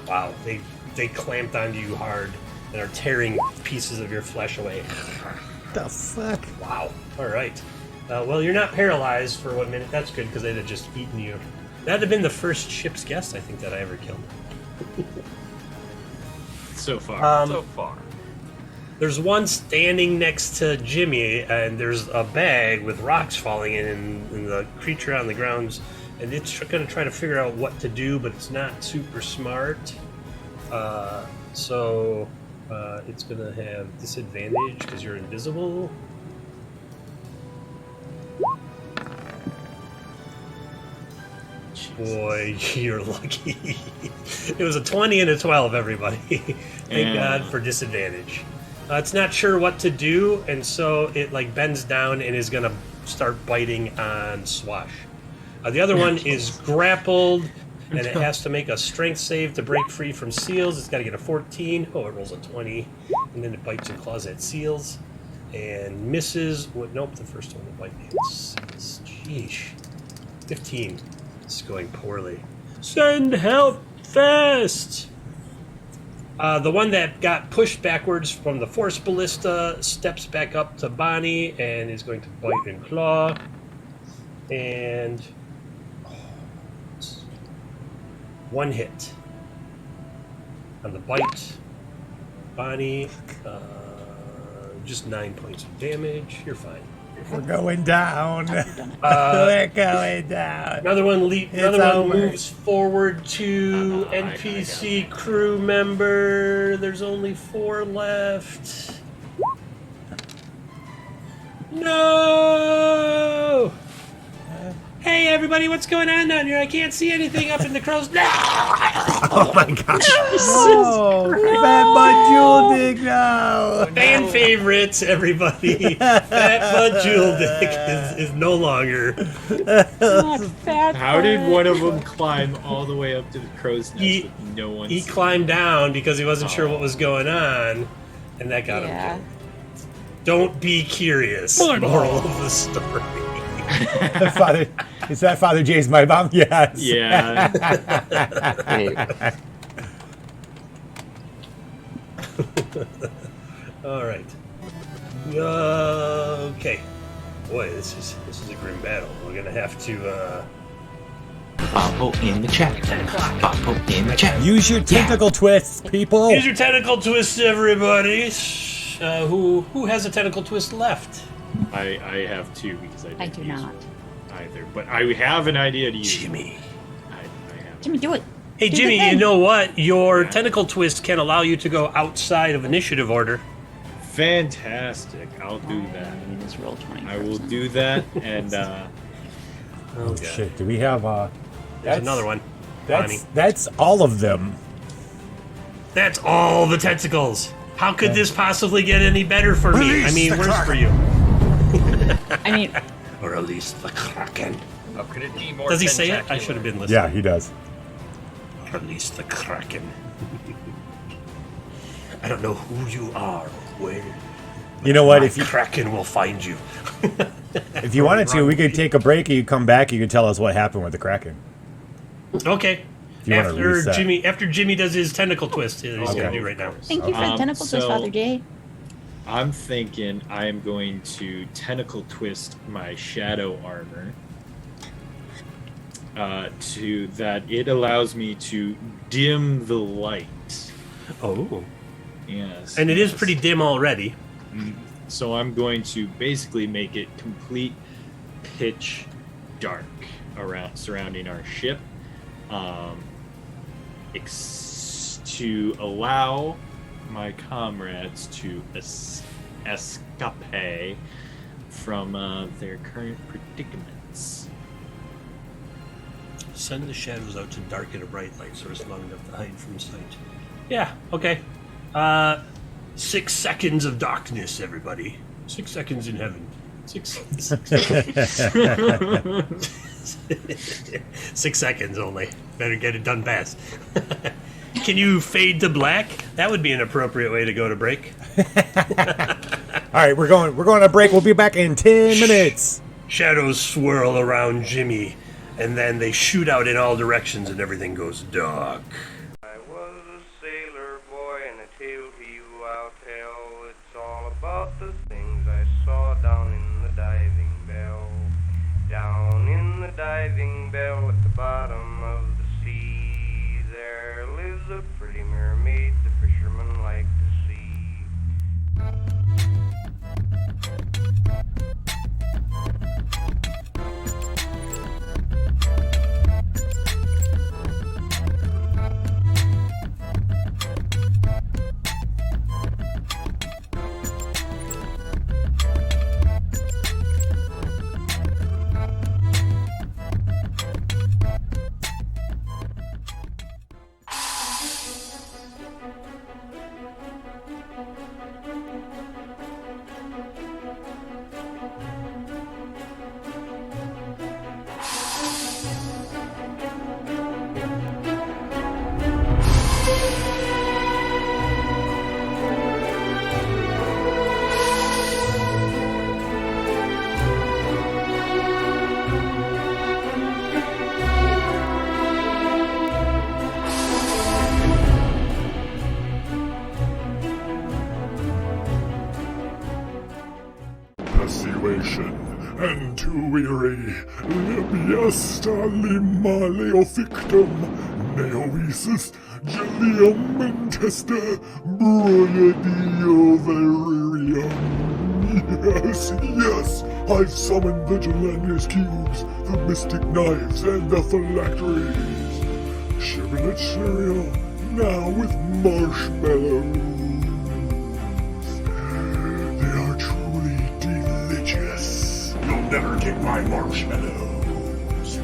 Wow, they clamped onto you hard and are tearing pieces of your flesh away. The fuck? Wow. All right. Well, you're not paralyzed for 1 minute. That's good because they'd have just eaten you. That'd have been the first ship's guest I think that I ever killed. So far. So far. There's one standing next to Jimmy, and there's a bag with rocks falling in, and the creature on the ground, and it's going to try to figure out what to do, but it's not super smart. So it's going to have disadvantage because you're invisible. Boy, you're lucky. It was a 20 and a 12, everybody. Thank God for disadvantage. It's not sure what to do, and so it like bends down and is gonna start biting on Swash. The other one is grappled, and it has to make a strength save to break free from seals. It's got to get a 14. Oh, it rolls a 20, and then it bites and claws at seals, and misses. Nope, the first one to bite hits. Sheesh. 15. It's going poorly. Send help fast! The one that got pushed backwards from the force ballista steps back up to Bonnie and is going to bite and claw. And 1 hit on the bite. Bonnie, just 9 points of damage. You're fine. We're going down. Done it. We're going down. Another one over. moves forward to NPC crew member. There's only 4 left. No! Hey, everybody, what's going on down here? I can't see anything up in the crow's. Oh my gosh. No. Fat Bud Jewel Dick, no. Fan favorites, everybody. Fat Bud Jewel Dick is no longer. Not fat. How did one of them climb all the way up to the crow's nest with no one? He climbed down because he wasn't sure what was going on, and that got him killed. Don't be curious. Moral of the story. Father, is that Father Jay's my mom? Yes. Yeah. Hey, All right. Okay. Boy, this is a grim battle. We're gonna have to. Boppo in the chat. Boppo in the chat. Use your tentacle twists, people. Use your tentacle twist, everybody. Who has a tentacle twist left? I have two because I I do use not. one either, but I have an idea to use. Jimmy. I have. Jimmy, do it. Hey, Do the Jimmy, you thing. know what? Your tentacle twist can allow you to go outside of initiative order. Fantastic! I'll do that. Just roll 20. I will do that, and Oh shit! Do we have There's another one. Bonnie. That's all of them. That's all the tentacles. How could this possibly get any better for me? I mean, worse for you. I mean, Or at least the Kraken. How could it be more Does he say it? I tentacular? should have been listening. Yeah, he does. Or at least the Kraken. I don't know who you are or where. You know what? My If you Kraken will find you. if you wanted to, we could take a break and you come back. You could tell us what happened with the Kraken. Okay. you wanna reset. After Jimmy does his tentacle twist, he's Okay. gonna do right now. thank you for the tentacle twist, so- Father Jay. I'm thinking I'm going to tentacle twist my shadow armor to that it allows me to dim the light. Oh. Yes. And it is yes. pretty dim already. So I'm going to basically make it complete pitch dark around surrounding our ship, to allow my comrades to escape from their current predicaments. Send the shadows out to darken a bright light so it's long enough to hide from sight. Yeah, okay. 6 seconds of darkness, everybody. 6 seconds in heaven. 6 seconds only. Better get it done fast. Can you fade to black? That would be an appropriate way to go to break. All right, we're going to break. We'll be back in 10 minutes. Shadows swirl around Jimmy, and then they shoot out in all directions, and everything goes dark. I was a sailor boy, and a tale to you I'll tell. It's all about the things I saw down in the diving bell. Down in the diving bell at the bottom of the sea, there lives a pretty mermaid the fishermen like to see. Persuasion and too weary, lebiesta lima leofictum, neoesis gelium intesta, broidio veririum. Yes, yes, I've summoned the Gelangus cubes, the mystic knives, and the phylacteries. Shibboleth cereal, now with marshmallows. They are truly delicious. You'll never get my marshmallows.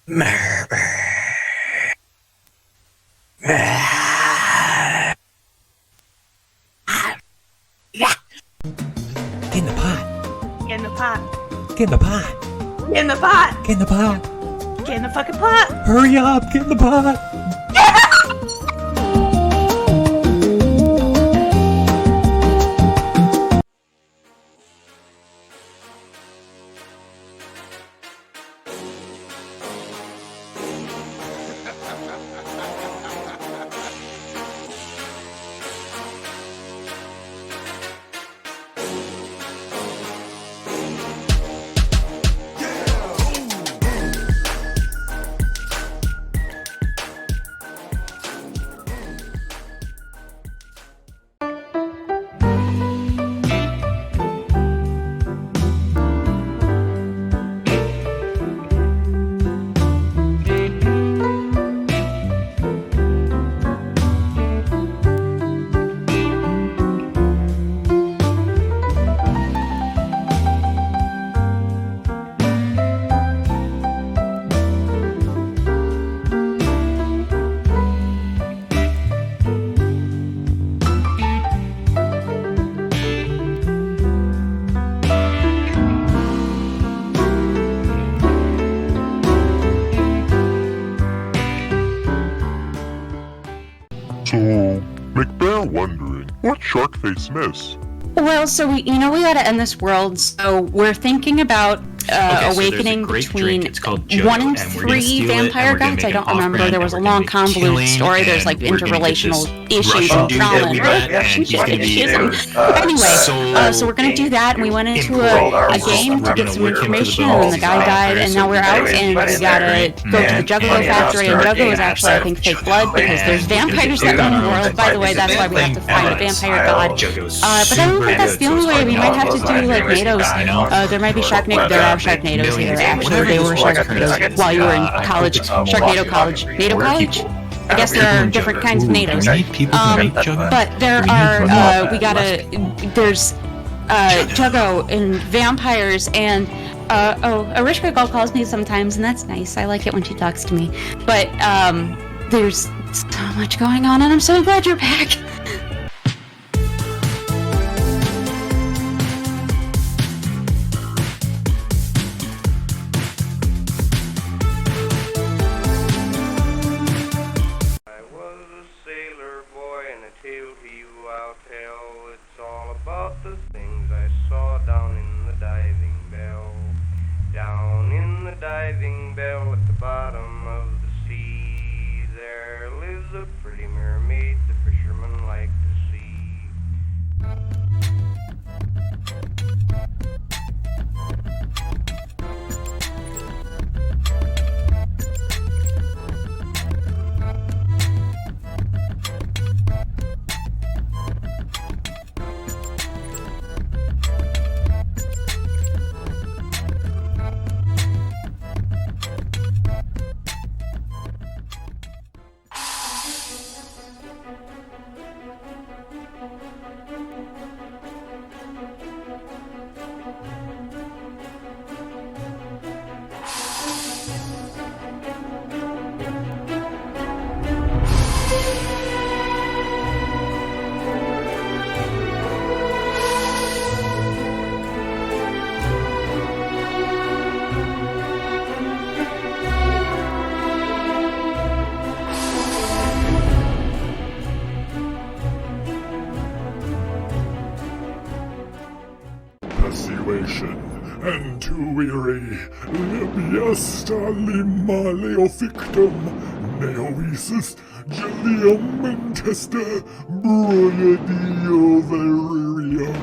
Get in the pot. Get in the pot. Get in the pot. Get in the pot. Get in the pot. Get in the fucking pot. Hurry up. Get in the pot. So, McBear wondering, what Sharkface miss? Well, so we gotta end this world, so we're thinking about awakening between 1 and 3 vampire gods. I don't remember. There was a long convoluted story. There's like interrelational issues and drama and relationship issues. Anyway, so we're gonna do that, and we went into a game to get some information, and then the guy died, and now we're out, and we gotta go to the Juggalo factory, and Juggalo is actually, I think, fake blood, because there's vampires that run the world. By the way, that's why we have to find a vampire god. But I don't think that's the only way. We might have to do like NATOs. There might be Sharknado. There are Sharknadoes here. Actually, they were Sharknadoes while you were in college. Sharknado College. NATO College? I guess there are different kinds of NATOs. But there are, there's Juggo and vampires and, Arishka Gull calls me sometimes, and that's nice. I like it when she talks to me. But, there's so much going on, and I'm so glad you're back. Diving bell at the bottom of the sea. There lives a pretty mermaid the fishermen like to see. And too weary, Libiesta lima leofictum, neoesis, gelium intesta, broidio veririum.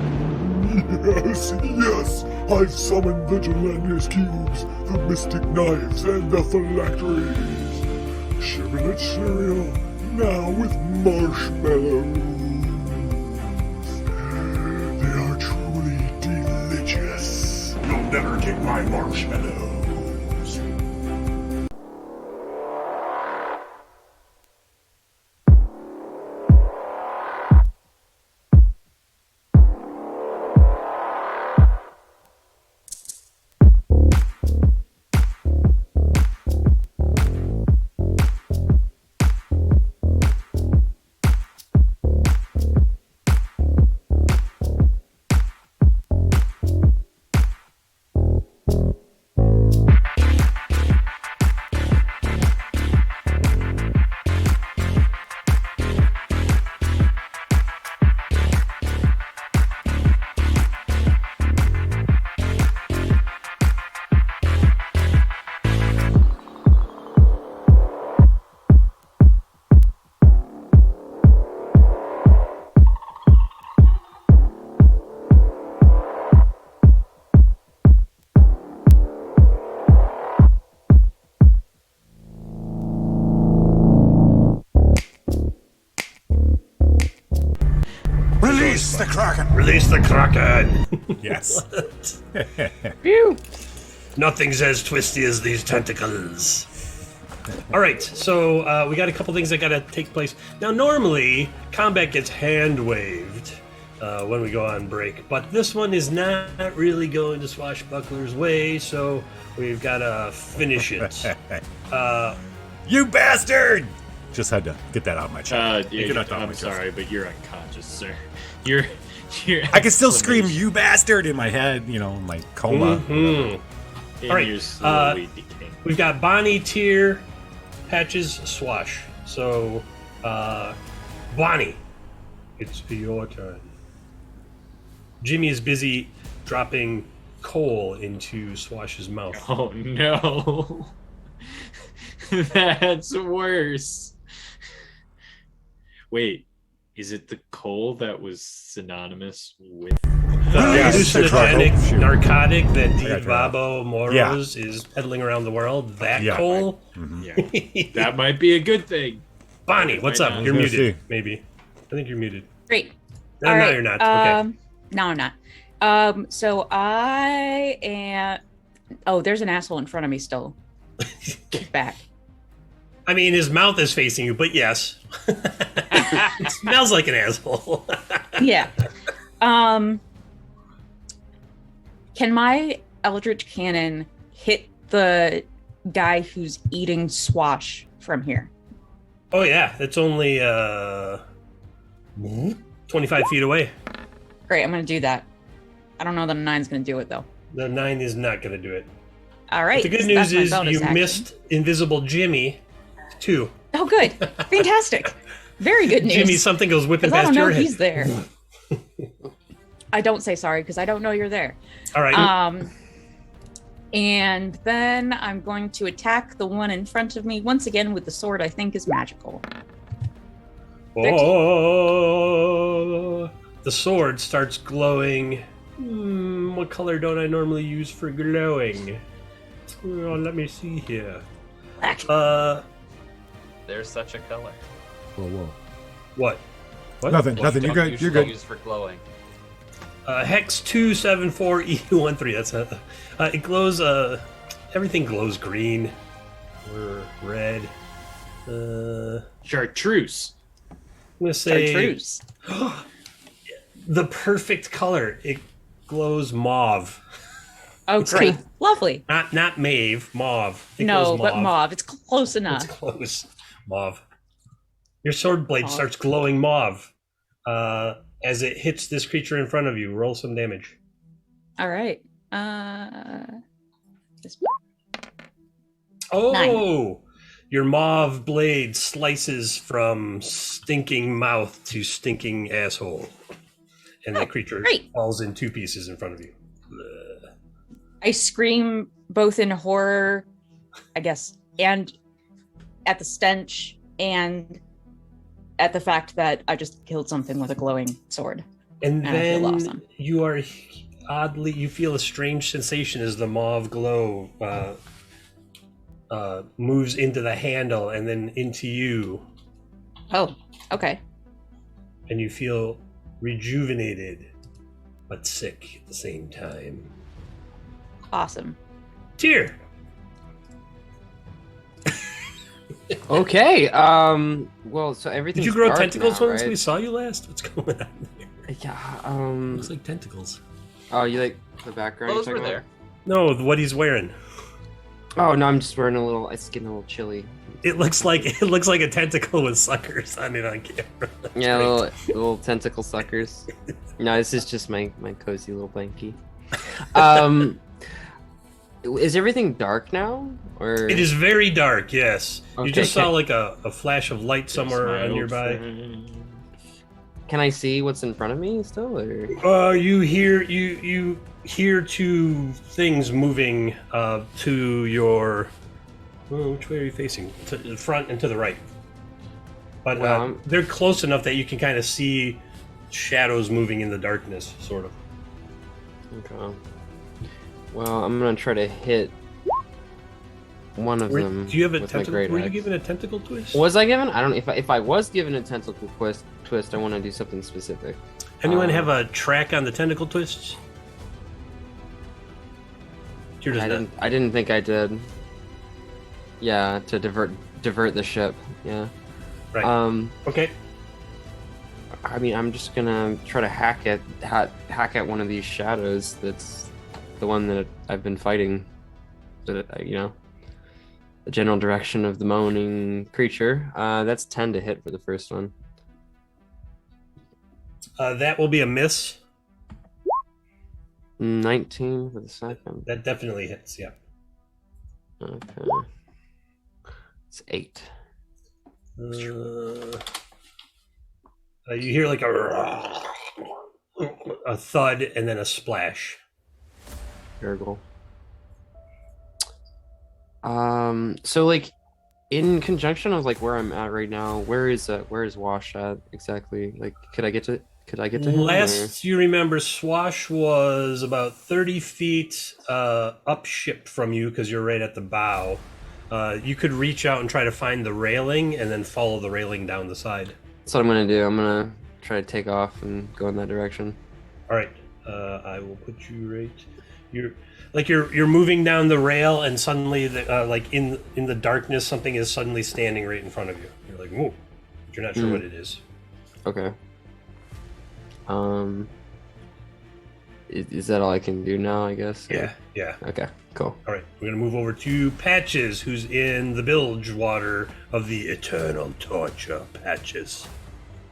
Yes, I've summoned the Gelanius cubes, the mystic knives, and the phylacteries. Shibboleth cereal, now with marshmallows. They are truly delicious. You'll never get my marshmallows. Release the Kraken! Release the Kraken! Yes. Phew! Nothing's as twisty as these tentacles. All right, so we got a couple things that got to take place. Now, normally, combat gets hand-waved when we go on break, but this one is not really going to Swashbuckler's way, so we've got to finish it. You bastard! Just had to get that out of my chest. I'm sorry, but you're unconscious, sir. You're I can still scream "you bastard" in my head, my coma. All right, we've got Bonnie, Tyr, Patches, Swash. So, Bonnie, it's your turn. Jimmy is busy dropping coal into Swash's mouth. Oh no. That's worse. Wait, is it the coal that was synonymous with the hallucinogenic narcotic that Divabo Moros is peddling around the world? That coal? Right. Yeah. That might be a good thing. Bonnie, what's up? You're muted, maybe. I think you're muted. Great. No, All no, right. you're not. Okay. No, I'm not. So I am... Oh, there's an asshole in front of me still. Get back. I mean, his mouth is facing you, but yes. It smells like an asshole. Yeah. Can my Eldritch Cannon hit the guy who's eating Swash from here? Oh, yeah. It's only 25 feet away. Great, I'm going to do that. I don't know that a 9's going to do it, though. The 9 is not going to do it. All right. But the good news is you missed Invisible Jimmy, too. Oh, good. Fantastic. Very good news. Jimmy, something goes whipping past your head. I don't know he's there. I don't say sorry because I don't know you're there. All right. And then I'm going to attack the one in front of me once again with the sword I think is magical. Oh, the sword starts glowing. What color don't I normally use for glowing? Oh, let me see here. Black. There's such a color. Whoa. What? Nothing. You're good. You're good. Used for glowing. Hex 274E13. That's it glows. Everything glows green or red. Chartreuse. I'm gonna say Chartreuse. The perfect color. It glows mauve. Oh, great. Lovely. Not mauve, mauve. It No, glows but mauve. It's close enough. It's close. Mauve. Your sword blade starts glowing mauve. As it hits this creature in front of you, roll some damage. All right. Oh! 9. Your mauve blade slices from stinking mouth to stinking asshole. And the creature falls in 2 pieces in front of you. I scream both in horror, I guess, and at the stench, and at the fact that I just killed something with a glowing sword. And then I feel awesome. You are you feel a strange sensation as the mauve glow moves into the handle and then into you. Oh, okay. And you feel rejuvenated, but sick at the same time. Awesome. Tyr. Okay. Well, so everything. Did you grow tentacles now, once right? we saw you last? What's going on there? Yeah. Looks like tentacles. Oh, you like the background? Those were there. No, what he's wearing. Oh no, I'm just wearing a little. It's getting a little chilly. It looks like a tentacle with suckers on it on camera. Yeah, little tentacle suckers. No, this is just my cozy little blankie. Is everything dark now, or it is very dark? Yes. Okay. You just saw like a flash of light somewhere nearby. Can I see what's in front of me still, or? You hear 2 things moving to your. Oh, which way are you facing? To the front and to the right. But they're close enough that you can kind of see shadows moving in the darkness, sort of. Okay. Well, I'm gonna try to hit one of them. Do you have a with my tentacle? great Were you axe. given a tentacle twist? Was I given? I don't know if I was given a tentacle twist. I want to do something specific. Anyone have a track on the tentacle twists? I didn't think I did. Yeah, to divert the ship. Yeah. Right. Okay. I mean, I'm just gonna try to hack at one of these shadows. That's the one that I've been fighting. The general direction of the moaning creature. That's 10 to hit for the first one. That will be a miss. 19 for the second. That definitely hits. Yeah. Okay. It's 8. You hear like a thud and then a splash. Gurgle. So like, in conjunction of like where I'm at right now, where is Wash at exactly? Like, could I get to him? Last you remember, Swash was about 30 feet up ship from you because you're right at the bow. You could reach out and try to find the railing and then follow the railing down the side. That's what I'm gonna do. I'm gonna try to take off and go in that direction. All right. I will put you right. You're moving down the rail, and suddenly, like in the darkness, something is suddenly standing right in front of you. You're like, whoa! But you're not sure what it is. Okay. Is that all I can do now? I guess. Yeah. Yeah. Okay. Cool. All right. We're gonna move over to Patches, who's in the bilge water of the eternal torture. Patches.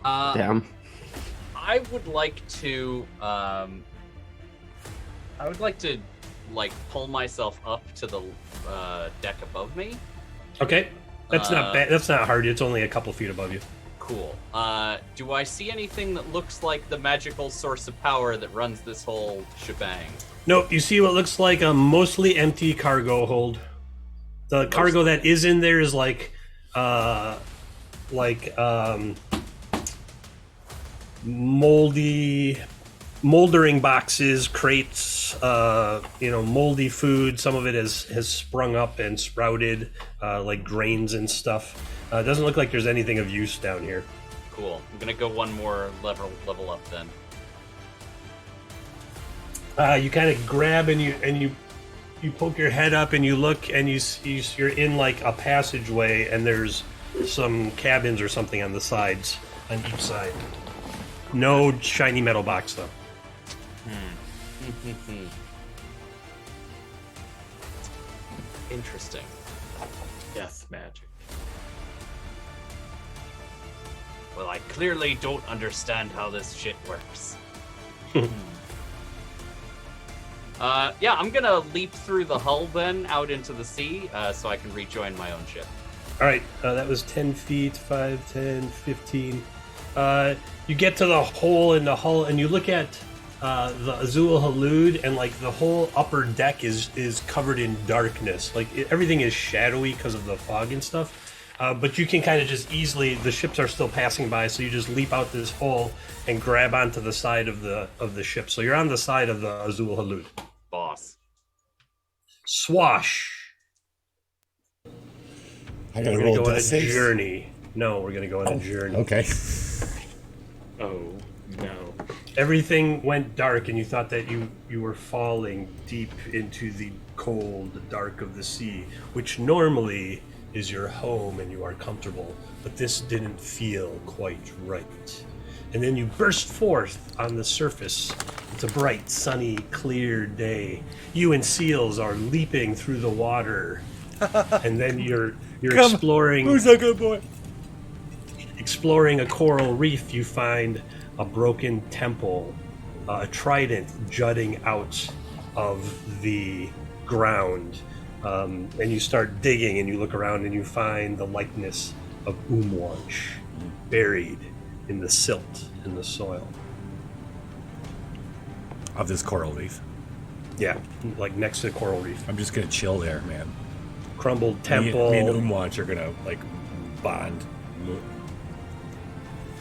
Damn. I would like to like pull myself up to the deck above me. Okay, that's not bad. That's not hard. It's only a couple feet above you. Cool. Do I see anything that looks like the magical source of power that runs this whole shebang? Nope. You see what looks like a mostly empty cargo hold. The cargo that is in there is moldering boxes, crates, moldy food. Some of it has sprung up and sprouted, like grains and stuff. It doesn't look like there's anything of use down here. Cool. I'm gonna go one more level up then. You kind of grab and you poke your head up and you look and you're in like a passageway, and there's some cabins or something on the sides on each side. No shiny metal box though. Interesting. Death magic. Well, I clearly don't understand how this shit works. Yeah, I'm gonna leap through the hull then out into the sea so I can rejoin my own ship. All right, that was 10 feet, 5, 10, 15. You get to the hole in the hull and you look at the Azul Halud, and like the whole upper deck is covered in darkness. Like everything is shadowy because of the fog and stuff. But you can kind of just easily, the ships are still passing by, so you just leap out this hole and grab onto the side of the ship. So you're on the side of the Azul Halud. Boss. Swash. I gotta We're roll gonna go on a death saves? journey. No, we're gonna go on a journey. Okay. Oh no. Everything went dark, and you thought that you were falling deep into the cold dark of the sea, which normally is your home and you are comfortable, but this didn't feel quite right. And then you burst forth on the surface. It's a bright, sunny, clear day. You and seals are leaping through the water, and then you're exploring. Who's a good boy? Exploring a coral reef, you find a broken temple, a trident jutting out of the ground. And you start digging and you look around and you find the likeness of Umwanch buried in the silt in the soil. Of this coral reef. Yeah, like next to the coral reef. I'm just gonna chill there, man. Crumbled temple. Me and Umwanch are gonna like bond.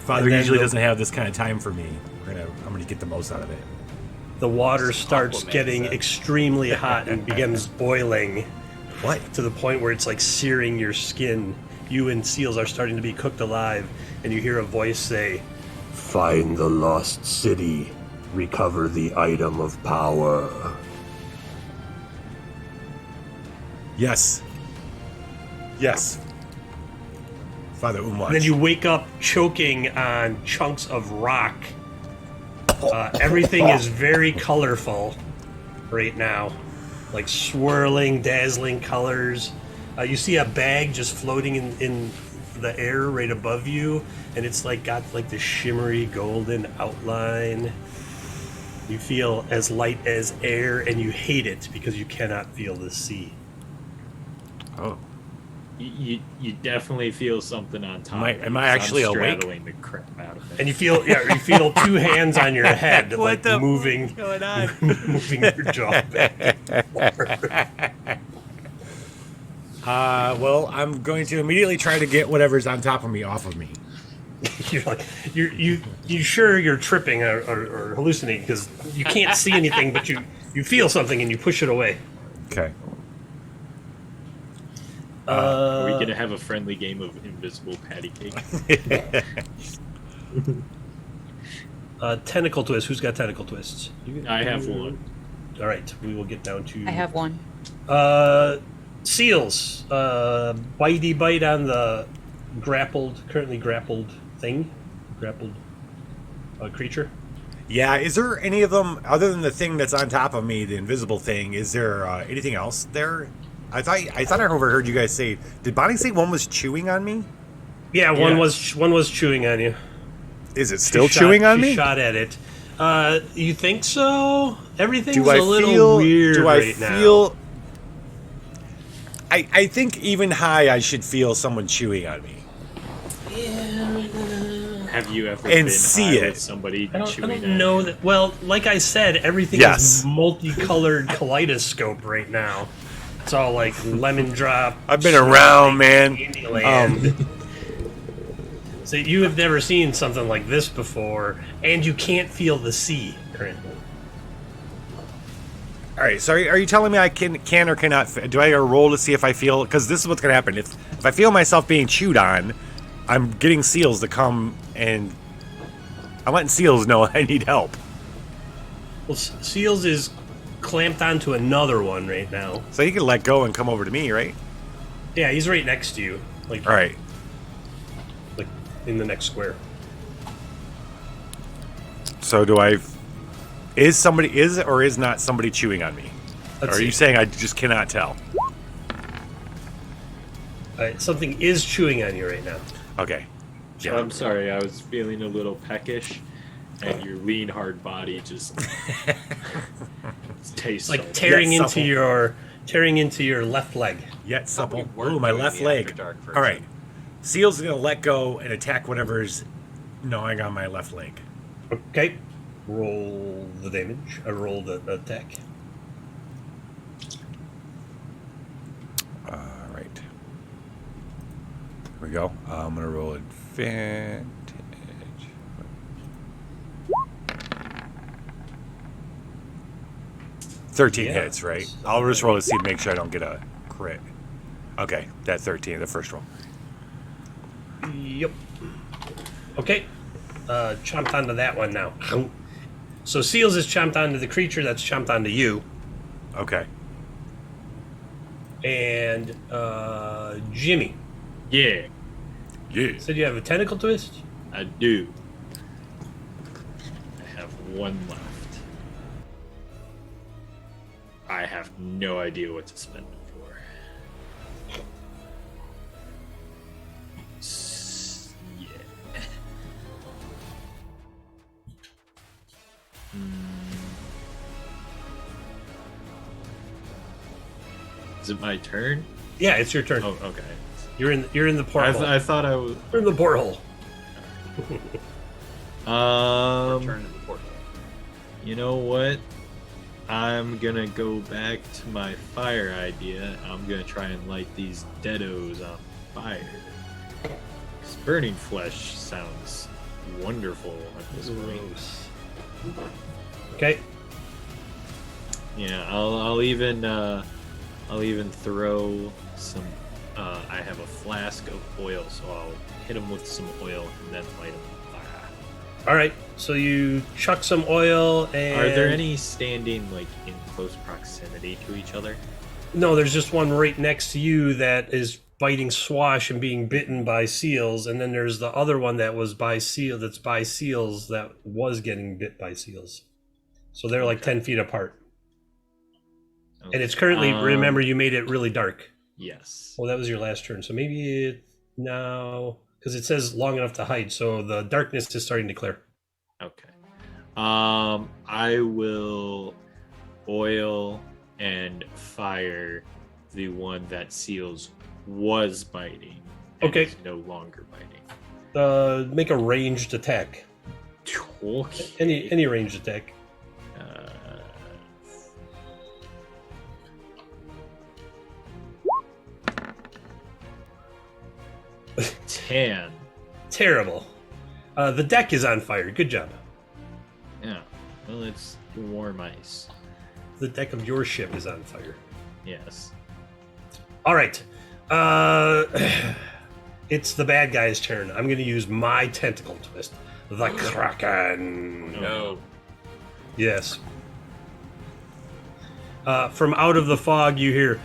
Father And then usually doesn't have this kind of time for me. I'm gonna get the most out of it. The water starts getting extremely hot and begins boiling. What? To the point where it's like searing your skin. You and seals are starting to be cooked alive, and you hear a voice say, Find the lost city. Recover the item of power. Yes. Yes. Father Umwatch. And then you wake up choking on chunks of rock. Everything is very colorful right now. Like swirling, dazzling colors. You see a bag just floating in the air right above you, and it's like got like this shimmery golden outline. You feel as light as air, and you hate it because you cannot feel the sea. Oh. You definitely feel something on top. Am I actually awake? Straddling the crap out of it. And you feel two hands on your head, What like the moving, fuck's going on? moving your jaw back and forth. Well, I'm going to immediately try to get whatever's on top of me off of me. You're like, you sure you're tripping or hallucinating because you can't see anything, but you feel something and you push it away. Okay. Are we gonna have a friendly game of invisible patty cake? Tentacle twist. Who's got tentacle twists? I have one. All right, we will get down to. I have one. Seals. Bitey bite on the currently grappled thing, grappled creature. Yeah, is there any of them other than the thing that's on top of me, the invisible thing? Is there anything else there? I thought I overheard you guys say. Did Bonnie say one was chewing on me? Yeah, one was chewing on you. Is it still chewing on me? She shot at it. You think so? Everything's Do I a little feel weird do I right feel? now. I think even high, I should feel someone chewing on me. Have you ever And been see high it. with somebody I chewing don't know at that. Well, like I said, everything Yes. is multicolored kaleidoscope right now. It's all like lemon drop. I've been around, man. Candyland. So you have never seen something like this before, and you can't feel the sea currently. All right, so are you telling me I can or cannot? Do I roll to see if I feel? Because this is what's gonna happen. If I feel myself being chewed on, I'm getting seals to come and I'm letting seals know I need help. Well, Seals is clamped onto another one right now. So he can let go and come over to me, right? Yeah, he's right next to you, like All right. like in the next square. So do I? Is or is not somebody chewing on me? Or are you saying I just cannot tell? Something is chewing on you right now. Okay. So I'm sorry, I was feeling a little peckish, and your lean, hard body just tastes Like so tearing Yet into your left leg. Yet supple. we weren't Ooh, my doing left the leg. After Dark All right. version. Seal's gonna let go and attack whatever's gnawing on my left leg. Okay. Roll the damage. I roll the attack. All right. Here we go. I'm gonna roll advantage. 13 hits, right? I'll just roll to see, make sure I don't get a crit. Okay, that 13, the first roll. Yep. Okay. Chomped onto that one now. So Seals is chomped onto the creature that's chomped onto you. Okay. And Jimmy. Yeah, Yeah. Said you have a tentacle twist? I do. I have one left. I have no idea what to spend it for. Yeah. Is it my turn? Yeah, it's your turn. Oh, okay. You're in the porthole. I thought I was. You're in the porthole. Return to the portal. You know what? I'm gonna go back to my fire idea. I'm gonna try and light these deados on fire. 'Cause burning flesh sounds wonderful at this point. Okay. Yeah, I'll even throw some. I have a flask of oil, so I'll hit him with some oil and then light him on fire. All right, so you chuck some oil and... Are there any standing, like, in close proximity to each other? No, there's just one right next to you that is biting Swash and being bitten by seals, and then there's the other one that was by seals that was getting bit by seals. So they're like 10 feet apart. Okay. And it's currently, remember, you made it really dark. Yes. Well, that was your last turn, so maybe now... Because it says long enough to hide, so the darkness is starting to clear. Okay. I will oil and fire the one that Seals was biting. And is no longer biting. Make a ranged attack. Okay. Any ranged attack. 10. Terrible. The deck is on fire. Good job. Yeah. Well, it's warm ice. The deck of your ship is on fire. Yes. All right. It's the bad guy's turn. I'm going to use my tentacle twist. The Kraken. No. Yes. From out of the fog, you hear...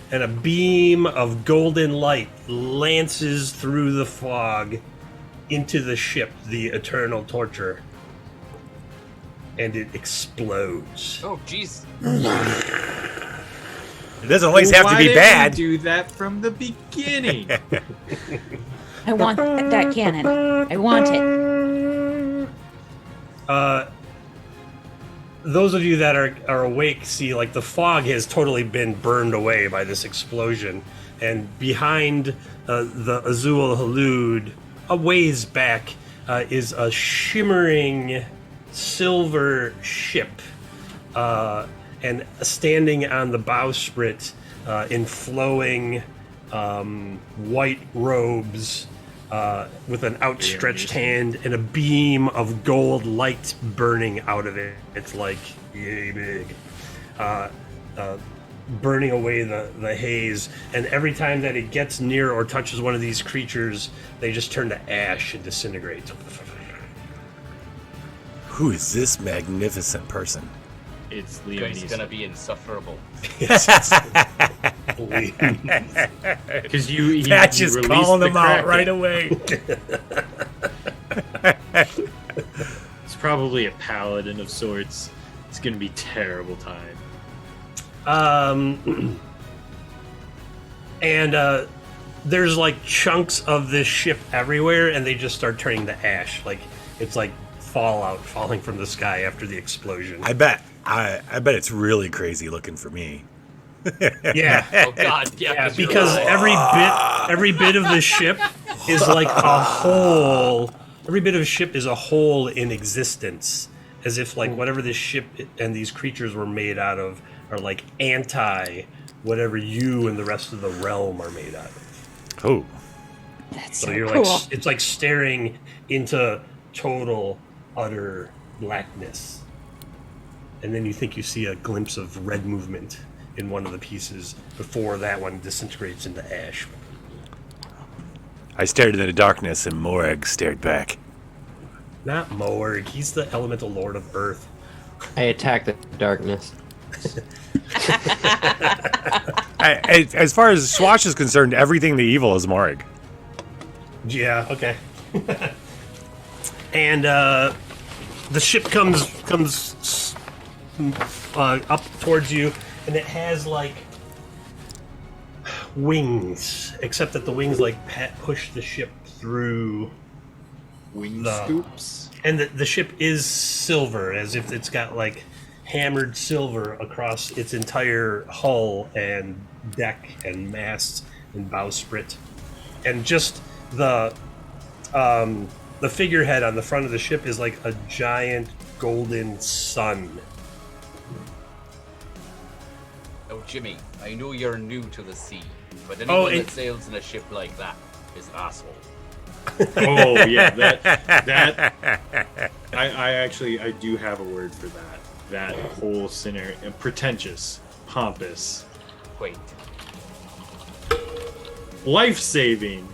And a beam of golden light lances through the fog into the ship, the Eternal Torture. And it explodes. Oh, jeez. It doesn't always have to be bad. Do that from the beginning. I want that cannon. I want it. Those of you that are awake see, like, the fog has totally been burned away by this explosion, and behind the Azul Halud, a ways back, is a shimmering silver ship, and standing on the bowsprit in flowing white robes, with an outstretched hand and a beam of gold light burning out of it. It's like yay big, burning away the haze. And every time that it gets near or touches one of these creatures, they just turn to ash and disintegrate. Who is this magnificent person? It's Leon. He's gonna be insufferable. Because you Patch is calling them out right away. It's probably a paladin of sorts. It's gonna be terrible time. And there's like chunks of this ship everywhere, and they just start turning to ash. Like it's like fallout falling from the sky after the explosion. I bet it's really crazy looking for me. Yeah. Oh God, yeah. Because every bit of the ship is like a hole. Every bit of the ship is a hole in existence, as if like whatever this ship and these creatures were made out of are like anti whatever you and the rest of the realm are made out of. Oh, that's so so you're cool. like it's like staring into total utter blackness, and then you think you see a glimpse of red movement in one of the pieces before that one disintegrates into ash. I stared into the darkness and Morag stared back. Not Morg, he's the elemental lord of earth. I attack the darkness. As far as Swash is concerned, everything the evil is Morag. Yeah, okay. And the ship comes up towards you, and it has like wings, except that the wings like push the ship through wing scoops. And the ship is silver, as if it's got like hammered silver across its entire hull and deck and masts and bowsprit, and just the figurehead on the front of the ship is like a giant golden sun. Oh, Jimmy, I know you're new to the sea, but anyone that sails in a ship like that is an asshole. Oh yeah, that I do have a word for that. That whole scenario, pretentious, pompous. Wait. life-saving,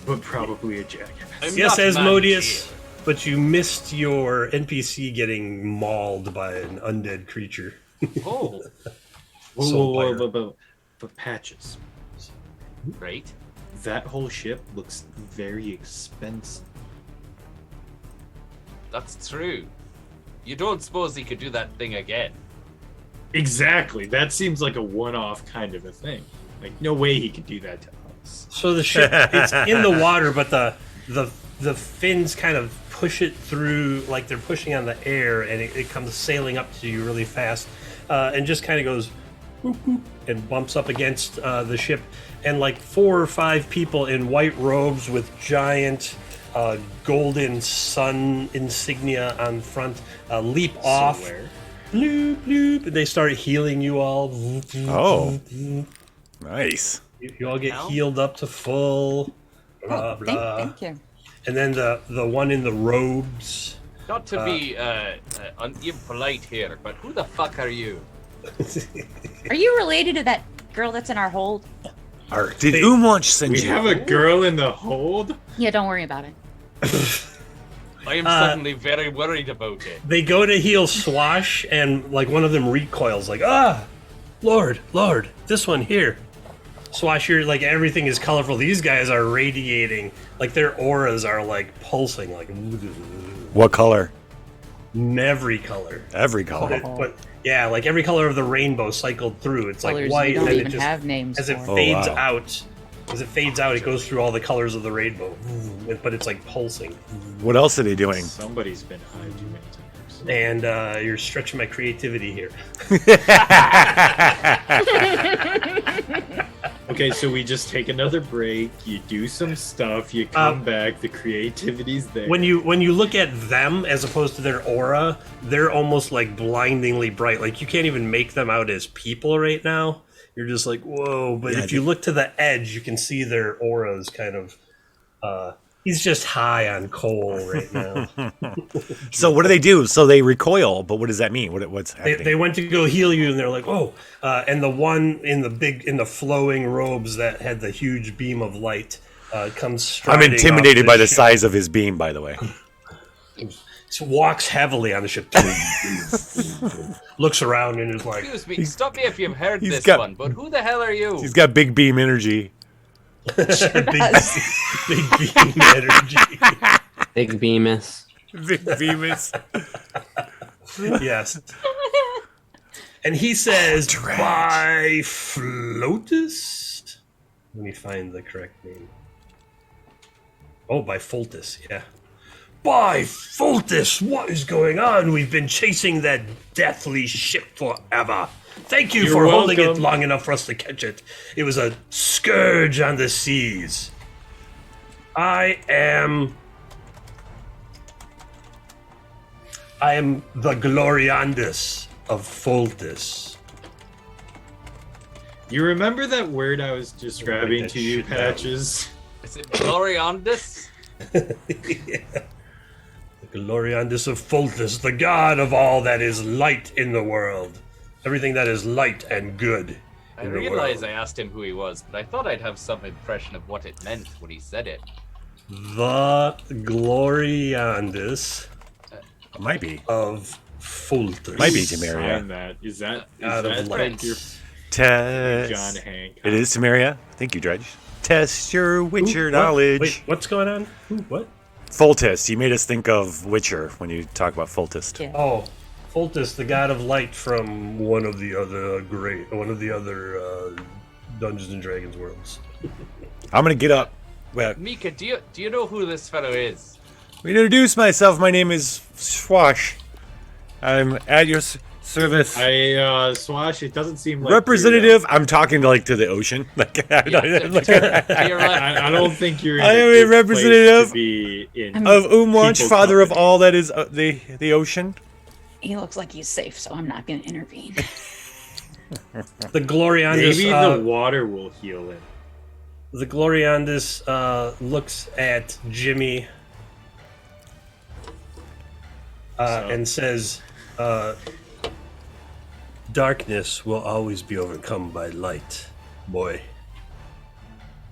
but probably a jackass. Yes, Asmodeus, but you missed your NPC getting mauled by an undead creature. Oh. But Patches. Right. That whole ship looks very expensive. That's true. You don't suppose he could do that thing again? Exactly. That seems like a one-off kind of a thing. Like, no way he could do that to us. So the ship, it's in the water, but the fins kind of push it through, like they're pushing on the air, and it comes sailing up to you really fast, and just kind of goes boop, boop, and bumps up against the ship, and like 4 or 5 people in white robes with giant golden sun insignia on front leap off. Bloop, bloop, and they start healing you all. Oh, nice. You all get healed up to full. Blah, blah. Thank you. And then the one in the robes. Not to be impolite here, but who the fuck are you? Are you related to that girl that's in our hold? Did Umlaunch send We you? have a girl in the hold? Yeah, don't worry about it. I am suddenly very worried about it. They go to heal Swash, and like one of them recoils, like, Lord, this one here. Swash, you're like, everything is colorful. These guys are radiating, like their auras are like pulsing, like What color? every color. Every color. But yeah, like every color of the rainbow cycled through. It's like Colors you white, don't and even it just have names as it for. fades wow. out. As it fades out, it goes through all the colors of the rainbow, but it's like pulsing. What else are they doing? Somebody's been high too many times. And you're stretching my creativity here. Okay, so we just take another break, you do some stuff, you come back, the creativity's there. When you look at them as opposed to their aura, they're almost like blindingly bright. Like you can't even make them out as people right now. You're just like, whoa. But if you look to the edge, you can see their auras kind of. He's just high on coal right now. So what do they do? So they recoil, but what does that mean? What's happening? They went to go heal you, and they're like, "Oh!" And the one in the flowing robes that had the huge beam of light comes. I'm striding intimidated off by the ship. size of his beam, by the way. He walks heavily on the ship. Looks around and is like, Excuse me, stop me if you've heard he's this got- one, but who the hell are you? He's got big beam energy. big beam energy. Big Bemis. Big Bemis. Yes. And he says, by Flotus? Let me find the correct name. Oh, by Foltus, yeah. By Foltus, what is going on? We've been chasing that deathly ship forever. Thank you You're for holding it welcome. long enough for us to catch it. It was a scourge on the seas. I am the Gloriandus of Foltus. You remember that word I was describing that to you, shit down. Patches? Is it Gloriandus? The Gloriandus of Foltus, the god of all that is light in the world. Everything that is light and good I in the realize world. I asked him who he was, but I thought I'd have some impression of what it meant when he said it. The Gloriandus Might be. of Foltus. Might be Temeria. Sign that. Is that God of light. like your Test. John Hank? It is Temeria. Thank you, Dredge. Test your Witcher What? knowledge. Wait, what's going on? What? Foltest. You made us think of Witcher when you talk about Foltest. Yeah. Oh, Foltus, the god of light from one of the other Dungeons and Dragons worlds. I'm gonna get up. Well, Mika, do you know who this fellow is? to introduce myself, my name is Swash. I'm at your service. Swash, it doesn't seem like Representative. I'm talking to the ocean. You're right. I don't think you're. I am a good place representative to be in of Umlaunch, people father of company. all that is the ocean. He looks like he's safe, so I'm not going to intervene. The Gloriandus. Maybe the water will heal him. The Gloriandus looks at Jimmy and says, darkness will always be overcome by light, boy.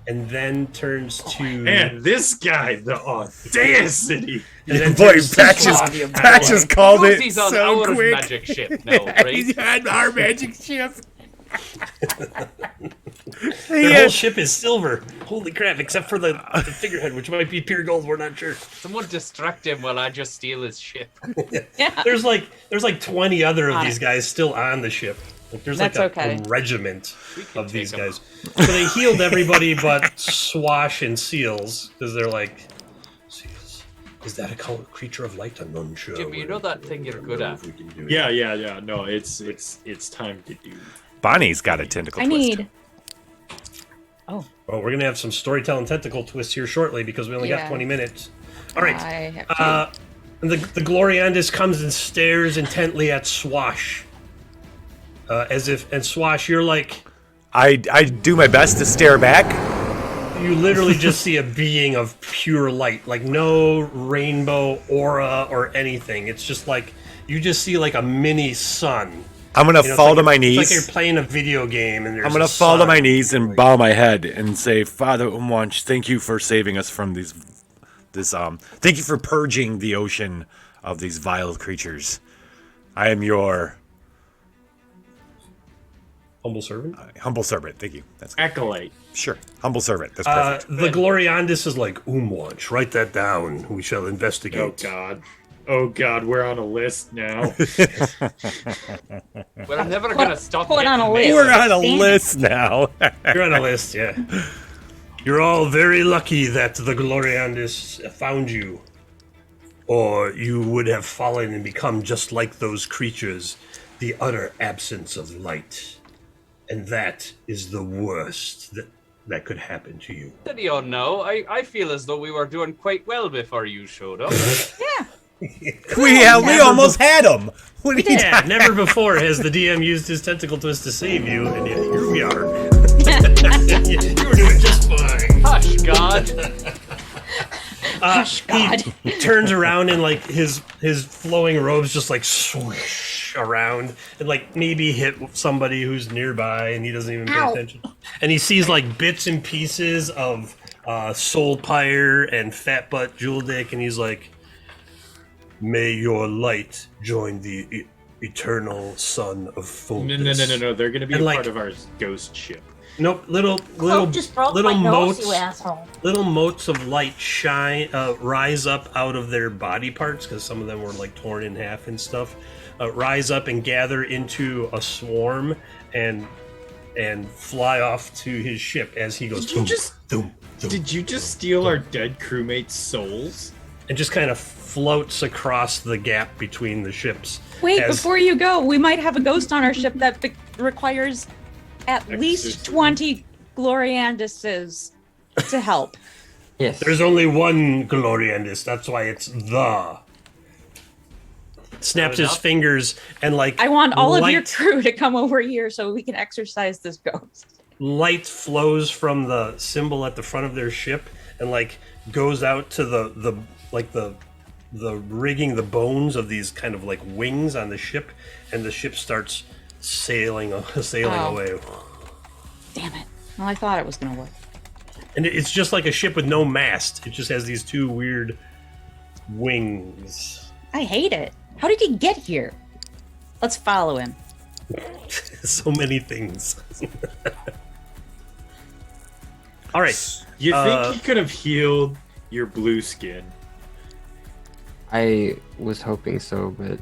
and then turns to And this guy, the audacity. and then Boy, turns to Patches called it He's on so our quick. magic ship now, right? He's on our magic ship. Their whole ship is silver. Holy crap! Except for the figurehead, which might be pure gold. We're not sure. Someone distract him while I just steal his ship. Yeah. There's like 20 other of these guys still on the ship. Like there's That's like okay. a regiment of these take 'em. guys. So they healed everybody but Swash and Seals because they're like, Seals, is that a creature of light? I'm unsure. Jimmy, you know that thing you're good at. Yeah. No, it's time to do. Bonnie's got a tentacle I twist. need. Well, we're gonna have some storytelling tentacle twists here shortly because we only got Yeah. 20 minutes. All right. I have to. The Gloriandus comes and stares intently at Swash. And Swash, you're like, I do my best to stare back. you literally just see a being of pure light, like no rainbow aura or anything. It's just like, you just see like a mini sun. I'm gonna fall to my It's like knees. you're playing a video game and there's I'm gonna a fall to sun. my knees and bow my head and say, Father Umwanch, thank you for saving us from thank you for purging the ocean of these vile creatures. I am your Humble servant? humble servant. Thank you. That's Acolyte. sure. Humble servant. That's perfect. The Gloriandus is like, Umwanch, write that down. We shall investigate. Oh God, we're on a list now. We're never gonna stop. put on getting a list. mail. We're on a Stand- list now. You're on a list, yeah. You're all very lucky that the Gloriandus found you. Or you would have fallen and become just like those creatures, the utter absence of light. And that is the worst that could happen to you. Steady on now. I feel as though we were doing quite well before you showed up. Yeah. we almost had him. What are you Yeah, never before has the DM used his tentacle twist to save you, and yet here we are. You were doing just fine. Hush, God. Hush, God. He turns around and like his flowing robes just like swoosh around and like maybe hit somebody who's nearby and he doesn't even pay Ow. attention. And he sees like bits and pieces of Soul Pyre and Fat Butt Jewel Dick, and he's like, "May your light join the eternal sun of fullness." No. They're gonna be And, a like- part of our ghost ship. Nope, little just broke little my nose, motes, you asshole. little motes of light shine, rise up out of their body parts because some of them were like torn in half and stuff. Rise up and gather into a swarm and fly off to his ship as he goes. Did you just- Doom, Did you just steal our dead crewmates' souls? and just kind of floats across the gap between the ships. Wait, as- before you go, we might have a ghost on our ship that requires at least Exorcism. 20 Glorianduses to help. Yes. There's only one Gloriandus, that's why it's the. Snaps his enough? fingers and like I want all of your light- crew to come over here so we can exorcise this ghost. light flows from the symbol at the front of their ship and like goes out to the rigging, the bones of these kind of like wings on the ship, and the ship starts sailing Oh. away. Damn it. Well, I thought it was going to work. And it's just like a ship with no mast. It just has these two weird wings. I hate it. How did he get here? Let's follow him. So many things. All right. You think he could have healed your blue skin? I was hoping so, but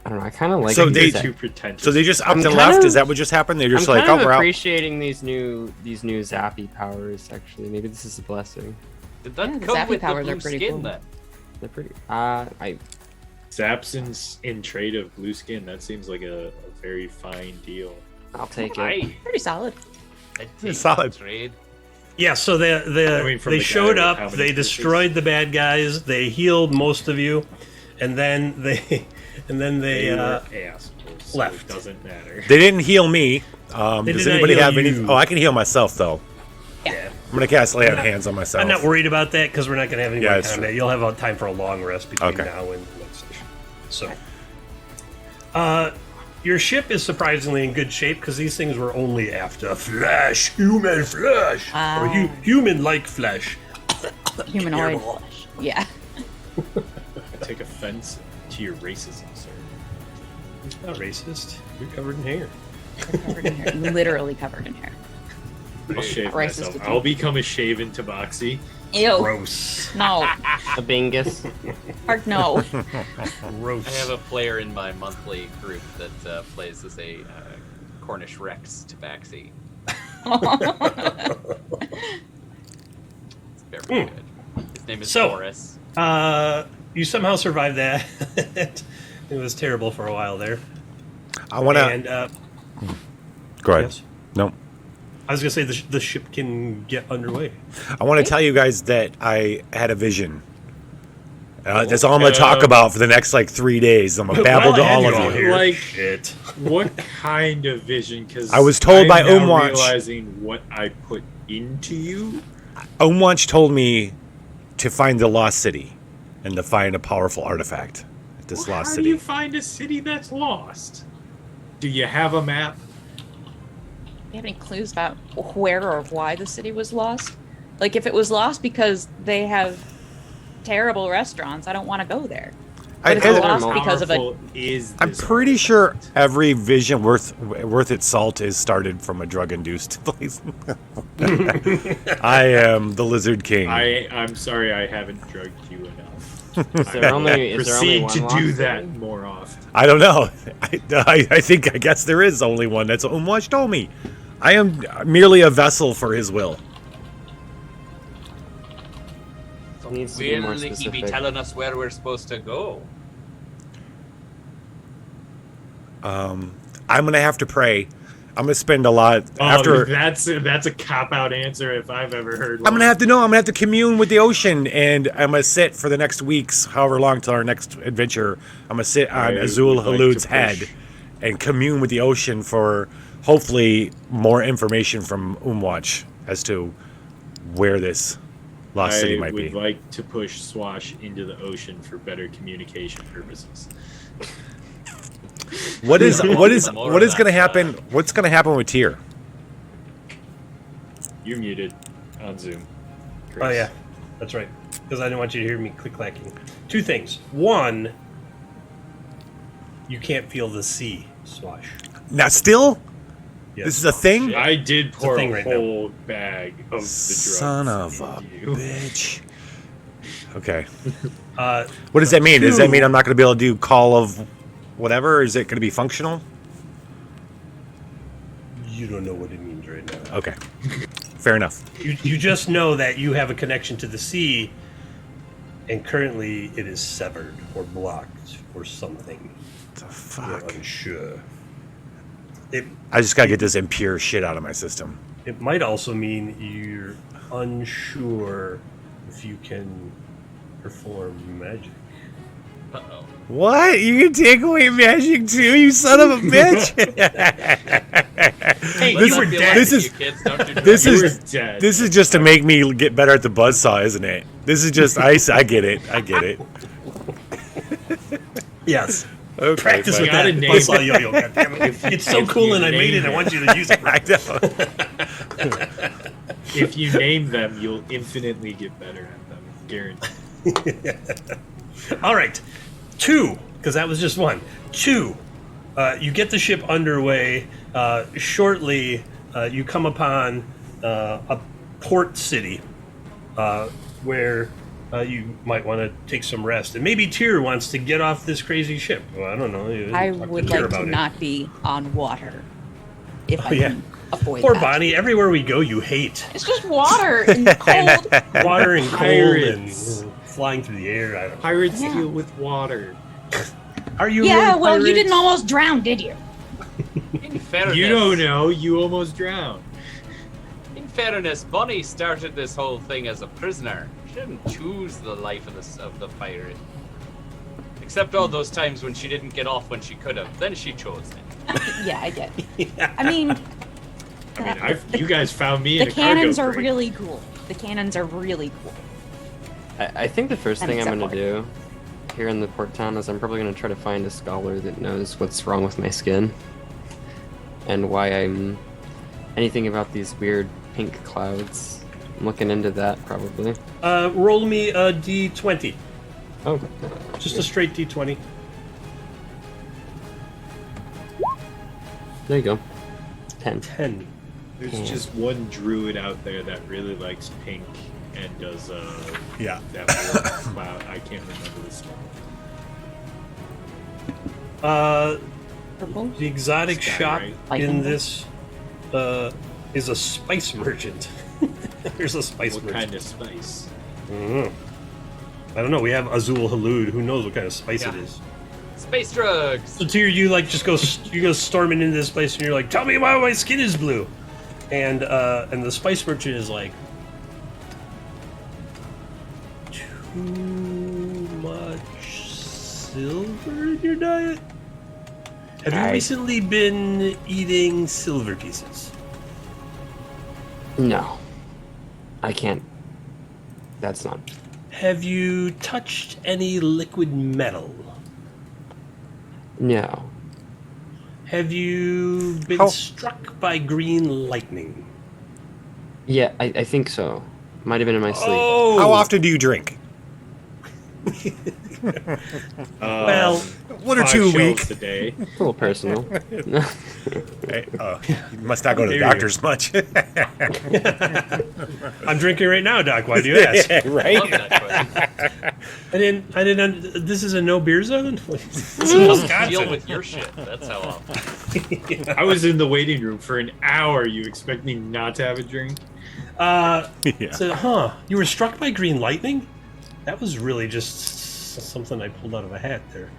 I don't know. I kind of like. So it they- that- Too pretentious. So they just I'm upped and kind left? of- Is that what just happened? They're just I'm like, kind oh, of we're out. appreciating these new zappy powers. Actually, maybe this is a blessing. Did that Yeah, the come zappy with the powers are blue pretty skin cool. then? They're pretty. I Zapson's in trade of blue skin. That seems like a very fine deal. I'll take it. Aye. Pretty solid. I'd take Solid. the trade. Yeah, so I mean, from they the guy showed with how up, many they pieces? destroyed the bad guys, they healed most of you, and then they They uh, were assholes. So left. it doesn't matter. They didn't heal me. They Does did not anybody heal have any? you. Oh, I can heal myself though. Yeah. I'm gonna cast lay on hands on myself. I'm not worried about that because we're not going to have any Yeah, more that's combat. true. You'll have time for a long rest between Okay. now and the next session. So, Your ship is surprisingly in good shape because these things were only after flesh, human flesh, or human-like flesh. Humanoid flesh. Yeah. I take offense to your racism, sir. It's not racist. You're covered in hair. Covered in hair. Literally covered in hair. I'll shave Racist myself. to I'll become a shaven tabaxi. Ew. Gross. No. A bingus. Heart no. Gross. I have a player in my monthly group that plays as a Cornish Rex tabaxi. It's very good. His name is Boris. You somehow survived that. It was terrible for a while there. I want to. And Go ahead. yes? No. I was gonna say the ship can get underway. I want to tell you guys that I had a vision. That's all I'm going to talk about for the next 3 days. I'm going to babble to all of you. Like, Shit. what kind of vision? Because I was told by Umwatch. Realizing what I put into you. Umwatch told me to find the lost city and to find a powerful artifact at this lost How city. do you find a city that's lost? Do you have a map? You have any clues about where or why the city was lost? Like, if it was lost because they have terrible restaurants, I don't want to go there. But if it's lost because of a... I'm pretty sure every vision worth its salt is started from a drug-induced place. I am the Lizard King. I'm sorry I haven't drugged you enough. Proceed to do that more often. I don't know. I guess there is only one. That's what Umwatch told me. I am merely a vessel for his will. Needs to be more Will he specific. be telling us where we're supposed to go? I'm gonna have to pray. I'm gonna spend a lot after. That's a cop out answer if I've ever heard one. I'm gonna have to commune with the ocean, and I'm gonna sit for the next weeks, however long till our next adventure. I'm gonna sit on Azul Halud's head and commune with the ocean for hopefully more information from Umwatch as to where this lost city might be. I would like to push Swash into the ocean for better communication purposes. What is gonna happen? What's gonna happen with Tyr? You're muted on Zoom. Chris. Oh yeah, that's right. Because I didn't want you to hear me click-clacking. Two things. One, you can't feel the sea, Swash. Now, still, Yes. this is a thing. I did pour thing a right whole bag of the drugs. Son of a bitch. Okay. Uh, What does that mean? Does that two- mean I'm not going to be able to do call of whatever? Or is it going to be functional? You don't know what it means right now. Okay. Fair enough. You just know that you have a connection to the sea, and currently it is severed or blocked or something. The fuck? You're unsure. I just got to get this impure shit out of my system. It might also mean you're unsure if you can perform magic. Uh-oh. What? You can take away magic too, you son of a bitch? Hey, Let's you were not be dead. like This you is- kids, don't do This drugs. is dead. this is just to make me get better at the buzzsaw, isn't it? This is just I get it. I get it. Yes. Okay, Practice fine. with gotta that name buzzsaw it. yo-yo. goddammit. It's so cool, and I made it. I want you to use it. I know. If you name them, you'll infinitely get better at them. Guaranteed. All right. 2, because that was just 1. 2, you get the ship underway. Shortly, you come upon a port city where you might want to take some rest. And maybe Tyr wants to get off this crazy ship. Well, I don't know. I Talk to would Tyr like to about it. not be on water if I yeah. can avoid Poor that. Bonnie. Everywhere we go, you hate. It's just water and cold. Water and cold Pirates. and flying through the air. I don't know. Pirates Yeah. deal with water. Are you Yeah, really well, you pirates? didn't almost drown, did you? In fairness, You don't know. You almost drowned. In fairness, Bonnie started this whole thing as a prisoner. She didn't choose the life of the pirate. Except all those times when she didn't get off when she could have. Then she chose it. Yeah, I get. I mean, I mean, you guys found me the in a cargo cannons are crate. really cool. The cannons are really cool. I think the first thing I'm gonna do here in the port town is I'm probably going to try to find a scholar that knows what's wrong with my skin and why I'm anything about these weird pink clouds. I'm looking into that probably. Roll me a d20. Oh, just a straight d20. There you go. 10. 10. There's just one druid out there that really likes pink and does that weird cloud. I can't remember this one. The exotic Sky, shop right? in this is a spice merchant. There's a spice What merchant. kind of spice? I don't know. We have Azul Halud. Who knows what kind of spice it is? Space drugs. So Tyr, you like just go storming into this place and you're like, tell me why my skin is blue, and the spice merchant is like, too much silver in your diet. Have you recently been eating silver pieces? No. I can't. That's not. Have you touched any liquid metal? No. Have you been struck by green lightning? Yeah, I think so. Might have been in my sleep. Oh! How often do you drink? Well, 1 or 2 a week. A day. A little personal. Hey, you must not go to the doctors much. I'm drinking right now, Doc. Why do you ask? Yeah, right? Love that question. I didn't. This is a no beer zone. Deal with your shit. That's how often. I was in the waiting room for an hour. You expect me not to have a drink? So, you were struck by green lightning? That was really just something I pulled out of a hat there.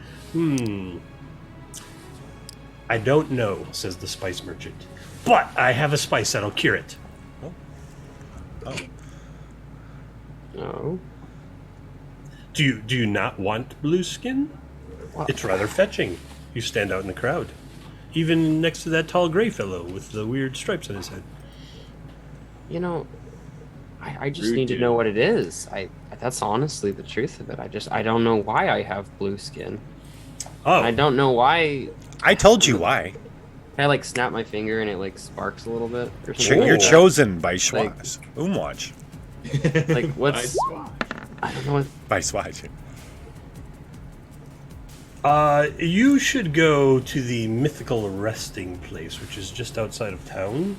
I don't know, says the spice merchant. But I have a spice that'll cure it. No. Do you not want blue skin? It's rather fetching. You stand out in the crowd. Even next to that tall gray fellow with the weird stripes on his head. You know, I just Rude need to dude. know what it is. That's honestly the truth of it. I don't know why I have blue skin. Oh. I don't know why. I told you why. I like snap my finger and it like sparks a little bit. Or something You're like that. chosen by Schwaz. Umwatch. Like what's? I don't know what. By Swatch. You should go to the mythical resting place, which is just outside of town.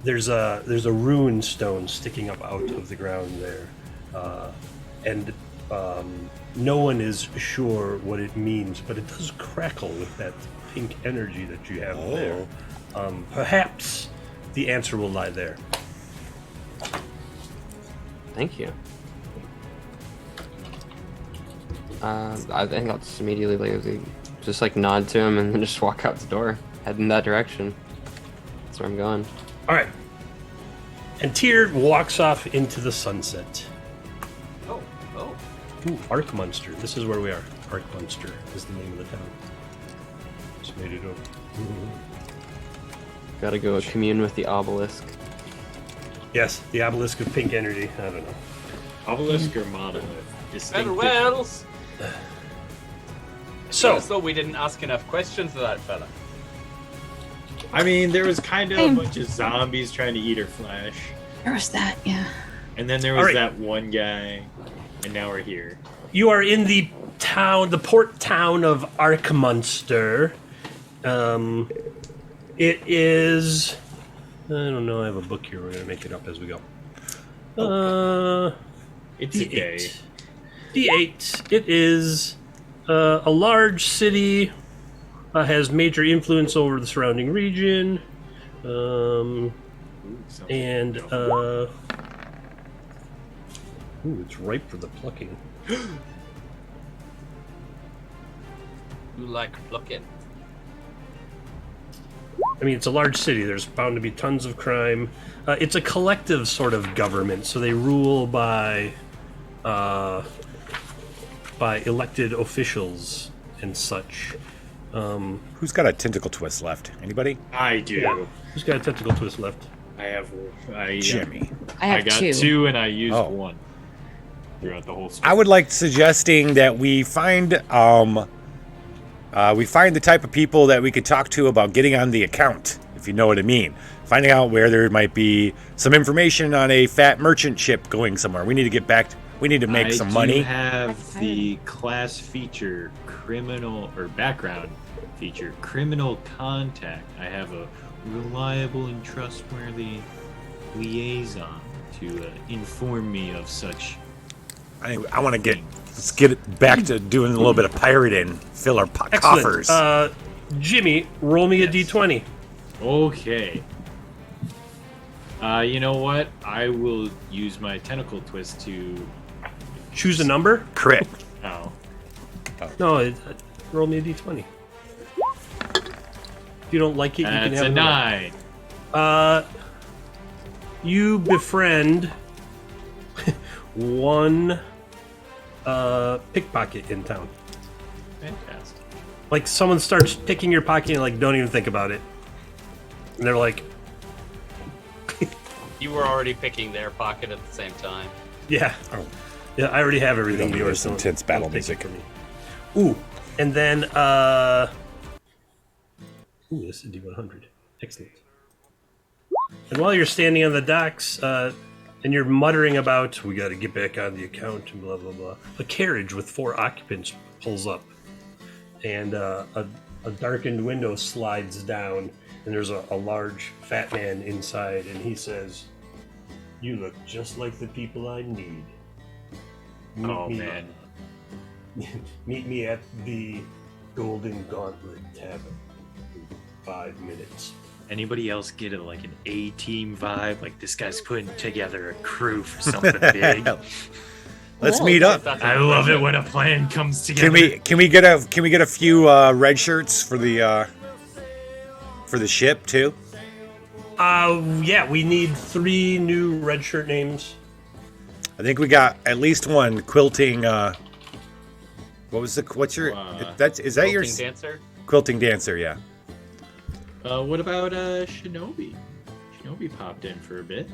There's a rune stone sticking up out of the ground there, and no one is sure what it means, but it does crackle with that pink energy that you have there. Perhaps the answer will lie there. Thank you. I think I'll just immediately just like nod to him and then just walk out the door, head in that direction. That's where I'm going. All right. And Tyr walks off into the sunset. Oh. Ooh, Arkmunster. This is where we are. Arkmunster is the name of the town. Just made it over. Gotta go commune with the obelisk. Yes, the obelisk of pink energy. I don't know. Obelisk or monolith? Distinct Farewells. So, As though we didn't ask enough questions of that fella. I mean, there was kind of a bunch of zombies trying to eat her flesh. There was that, yeah. And then there was All right. that one guy, and now we're here. you are in the town, the port town of Arkmunster. It is... I don't know, I have a book here. We're going to make it up as we go. It's a day. D8. It is a large city, has major influence over the surrounding region, and ooh, it's ripe for the plucking. You like plucking? I mean, it's a large city. There's bound to be tons of crime. It's a collective sort of government, so they rule by elected officials and such. Who's got a tentacle twist left? Anybody? I do. Yeah. Who's got a tentacle twist left? I have. Jimmy. I have got two. two, and I used one. throughout the whole story. I would like suggesting that we find the type of people that we could talk to about getting on the account, if you know what I mean. Finding out where there might be some information on a fat merchant ship going somewhere. We need to get back. We need to make some money. I have the class feature criminal or background feature criminal contact. I have a reliable and trustworthy liaison to inform me of such. I want to let's get it back to doing a little bit of pirating, fill our coffers. Jimmy, roll me a d20. Okay. You know what? I will use my tentacle twist to choose a number. Crit. Oh. No, roll me a d20. If you don't like it, you can have a 9. You befriend one pickpocket in town. Fantastic. Like someone starts picking your pocket and like don't even think about it. And they're like, You were already picking their pocket at the same time. yeah. Oh. Yeah, I already have everything. There's some intense battle music. Ooh, and then ooh, this is a D100. Excellent. And while you're standing on the docks, and you're muttering about, we got to get back on the account and blah blah blah, a carriage with 4 occupants pulls up, and a darkened window slides down, and there's a large fat man inside, and he says, "You look just like the people I need." Man. Meet me at the Golden Gauntlet Tavern in 5 minutes. Anybody else get like an A-team vibe? Like this guy's putting together a crew for something big. Let's meet up. I love it when a plan comes together. Can we get a few red shirts for the ship too? Yeah, we need 3 new red shirt names. I think we got at least one quilting. What's your? Is that your? Quilting dancer? Quilting dancer, yeah. What about Shinobi? Shinobi popped in for a bit.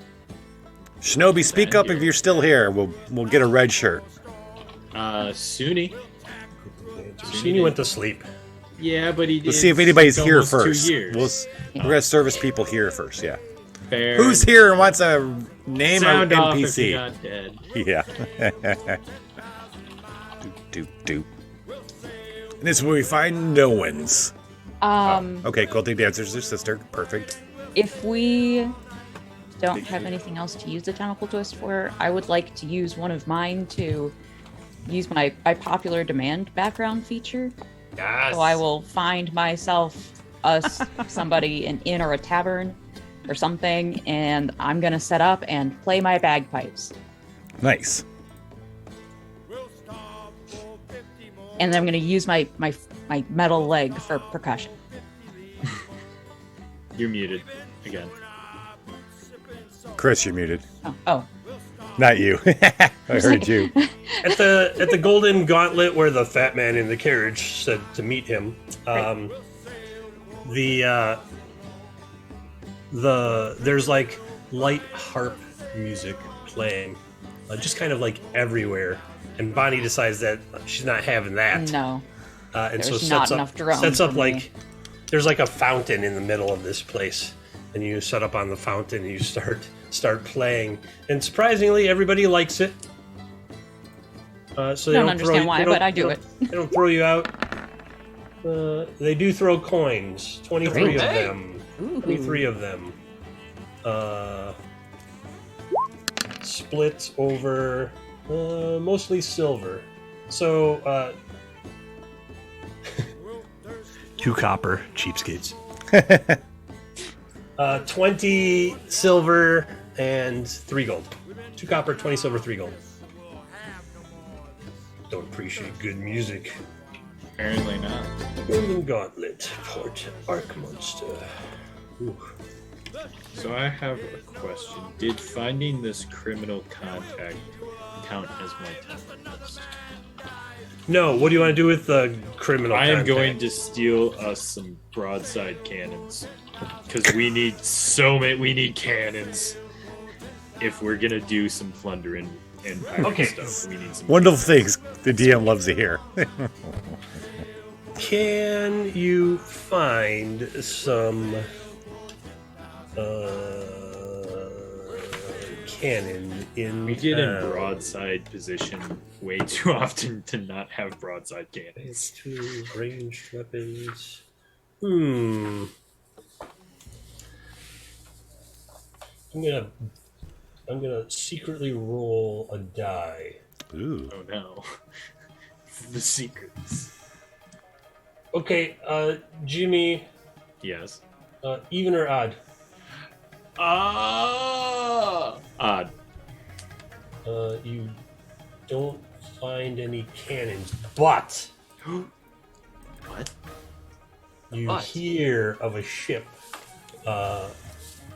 Shinobi, speak up if you're still here. We'll get a red shirt. Suni. Suni went to sleep. Yeah, but he did. Let's see if anybody's here almost 2 first. years. We're gonna service people here first, yeah. Fair. Who's here and wants a name Sound of off NPC? if you got dead. Yeah. Doop. And this is where we find no ones. Okay, quilting dancer's their sister. Perfect. If we don't have anything else to use the tentacle twist for, I would like to use one of mine to use my popular demand background feature. Yes. So I will find myself somebody an inn or a tavern or something, and I'm gonna set up and play my bagpipes. Nice. And then I'm gonna use my metal leg for percussion. You're muted again. Chris, you're muted. Oh. Not you. I heard you. At the Golden Gauntlet where the fat man in the carriage said to meet him, there's like light harp music playing, just kind of like everywhere. And Bonnie decides that she's not having that. No. And There's so not enough drones sets up for like me. there's like a fountain in the middle of this place, and you set up on the fountain and you start playing, and surprisingly everybody likes it. So they don't understand why, but I do it. They don't throw you out. They do throw coins. 23 of them. Ooh. 23 of them. Split over mostly silver. So 2 copper, cheapskates. 20 silver and 3 gold. 2 copper, 20 silver, 3 gold. Don't appreciate good music. Apparently not. Golden Gauntlet, Port Arc Monster. Ooh. So I have a question. Did finding this criminal contact count as my template list? No, what do you want to do with the criminal I am contact? going to steal us some broadside cannons. Because we need cannons if we're gonna do some plundering. and pirate Okay. stuff. We need some Wonderful things the DM loves to hear. Can you find some cannon in We get in town? broadside position way too often to not have broadside cannons. Two ranged weapons. I'm gonna secretly roll a die. Ooh. Oh no. The secrets. Okay, Jimmy, Yes. even or odd? Odd. You don't find any cannons, but What? you But. hear of a ship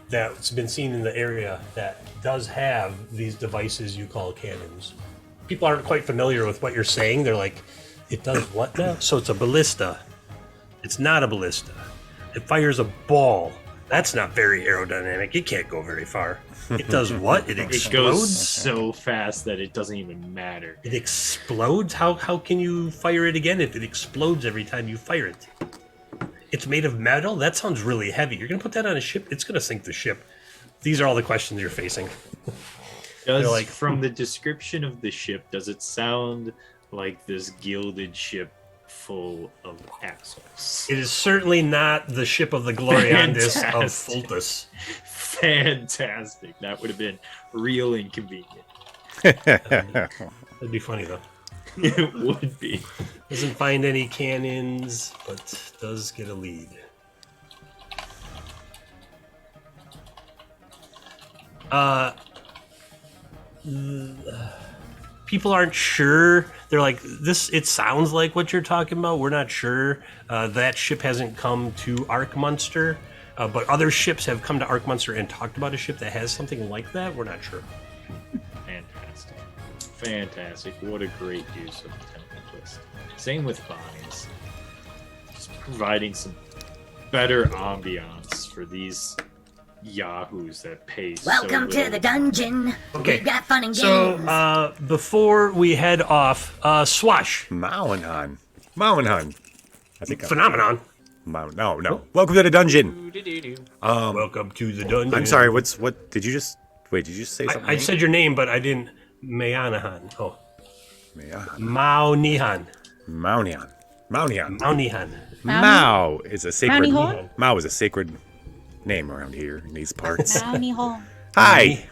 that's been seen in the area that does have these devices you call cannons. People aren't quite familiar with what you're saying. They're like, it does what now? So it's a ballista. It's not a ballista. It fires a ball. That's not very aerodynamic. It can't go very far. It does what? It It explodes? goes so fast that it doesn't even matter. It explodes? How can you fire it again if it explodes every time you fire it? It's made of metal? That sounds really heavy. You're going to put that on a ship? It's going to sink the ship. These are all the questions you're facing. Does like- from the description of the ship, does it sound like this gilded ship full of assholes? It is certainly not the ship of the Gloriandis of Fantastic. Fultus. Fantastic. That would have been real inconvenient. That'd be funny, though. It would be. Doesn't find any cannons, but does get a lead. People aren't sure. They're like, this, it sounds like what you're talking about. We're not sure. That ship hasn't come to Arkmunster, but other ships have come to Arkmunster and talked about a ship that has something like that. We're not sure. Fantastic. Fantastic. What a great use of the temple twist. Same with Bonnie's. Just providing some better ambiance for these yahoos that pay Welcome so to the dungeon. Okay. We've got fun and games. So, before we head off, Swash. Mauenhan. I think Phenomenon. No. Welcome to the dungeon. Welcome to the dungeon. I'm sorry, what did you just say something? I said your name, but I didn't. Mayanahan. Oh. Maunihan. Maunihan. Maunihan. Maunihan. Mao is a sacred Maunihan? Mao is a sacred name around here in these parts. Maunihan. Hi.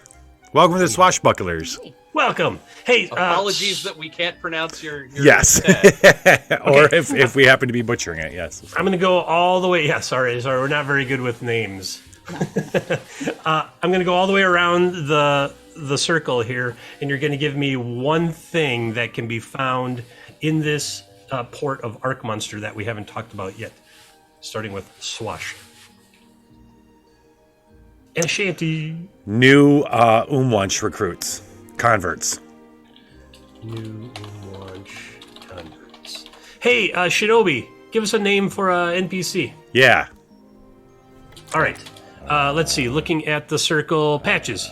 Welcome to the Swashbucklers. Welcome. Hey, Apologies that we can't pronounce your Yes. Or if we happen to be butchering it, yes. I'm going to go all the way. Yeah, sorry. We're not very good with names. I'm going to go all the way around the circle here, and you're going to give me one thing that can be found in this port of Arkmunster that we haven't talked about yet, starting with Swash. Ashanti. New Umwunch recruits. Converts. New launch converts. Hey, Shinobi, give us a name for NPC. Yeah. All right. Let's see. Looking at the circle, Patches.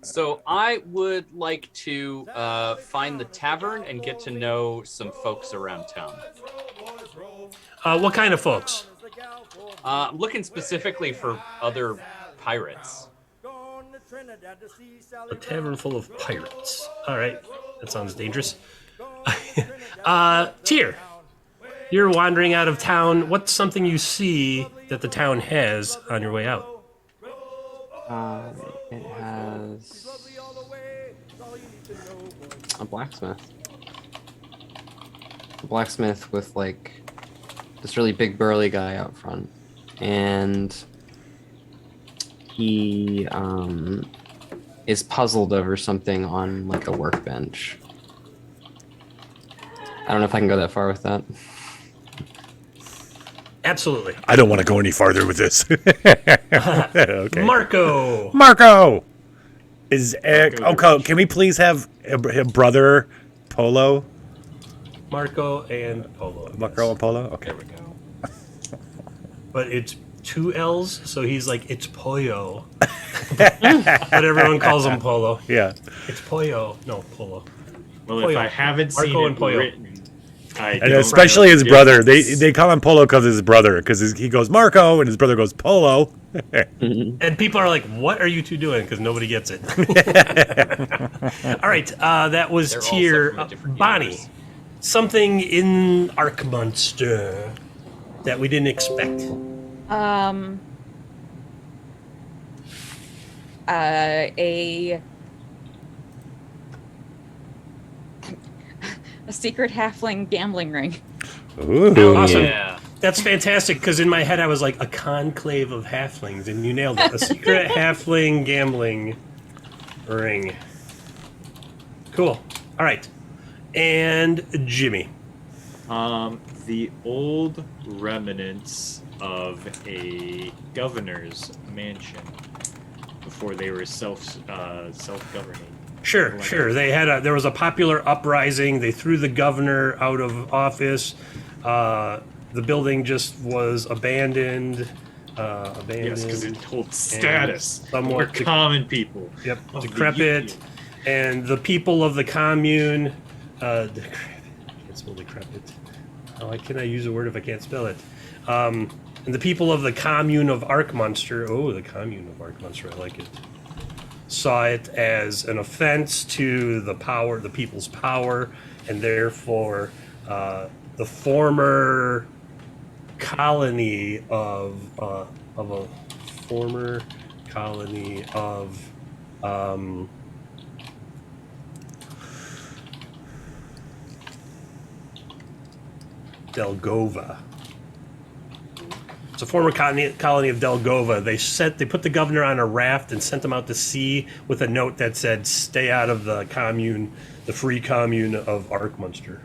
So I would like to find the tavern and get to know some folks around town. What kind of folks? I'm looking specifically for other pirates. A tavern full of pirates. All right. That sounds dangerous. Tyr, you're wandering out of town. What's something you see that the town has on your way out? It has a blacksmith. A blacksmith with like this really big burly guy out front, and he is puzzled over something on like a workbench. I don't know if I can go that far with that. Absolutely. I don't want to go any farther with this. Okay. Marco is can we please have a brother Polo? Marco and Polo. Marco and Polo? Okay. There we go. But it's two L's, so he's like, it's Pollo. But everyone calls him Polo. Yeah. It's Pollo. No, Polo. Well, Pollo. if I haven't Marco seen and it Pollo. written, I And don't especially know his the brother. difference. They call him Polo because his brother. Because he goes Marco and his brother goes Polo. And people are like, "What are you two doing?" Because nobody gets it. All right, that was They're also tier from a different Bonnie. universe. Something in Arc Monster that we didn't expect. A secret halfling gambling ring. Ooh. Awesome. Yeah. That's fantastic, because in my head I was like, a conclave of halflings, and you nailed it. A secret halfling gambling ring. Cool. All right. And Jimmy. The old remnants of a governor's mansion before they were self-governing. Sure. There was a popular uprising. They threw the governor out of office. The building just was abandoned. Yes, because it holds status. We're Somewhat common people. Yep, of the decrepit, Union. and the people of the commune. Decrepit. I can't spell decrepit. How can I use a word if I can't spell it? And the people of the commune of Arkmunster. Oh, the commune of Arkmunster. I like it. Saw it as an offense to the power, the people's power, and therefore the former colony of Delgova. It's a former colony of Delgova. They put the governor on a raft and sent him out to sea with a note that said, "Stay out of the commune, the free commune of Arkmunster."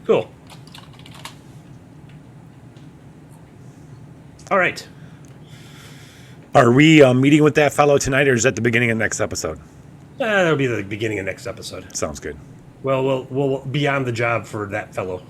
Cool. All right. Are we meeting with that fellow tonight, or is that the beginning of next episode? That'll be the beginning of next episode. Sounds good. Well, we'll be on the job for that fellow.